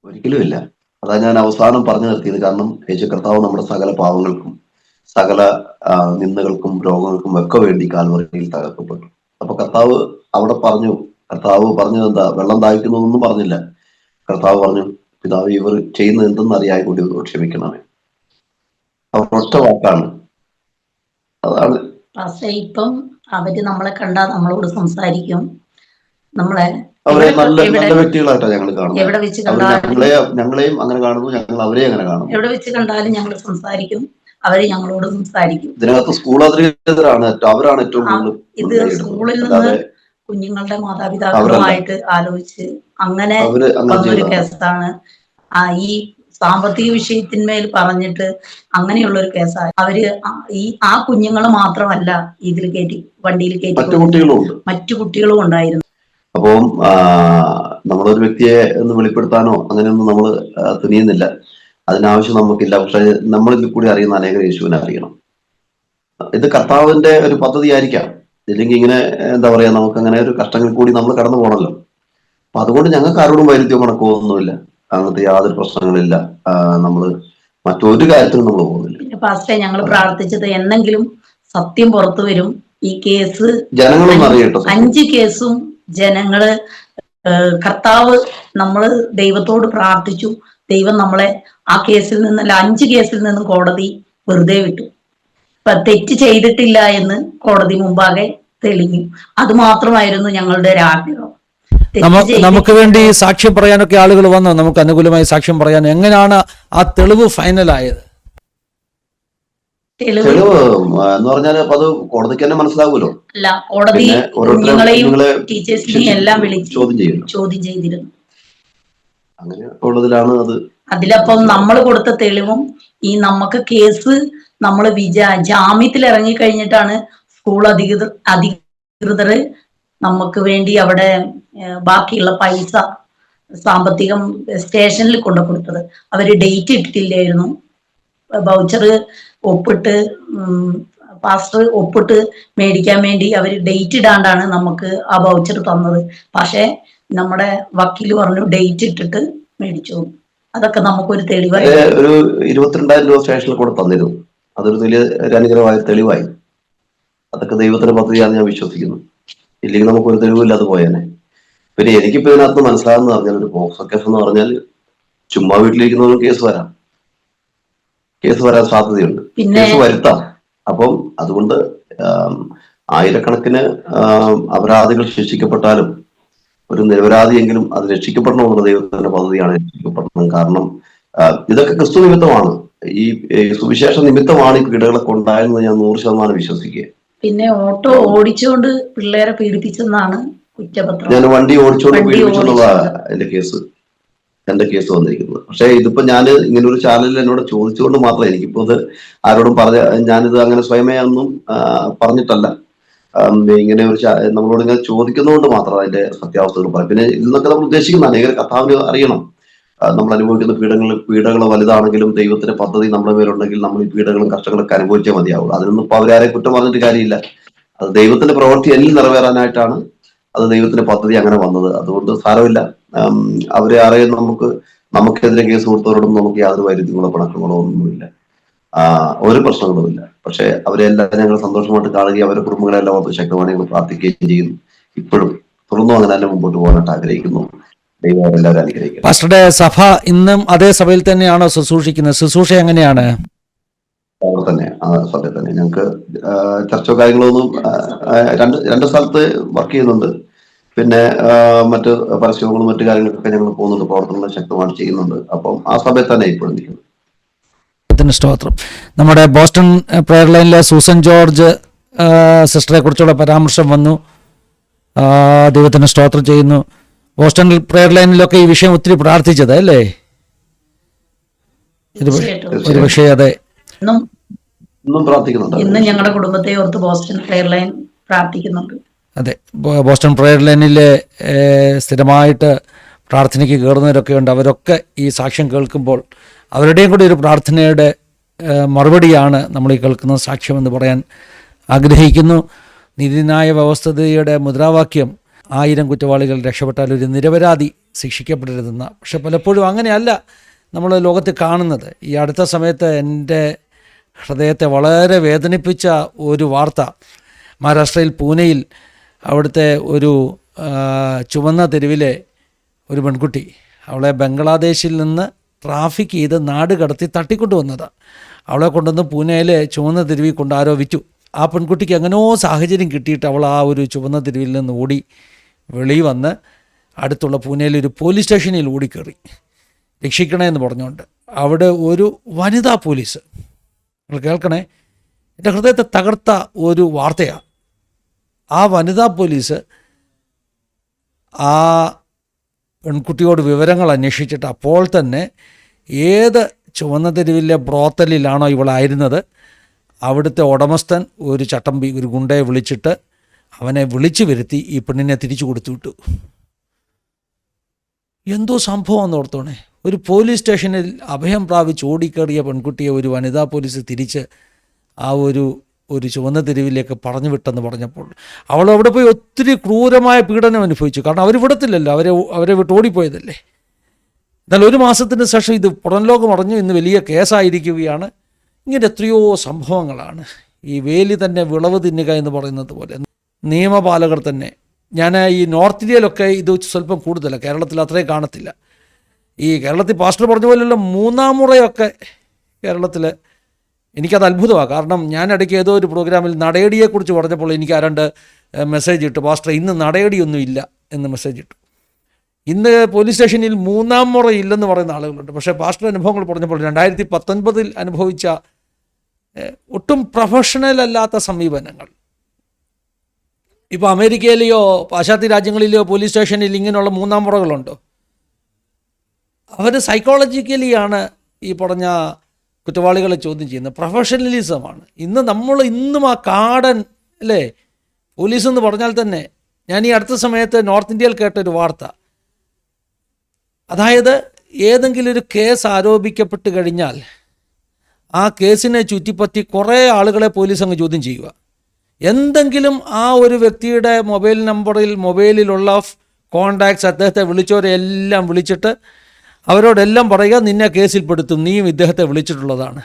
ഒരിക്കലും ഇല്ല. അതാ ഞാൻ അവസാനം പറഞ്ഞു നിർത്തിയത്. കാരണം യേശു കർത്താവ് നമ്മുടെ സകല പാവങ്ങൾക്കും സകല നിന്ദകൾക്കും രോഗങ്ങൾക്കും ഒക്കെ വേണ്ടി കാൽവറിയിൽ തകർക്കപ്പെട്ടു. അപ്പൊ കർത്താവ് അവിടെ പറഞ്ഞു, എന്താ, വെള്ളം ദാഹിക്കുന്നതൊന്നും പറഞ്ഞില്ല. കർത്താവ് പറഞ്ഞു, പിതാവ് ഇവർ ചെയ്യുന്നത് എന്തെന്ന് അറിയാൻ കൂടി ക്ഷമിക്കണമേ. ഒറ്റ വാക്കാണ്. അതാണ്. ഇപ്പം അവര് നമ്മളെ കണ്ടാൽ നമ്മളോട് സംസാരിക്കും. അവരെ നല്ല വ്യക്തികളായിട്ടാണ് ഞങ്ങൾ കാണുന്നത്. എവിടെ വെച്ച് കണ്ടാലും ഞങ്ങളെയും അങ്ങനെ കാണുന്നു, ഞങ്ങൾ അവരെ അങ്ങനെ കാണുന്നു. എവിടെ വെച്ച് കണ്ടാലും ഞങ്ങൾ സംസാരിക്കും, അവര് ഞങ്ങളോട് സംസാരിക്കും. ഇതിനകത്ത് സ്കൂൾ അധികൃതരാണ്, അവരാണ് ഏറ്റവും കൂടുതൽ. ഇത് സ്കൂളിൽ നിന്ന് കുഞ്ഞുങ്ങളുടെ മാതാപിതാക്കളുമായിട്ട് ആലോചിച്ച് അങ്ങനെ വന്നൊരു കേസാണ്. ഈ സാമ്പത്തിക വിഷയത്തിന്മേൽ പറഞ്ഞിട്ട് അങ്ങനെയുള്ള ഒരു കേസാണ്. അവര് ആ കുഞ്ഞുങ്ങൾ മാത്രമല്ല ഇതിൽ വണ്ടിയിൽ കയറ്റി മറ്റു കുട്ടികളും ഉണ്ടായിരുന്നു. അപ്പം നമ്മളൊരു വ്യക്തിയെ ഒന്ന് വെളിപ്പെടുത്താനോ അങ്ങനെയൊന്നും നമ്മൾ തുനിയുന്നില്ല. അതിനാവശ്യം നമുക്കില്ല. പക്ഷെ നമ്മളിൽ കൂടി അറിയുന്ന അനേകം യേശുവിനെ അറിയണം. ഇത് കർത്താവിന്റെ ഒരു പദ്ധതി ആയിരിക്കാം. ഇല്ലെങ്കിൽ ഇങ്ങനെ എന്താ പറയാ, നമുക്ക് അങ്ങനെ ഒരു കഷ്ടങ്ങളിൽ കൂടി നമ്മൾ കടന്നു പോകണല്ലോ. അപ്പൊ അതുകൊണ്ട് ഞങ്ങൾക്ക് ആരോടും വൈരുദ്ധ്യം കണക്കൊന്നുമില്ല. അങ്ങനത്തെ യാതൊരു പ്രശ്നങ്ങളില്ല. നമ്മൾ മറ്റൊരു കാര്യത്തിലും നമ്മൾ പോകുന്നില്ല. പിന്നെ പാസ്റ്ററെ, ഞങ്ങൾ പ്രാർത്ഥിച്ചത് എന്തെങ്കിലും സത്യം പുറത്തു വരും. ഈ കേസ് ജനങ്ങളൊന്നും അറിയട്ടോ. 5 കേസും ജനങ്ങള് കർത്താവ്, നമ്മള് ദൈവത്തോട് പ്രാർത്ഥിച്ചു, ദൈവം നമ്മളെ ആ കേസിൽ നിന്നല്ല 5 കേസിൽ നിന്നും കോടതി വെറുതെ വിട്ടു. തെറ്റ് ചെയ്തിട്ടില്ല എന്ന് കോടതി മുമ്പാകെ തെളിഞ്ഞു. അത് മാത്രമായിരുന്നു ഞങ്ങളുടെ ഒരു ആഗ്രഹം. നമുക്ക് വേണ്ടി സാക്ഷ്യം പറയാനൊക്കെ ആളുകൾ വന്നു, നമുക്ക് അനുകൂലമായി സാക്ഷ്യം പറയാൻ. എങ്ങനെയാണ് ആ തെളിവ് ഫൈനലായത്? തെളിവ് എന്ന് പറഞ്ഞാൽ അത് കോടതിക്ക് തന്നെ മനസ്സിലാവുമല്ലോ. അല്ല, കോടതി കുഞ്ഞുങ്ങളെയും ടീച്ചേഴ്സിനെയും എല്ലാം വിളിച്ച് ചോദ്യം ചെയ്തിരുന്നു. അങ്ങനെ ഉള്ളതിലാണ് അത്. അതിലപ്പം നമ്മൾ കൊടുത്ത തെളിവും ഈ നമുക്ക് കേസ് നമ്മൾ ജാമ്യത്തിൽ ഇറങ്ങി കഴിഞ്ഞിട്ടാണ് സ്കൂൾ അധികൃതർ നമുക്ക് വേണ്ടി അവിടെ ബാക്കിയുള്ള പൈസ സാമ്പത്തികം സ്റ്റേഷനിൽ കൊണ്ടു കൊടുത്തത്. അവര് ഡേറ്റ് ഇട്ടിട്ടില്ലായിരുന്നു. വൗച്ചർ ഒപ്പിട്ട് പാസ്റ്റർ ഒപ്പിട്ട് മേടിക്കാൻ വേണ്ടി അവർ ഡേറ്റ് ഇടാണ്ടാണ് നമുക്ക് ആ വൗച്ചർ തന്നത്. പക്ഷെ നമ്മുടെ വക്കീൽ പറഞ്ഞു ഡേറ്റ് ഇട്ടിട്ട് മേടിച്ചു. അതൊക്കെ നമുക്കൊരു തെളിവായി. ഒരു 22,000 രൂപ സ്റ്റേഷനിൽ കൂടെ തന്നിരുന്നു. അതൊരു വലിയ അനുഗ്രഹമായ തെളിവായി. അതൊക്കെ ദൈവത്തിന്റെ പദ്ധതിയാണെന്ന് ഞാൻ വിശ്വസിക്കുന്നു. ഇല്ലെങ്കിൽ നമുക്കൊരു തെളിവില്ലാതെ പോയേനെ. പിന്നെ എനിക്കിപ്പോ ഇതിനകത്ത് മനസ്സിലാകുന്ന പറഞ്ഞാൽ ഒരു പോക്സോ കേസ് എന്ന് പറഞ്ഞാൽ ചുമ്മാ വീട്ടിലിരിക്കുന്നവരും കേസ് വരാൻ സാധ്യതയുണ്ട്, കേസ് വരുത്താം. അപ്പം അതുകൊണ്ട് ആയിരക്കണക്കിന് അപരാധികൾ ശിക്ഷിക്കപ്പെട്ടാലും ഒരു നിരപരാധിയെങ്കിലും അത് രക്ഷിക്കപ്പെടണമെന്നുള്ള ദൈവത്തിന്റെ പദ്ധതിയാണ്. രക്ഷിക്കപ്പെടണം. കാരണം ഇതൊക്കെ ക്രിസ്തു നിമിത്തമാണ്, ഈ സുവിശേഷ നിമിത്തമാണ് ഈ പീഡകളൊക്കെ ഉണ്ടായെന്ന് ഞാൻ 100% വിശ്വസിക്കുക. പിന്നെ ഓട്ടോ ഓടിച്ചുകൊണ്ട് പിള്ളേരെ പീഡിപ്പിച്ചെന്നാണ് കുറ്റപത്രം. ഞാൻ വണ്ടി ഓടിച്ചുകൊണ്ട് പീഡിപ്പിച്ചെന്നുള്ളതാണ് എന്റെ കേസ് വന്നിരിക്കുന്നത്. പക്ഷെ ഇതിപ്പോ ഞാൻ ഇങ്ങനെ ഒരു ചാനലിൽ എന്നോട് ചോദിച്ചുകൊണ്ട് മാത്രമേ, എനിക്കിപ്പോ ഇത് ആരോടും ഞാനിത് അങ്ങനെ സ്വയമേ ഒന്നും പറഞ്ഞിട്ടല്ല. ഇങ്ങനെ ഒരു നമ്മളോട് ഇങ്ങനെ ചോദിക്കുന്നതുകൊണ്ട് മാത്രം അതിന്റെ സത്യാവസ്ഥകൾ പറയും. പിന്നെ ഇന്നൊക്കെ നമ്മൾ ഉദ്ദേശിക്കുന്ന അനേകം കർത്താവിന് അറിയണം, നമ്മൾ അനുഭവിക്കുന്ന പീഡകൾ വലുതാണെങ്കിലും ദൈവത്തിന്റെ പദ്ധതി നമ്മുടെ മേലുണ്ടെങ്കിൽ നമ്മൾ ഈ പീഡകളും കഷ്ടങ്ങളൊക്കെ അനുഭവിച്ചേ മതിയാവുള്ളൂ. അതിനൊന്നും ഇപ്പൊ അവരാരെ കുറ്റം പറഞ്ഞിട്ട് കാര്യമില്ല. അത് ദൈവത്തിന്റെ പ്രവൃത്തി എല്ലാം നിറവേറാനായിട്ടാണ്, അത് ദൈവത്തിന്റെ പദ്ധതി അങ്ങനെ വന്നത്. അതുകൊണ്ട് സാരമില്ല. അവരെ ആരെയും നമുക്കെതിരെ കേസ് കൊടുത്തവരോടും നമുക്ക് യാതൊരു വൈരുദ്ധ്യങ്ങളോ പിണക്കങ്ങളോ ഒന്നുമില്ല, ഒരു പ്രശ്നങ്ങളുമില്ല. പക്ഷെ അവരെല്ലാം ഞങ്ങൾ സന്തോഷമായിട്ട് കാണുകയും അവരുടെ കുടുംബങ്ങളെല്ലാം ഓർത്ത് ശക്തമായി ഞങ്ങൾ പ്രാർത്ഥിക്കുകയും ചെയ്യുന്നു. ഇപ്പോഴും തുടർന്നും അങ്ങനെ തന്നെ മുമ്പോട്ട് പോകാനായിട്ട് ആഗ്രഹിക്കുന്നു. ദൈവം എല്ലാവരും അനുഗ്രഹിക്കും. പാസ്റ്ററുടെ സഭ ഇന്നും അതേ സഭയിൽ തന്നെയാണോ ശുശ്രൂഷിക്കുന്നത്? ശുശ്രൂഷ എങ്ങനെയാണ്? അവിടെ തന്നെ, ആ സഭയിൽ തന്നെ. ഞങ്ങൾക്ക് ചർച്ചോ കാര്യങ്ങളൊന്നും രണ്ട് സ്ഥലത്ത് വർക്ക് ചെയ്യുന്നുണ്ട്. പിന്നെ മറ്റ് പരസ്യങ്ങളും മറ്റു കാര്യങ്ങൾക്കൊക്കെ ഞങ്ങൾ പോകുന്നുണ്ട്, പ്രവർത്തനങ്ങൾ ശക്തമായിട്ട് ചെയ്യുന്നുണ്ട്. അപ്പം ആ സഭയിൽ തന്നെ ഇപ്പോഴും നിൽക്കുന്നു. സ്തോത്രം. നമ്മുടെ ബോസ്റ്റൺ പ്രയർ ലൈനിലെ സൂസൻ ജോർജ് സിസ്റ്ററെ കുറിച്ചുള്ള പരാമർശം വന്നു. ദൈവത്തിന് സ്തോത്രം ചെയ്യുന്നു. ബോസ്റ്റൺ പ്രയർ ലൈനിലൊക്കെ ഈ വിഷയം ഒത്തിരി പ്രാർത്ഥിച്ചത് അല്ലേ? ഒരു പക്ഷേ അതെ, ഇന്നും പ്രാർത്ഥിക്കുന്നുണ്ട്. ഇന്ന് ഞങ്ങളുടെ കുടുംബത്തെ ഓർത്ത് ബോസ്റ്റൺ പ്രയർ ലൈൻ പ്രാർത്ഥിക്കുന്നുണ്ട്. അതെ, ബോസ്റ്റൺ പ്രയർ ലൈനിലെ സ്ഥിരമായിട്ട് പ്രാർത്ഥനയ്ക്ക് കയറുന്നവരൊക്കെ ഉണ്ട്. അവരൊക്കെ ഈ സാക്ഷ്യം കേൾക്കുമ്പോൾ അവരുടെയും കൂടി ഒരു പ്രാർത്ഥനയുടെ മറുപടിയാണ് നമ്മൾ ഈ കേൾക്കുന്ന സാക്ഷ്യമെന്ന് പറയാൻ ആഗ്രഹിക്കുന്നു. നീതിന്യായ വ്യവസ്ഥയുടെ മുദ്രാവാക്യം 1000 കുറ്റവാളികൾ രക്ഷപ്പെട്ടാൽ ഒരു നിരപരാധി ശിക്ഷിക്കപ്പെടരുതെന്ന. പക്ഷെ പലപ്പോഴും അങ്ങനെയല്ല നമ്മൾ ലോകത്ത് കാണുന്നത്. ഈ അടുത്ത സമയത്ത് എൻ്റെ ഹൃദയത്തെ വളരെ വേദനിപ്പിച്ച ഒരു വാർത്ത, മഹാരാഷ്ട്രയിൽ പൂനെയിൽ അവിടുത്തെ ഒരു ചുവന്ന തെരുവിലെ ഒരു പെൺകുട്ടി, അവളെ ബംഗ്ലാദേശിൽ നിന്ന് ട്രാഫിക് ചെയ്ത് നാട് കടത്തി തട്ടിക്കൊണ്ടുവന്നതാണ്. അവളെ കൊണ്ടുവന്ന് പൂനെയിലെ ചുവന്ന തെരുവിൽ കൊണ്ട് ആരോ വിറ്റു. ആ പെൺകുട്ടിക്ക് എങ്ങനെയോ സാഹചര്യം കിട്ടിയിട്ട് അവൾ ആ ഒരു ചുവന്ന തെരുവിൽ നിന്ന് ഓടി വെളിയിൽ വന്ന് അടുത്തുള്ള പൂനെയിലെ ഒരു പോലീസ് സ്റ്റേഷനിൽ ഓടിക്കയറി രക്ഷിക്കണേ എന്ന് പറഞ്ഞുകൊണ്ട്. അവിടെ ഒരു വനിതാ പോലീസ്, നിങ്ങൾ കേൾക്കണേ, എൻ്റെ ഹൃദയത്തെ തകർത്ത ഒരു വാർത്തയാണ്. ആ വനിതാ പോലീസ് ആ പെൺകുട്ടിയോട് വിവരങ്ങൾ അന്വേഷിച്ചിട്ട് അപ്പോൾ തന്നെ ഏത് ചുവന്ന തെരുവിലെ ബ്രോത്തലിലാണോ ഇവളായിരുന്നത് അവിടുത്തെ ഉടമസ്ഥൻ ഒരു ചട്ടമ്പി, ഒരു ഗുണ്ടയെ വിളിച്ചിട്ട് അവനെ വിളിച്ചു വരുത്തി ഈ പെണ്ണിനെ തിരിച്ചു കൊടുത്തു വിട്ടു. എന്തോ സംഭവം എന്ന് ഓർത്തോണേ. ഒരു പോലീസ് സ്റ്റേഷനിൽ അഭയം പ്രാപിച്ച് ഓടിക്കയറിയ പെൺകുട്ടിയെ ഒരു വനിതാ പോലീസ് തിരിച്ച് ആ ഒരു ചുവന്ന തെരുവിലേക്ക് പറഞ്ഞു വിട്ടെന്ന് പറഞ്ഞപ്പോൾ അവൾ അവിടെ പോയി ഒത്തിരി ക്രൂരമായ പീഡനം അനുഭവിച്ചു. കാരണം അവർ വിടത്തില്ലല്ലോ, അവരെ വിട്ട് ഓടിപ്പോയതല്ലേ. എന്നാൽ 1 മാസത്തിന് ശേഷം ഇത് പുറം ലോകം അറിഞ്ഞു. ഇന്ന് വലിയ കേസായിരിക്കുകയാണ്. ഇങ്ങനെ എത്രയോ സംഭവങ്ങളാണ് ഈ വേലി തന്നെ വിളവ് തിന്നുക എന്ന് പറയുന്നത് പോലെ നിയമപാലകർ തന്നെ. ഞാൻ ഈ നോർത്ത് ഇന്ത്യയിലൊക്കെ ഇത് സ്വല്പം കൂടുതലാണ്, കേരളത്തിൽ അത്രയും കാണത്തില്ല. ഈ കേരളത്തിൽ പാസ്റ്റർ പറഞ്ഞ പോലെയുള്ള മൂന്നാം മുറയൊക്കെ കേരളത്തിൽ എനിക്കത് അത്ഭുതമാണ്. കാരണം ഞാൻ ഇടയ്ക്ക് ഏതോ ഒരു പ്രോഗ്രാമിൽ നടയടിയെക്കുറിച്ച് പറഞ്ഞപ്പോൾ എനിക്ക് ആരാണ്ട് മെസ്സേജ് ഇട്ടു, പാസ്റ്റർ ഇന്ന് നടയടിയൊന്നും ഇല്ല എന്ന് മെസ്സേജ് ഇട്ടു. ഇന്ന് പോലീസ് സ്റ്റേഷനിൽ മൂന്നാം മുറ ഇല്ലെന്ന് പറയുന്ന ആളുകളുണ്ട്. പക്ഷേ പാസ്റ്റർ അനുഭവങ്ങൾ പറഞ്ഞപ്പോൾ 2019 അനുഭവിച്ച ഒട്ടും പ്രൊഫഷണൽ അല്ലാത്ത സമീപനങ്ങൾ, ഇപ്പോൾ അമേരിക്കയിലെയോ പാശ്ചാത്യ രാജ്യങ്ങളിലെയോ പോലീസ് സ്റ്റേഷനിൽ ഇങ്ങനെയുള്ള മൂന്നാം മുറകളുണ്ടോ? അവർ സൈക്കോളജിക്കലിയാണ് ഈ പറഞ്ഞ കുറ്റവാളികളെ ചോദ്യം ചെയ്യുന്നത്. പ്രൊഫഷണലിസമാണ്. ഇന്നും ആ കാടൻ അല്ലേ പോലീസ് എന്ന് പറഞ്ഞാൽ തന്നെ, ഞാൻ ഈ അടുത്ത സമയത്ത് നോർത്ത് ഇന്ത്യയിൽ കേട്ടൊരു വാർത്ത, അതായത് ഏതെങ്കിലും ഒരു കേസ് ആരോപിക്കപ്പെട്ട് കഴിഞ്ഞാൽ ആ കേസിനെ ചുറ്റിപ്പറ്റി കുറേ ആളുകളെ പോലീസ് അങ്ങ് ചോദ്യം ചെയ്യുക. എന്തെങ്കിലും ആ ഒരു വ്യക്തിയുടെ മൊബൈലിലുള്ള കോണ്ടാക്ട്സ്, അദ്ദേഹത്തെ വിളിച്ചവരെ എല്ലാം വിളിച്ചിട്ട് അവരോടെല്ലാം പറയുക, നിന്നെ കേസിൽപ്പെടുത്തും, നീയും ഇദ്ദേഹത്തെ വിളിച്ചിട്ടുള്ളതാണ്,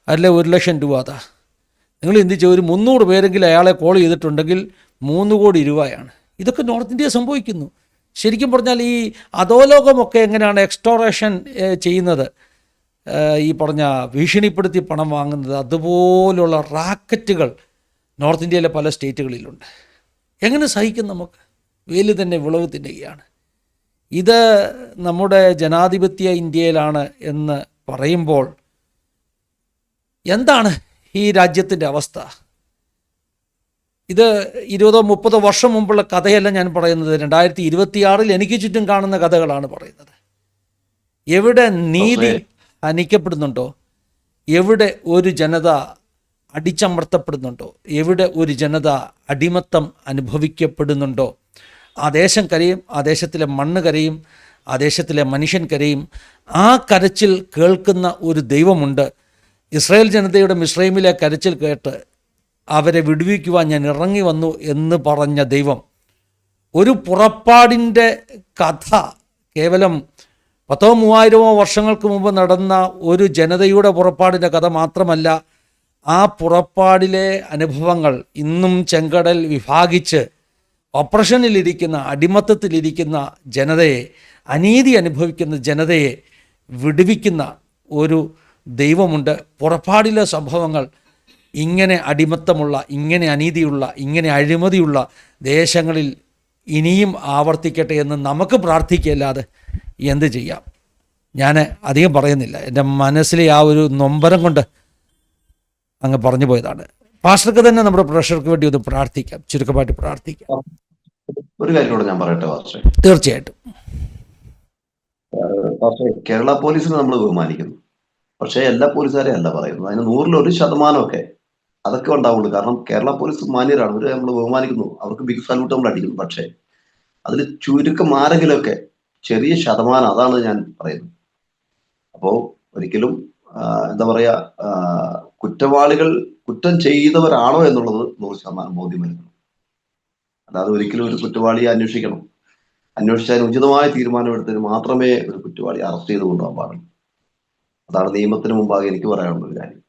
അല്ലെ 1,00,000 രൂപ അതാ. നിങ്ങൾ ചിന്തിച്ച ഒരു 300 പേരെങ്കിലും അയാളെ കോൾ ചെയ്തിട്ടുണ്ടെങ്കിൽ 3 കോടി രൂപയാണ്. ഇതൊക്കെ നോർത്ത് ഇന്ത്യ സംഭവിക്കുന്നു. ശരിക്കും പറഞ്ഞാൽ ഈ അധോലോകമൊക്കെ എങ്ങനെയാണ് എക്സ്റ്റോറേഷൻ ചെയ്യുന്നത്, ഈ പറഞ്ഞ ഭീഷണിപ്പെടുത്തി പണം വാങ്ങുന്നത്, അതുപോലുള്ള റാക്കറ്റുകൾ നോർത്ത് ഇന്ത്യയിലെ പല സ്റ്റേറ്റുകളിലുണ്ട്. എങ്ങനെ സഹിക്കും നമുക്ക്? വേലി തന്നെ വിളവ് തിന്നുകയാണ്. ഇത് നമ്മുടെ ജനാധിപത്യ ഇന്ത്യയിലാണ് എന്ന് പറയുമ്പോൾ എന്താണ് ഈ രാജ്യത്തിൻ്റെ അവസ്ഥ? ഇത് 20-30 വർഷം മുമ്പുള്ള കഥയല്ല ഞാൻ പറയുന്നത്. 2026 എനിക്ക് ചുറ്റും കാണുന്ന കഥകളാണ് പറയുന്നത്. എവിടെ നീതി ഹനിക്കപ്പെടുന്നുണ്ടോ, എവിടെ ഒരു ജനത അടിച്ചമർത്തപ്പെടുന്നുണ്ടോ, എവിടെ ഒരു ജനത അടിമത്തം അനുഭവിക്കപ്പെടുന്നുണ്ടോ, ആ ദേശം കരയും, ആ ദേശത്തിലെ മണ്ണ് കരയും, ആ ദേശത്തിലെ മനുഷ്യൻ കരയും. ആ കരച്ചിൽ കേൾക്കുന്ന ഒരു ദൈവമുണ്ട്. ഇസ്രായേൽ ജനതയുടെ മിസ്രൈമിലെ കരച്ചിൽ കേട്ട് അവരെ വിടുവിക്കുവാൻ ഞാൻ ഇറങ്ങി വന്നു എന്ന് പറഞ്ഞ ദൈവം. ഒരു പുറപ്പാടിൻ്റെ കഥ കേവലം 10,000-3,000 വർഷങ്ങൾക്ക് മുമ്പ് നടന്ന ഒരു ജനതയുടെ പുറപ്പാടിൻ്റെ കഥ മാത്രമല്ല, ആ പുറപ്പാടിലെ അനുഭവങ്ങൾ ഇന്നും ചെങ്കടൽ വിഭാഗിച്ച് ഓപ്പറേഷനിലിരിക്കുന്ന, അടിമത്തത്തിലിരിക്കുന്ന ജനതയെ, അനീതി അനുഭവിക്കുന്ന ജനതയെ വിടുവിക്കുന്ന ഒരു ദൈവമുണ്ട്. പുറപ്പാടിലെ സംഭവങ്ങൾ ഇങ്ങനെ അടിമത്തമുള്ള, ഇങ്ങനെ അനീതിയുള്ള, ഇങ്ങനെ അഴിമതിയുള്ള ദേശങ്ങളിൽ ഇനിയും ആവർത്തിക്കട്ടെ എന്ന് നമുക്ക് പ്രാർത്ഥിക്കുകയല്ലാതെ എന്ത് ചെയ്യാം? ഞാൻ അധികം പറയുന്നില്ല, എൻ്റെ മനസ്സിലെ ആ ഒരു നൊമ്പരം കൊണ്ട് അങ്ങ് പറഞ്ഞു പോയതാണ്. പാസ്റ്റർക്ക് തന്നെ നമ്മുടെ പ്രേക്ഷകർക്ക് വേണ്ടി ഒന്ന് പ്രാർത്ഥിക്കാം, ചുരുക്കമായിട്ട് പ്രാർത്ഥിക്കാം. ഒരു കാര്യം കൂടെ ഞാൻ പറയട്ടെ പാസ്റ്ററെ. തീർച്ചയായിട്ടും. പാസ്റ്ററെ, കേരള പോലീസിനെ നമ്മൾ ബഹുമാനിക്കുന്നു, പക്ഷേ എല്ലാ പോലീസുകാരെയും അല്ല പറയുന്നത്. അതിന് 100% അതൊക്കെ ഉണ്ടാവുള്ളൂ. കാരണം കേരള പോലീസ് മാന്യരാണ്, അവര് നമ്മൾ ബഹുമാനിക്കുന്നു, അവർക്ക് ബിഗ് സല്യൂട്ട് നമ്മൾ അടിക്കുന്നു. പക്ഷേ അതിൽ ചുരുക്കം ആരെങ്കിലുമൊക്കെ ചെറിയ ശതമാനം, അതാണ് ഞാൻ പറയുന്നത്. അപ്പോ ഒരിക്കലും എന്താ പറയാ, കുറ്റവാളികൾ കുറ്റം ചെയ്തവരാണോ എന്നുള്ളത് 100% ബോധ്യം വരുന്നു. അല്ലാതെ ഒരിക്കലും ഒരു കുറ്റവാളിയെ അന്വേഷിച്ചാൽ ഉചിതമായ തീരുമാനമെടുത്തതിന് മാത്രമേ ഒരു കുറ്റവാളിയെ അറസ്റ്റ് ചെയ്ത് കൊണ്ടുപോകാൻ പാടുള്ളൂ. അതാണ് നിയമത്തിന് മുമ്പാകെ എനിക്ക് പറയാനുള്ള ഒരു കാര്യം.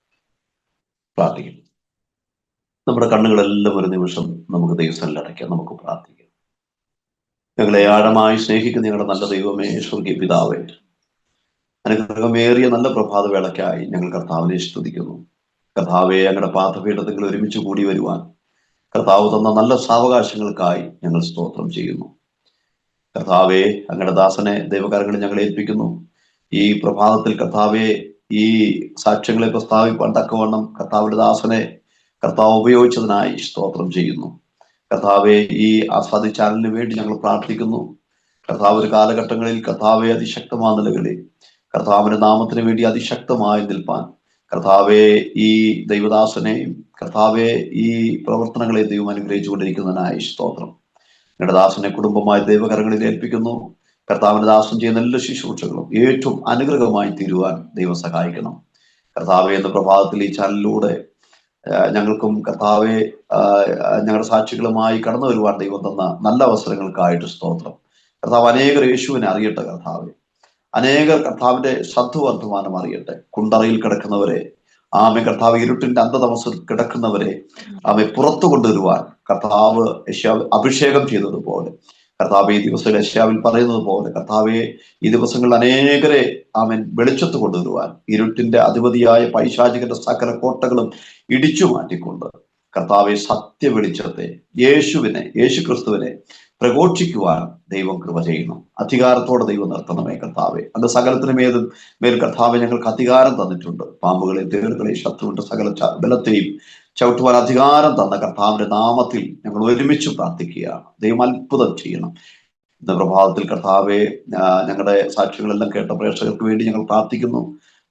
പ്രാർത്ഥിക്കും. നമ്മുടെ കണ്ണുകളെല്ലാം ഒരു നിമിഷം നമുക്ക് ദൈവസ്ഥലിൽ അടയ്ക്കാം, നമുക്ക് പ്രാർത്ഥിക്കാം. ഞങ്ങളെ ആഴമായി സ്നേഹിക്കുന്ന ഞങ്ങളുടെ നല്ല ദൈവമേ, സ്വർഗീയ പിതാവേ, അനുഗ്രഹമേറിയ നല്ല പ്രഭാത വേളയ്ക്കായി ഞങ്ങൾ കർത്താവിനെ സ്തുതിക്കുന്നു. കർത്താവെ, ഞങ്ങളുടെ പാദപീഠത്തിൽ ഒരുമിച്ച് കൂടി വരുവാൻ കർത്താവ് തന്ന നല്ല സാവകാശങ്ങൾക്കായി ഞങ്ങൾ സ്തോത്രം ചെയ്യുന്നു. കർത്താവെ, അങ്ങയുടെ ദാസനെ ദൈവകാര്യങ്ങളിൽ ഞങ്ങൾ ഏൽപ്പിക്കുന്നു. ഈ പ്രഭാതത്തിൽ കർത്താവെ, ഈ സാക്ഷ്യങ്ങളെ പ്രസ്താവിപ്പാൻ തക്കവണ്ണം കർത്താവിന്റെ ദാസനെ കർത്താവ് ഉപയോഗിച്ചതിനായി സ്തോത്രം ചെയ്യുന്നു. കർത്താവെ, ഈ ആസ്വാദി ചാനലിന് വേണ്ടി ഞങ്ങൾ പ്രാർത്ഥിക്കുന്നു. കർത്താവ് ഒരു കാലഘട്ടങ്ങളിൽ കർത്താവെ അതിശക്തമായ നിലകളിൽ കർത്താവിന്റെ നാമത്തിന് വേണ്ടി അതിശക്തമായി നിൽപ്പാൻ കർത്താവെ, ഈ ദൈവദാസനെയും കർത്താവെ, ഈ പ്രവർത്തനങ്ങളെ ദൈവം അനുഗ്രഹിച്ചുകൊണ്ടിരിക്കുന്നതിനായി സ്തോത്രം. ഞങ്ങളുടെ ദാസനെ കുടുംബമായ ദൈവകരങ്ങളിൽ ഏൽപ്പിക്കുന്നു. കർത്താവിന്റെ ദാസൻ ചെയ്യുന്ന എല്ലാ ശുശ്രൂഷകളും ഏറ്റവും അനുഗ്രഹമായി തീരുവാൻ ദൈവം സഹായിക്കണം. കർത്താവെ, എന്ന പ്രഭാതത്തിൽ ഈ ചാനലിലൂടെ ഞങ്ങൾക്കും കർത്താവെ ഞങ്ങളുടെ സാക്ഷികളുമായി കടന്നു വരുവാൻ ദൈവം തന്ന നല്ല അവസരങ്ങൾക്കായിട്ട് സ്തോത്രം. കർത്താവ് അനേകർ യേശുവിനെ അറിയട്ടെ. കർത്താവെ, അനേകർ കർത്താവിന്റെ സദ്വർദ്ധമാനം അറിയട്ടെ. കുണ്ടറയിൽ കിടക്കുന്നവരെ, ആമേ കർത്താവ് ഇരുട്ടിന്റെ അന്ധതമസിൽ കിടക്കുന്നവരെ ആമെ പുറത്തു കൊണ്ടുവരുവാൻ കർത്താവ് അഭിഷേകം ചെയ്തതുപോലെ, കർത്താവ് ഈ ദിവസം യശയ്യാവിൽ പറയുന്നത് പോലെ, കർത്താവെ ഈ ദിവസങ്ങളിൽ അനേകരെ ആമൻ വെളിച്ചത്ത് കൊണ്ടുവരുവാൻ ഇരുട്ടിന്റെ അധിപതിയായ പൈശാചികന്റെ സകല കോട്ടകളും ഇടിച്ചു മാറ്റിക്കൊണ്ട് കർത്താവെ സത്യ വെളിച്ചത്തെ യേശുക്രിസ്തുവിനെ പ്രഘോഷിക്കുവാൻ ദൈവം കൃപ ചെയ്യുന്നു. അധികാരത്തോടെ ദൈവം നിർത്തണമേ കർത്താവെ. അങ്ങ് സകലത്തിനും മേൽ കർത്താവെ ഞങ്ങൾക്ക് അധികാരം തന്നിട്ടുണ്ട്. പാമ്പുകളെ, തേളുകളെ, ശത്രുവിന്റെ സകല ബലത്തെയും ചവിട്ടുവാൻ അധികാരം തന്ന കർത്താവിന്റെ നാമത്തിൽ ഞങ്ങൾ ഒരുമിച്ച് പ്രാർത്ഥിക്കുകയാണ്. ദൈവം അത്ഭുതം ചെയ്യണം. ഇന്ന് പ്രഭാതത്തിൽ കർത്താവെ ഞങ്ങളുടെ സാക്ഷ്യങ്ങളെല്ലാം കേട്ട പ്രേക്ഷകർക്ക് വേണ്ടി ഞങ്ങൾ പ്രാർത്ഥിക്കുന്നു.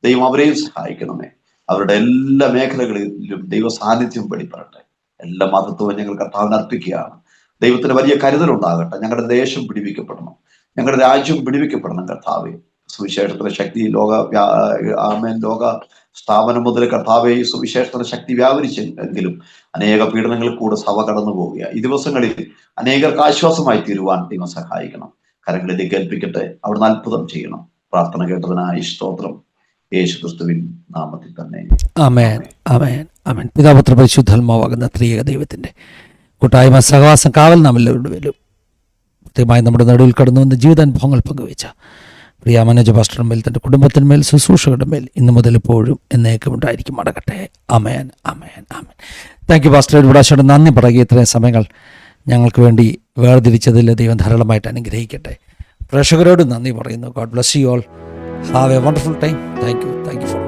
ദൈവം അവരെയും സഹായിക്കണമേ. അവരുടെ എല്ലാ മേഖലകളിലും ദൈവ സാന്നിധ്യം വെളിപ്പെടട്ടെ. എല്ലാ മഹത്വവും ഞങ്ങൾ കർത്താവിന് അർപ്പിക്കുകയാണ്. ദൈവത്തിന് വലിയ കരുതലുണ്ടാകട്ടെ. ഞങ്ങളുടെ ദേശം പിടിവിക്കപ്പെടണം, ഞങ്ങളുടെ രാജ്യം പിടിവിക്കപ്പെടണം കർത്താവെ. സുവിശേഷത്തിന്റെ ശക്തി ലോക സ്ഥാപനം മുതൽ കർത്താവെ ഈ സുവിശേഷത്തിന്റെ ശക്തി വ്യാപരിച്ചെങ്കിലും അനേക പീഡനങ്ങളിൽ കൂടെ സഭ കടന്നു പോവുക. ഈ ദിവസങ്ങളിൽ അനേകർക്ക് ആശ്വാസമായി തീരുവാൻ ദൈവം സഹായിക്കണം. കരങ്ങളിലേക്ക് ഏൽപ്പിക്കട്ടെ. അവിടുന്ന് അത്ഭുതം ചെയ്യണം. പ്രാർത്ഥന കേട്ടതിനായി സ്തോത്രം. യേശുക്രിസ്തുവിൻ നാമത്തിൽ തന്നെ. ആമേൻ, ആമേൻ, ആമേൻ. പിതാപുത്ര പരിശുദ്ധാത്മാവാകുന്ന ത്രിയേക ദൈവത്തിൻ്റെ കൂട്ടായ്മ, സഹവാസം, കാവൽ നാം എല്ലാവരുടെ പേരും കൃത്യമായി നമ്മുടെ നടുവിൽ കടന്നു വന്ന ജീവിതാനുഭവങ്ങൾ പങ്കുവെച്ച പ്രിയ മനോജ് പാസ്റ്ററിന്മേൽ, തൻ്റെ കുടുംബത്തിന്മേൽ, ശുശ്രൂഷകളുടെ മേൽ ഇന്ന് മുതൽ എപ്പോഴും എന്നേക്കും ഉണ്ടായിരിക്കും മടക്കട്ടെ. ആമേൻ, ആമേൻ, ആമേൻ. Thank you pastor. വിടാശയോട് നന്ദി പറയുക. ഇത്രയും സമയങ്ങൾ ഞങ്ങൾക്ക് വേണ്ടി വേർതിരിച്ചതിൽ ദൈവം ധാരാളമായിട്ട് അനുഗ്രഹിക്കട്ടെ. പ്രേക്ഷകരോട് നന്ദി പറയുന്നു. God bless you all. Have A wonderful time. Thank you for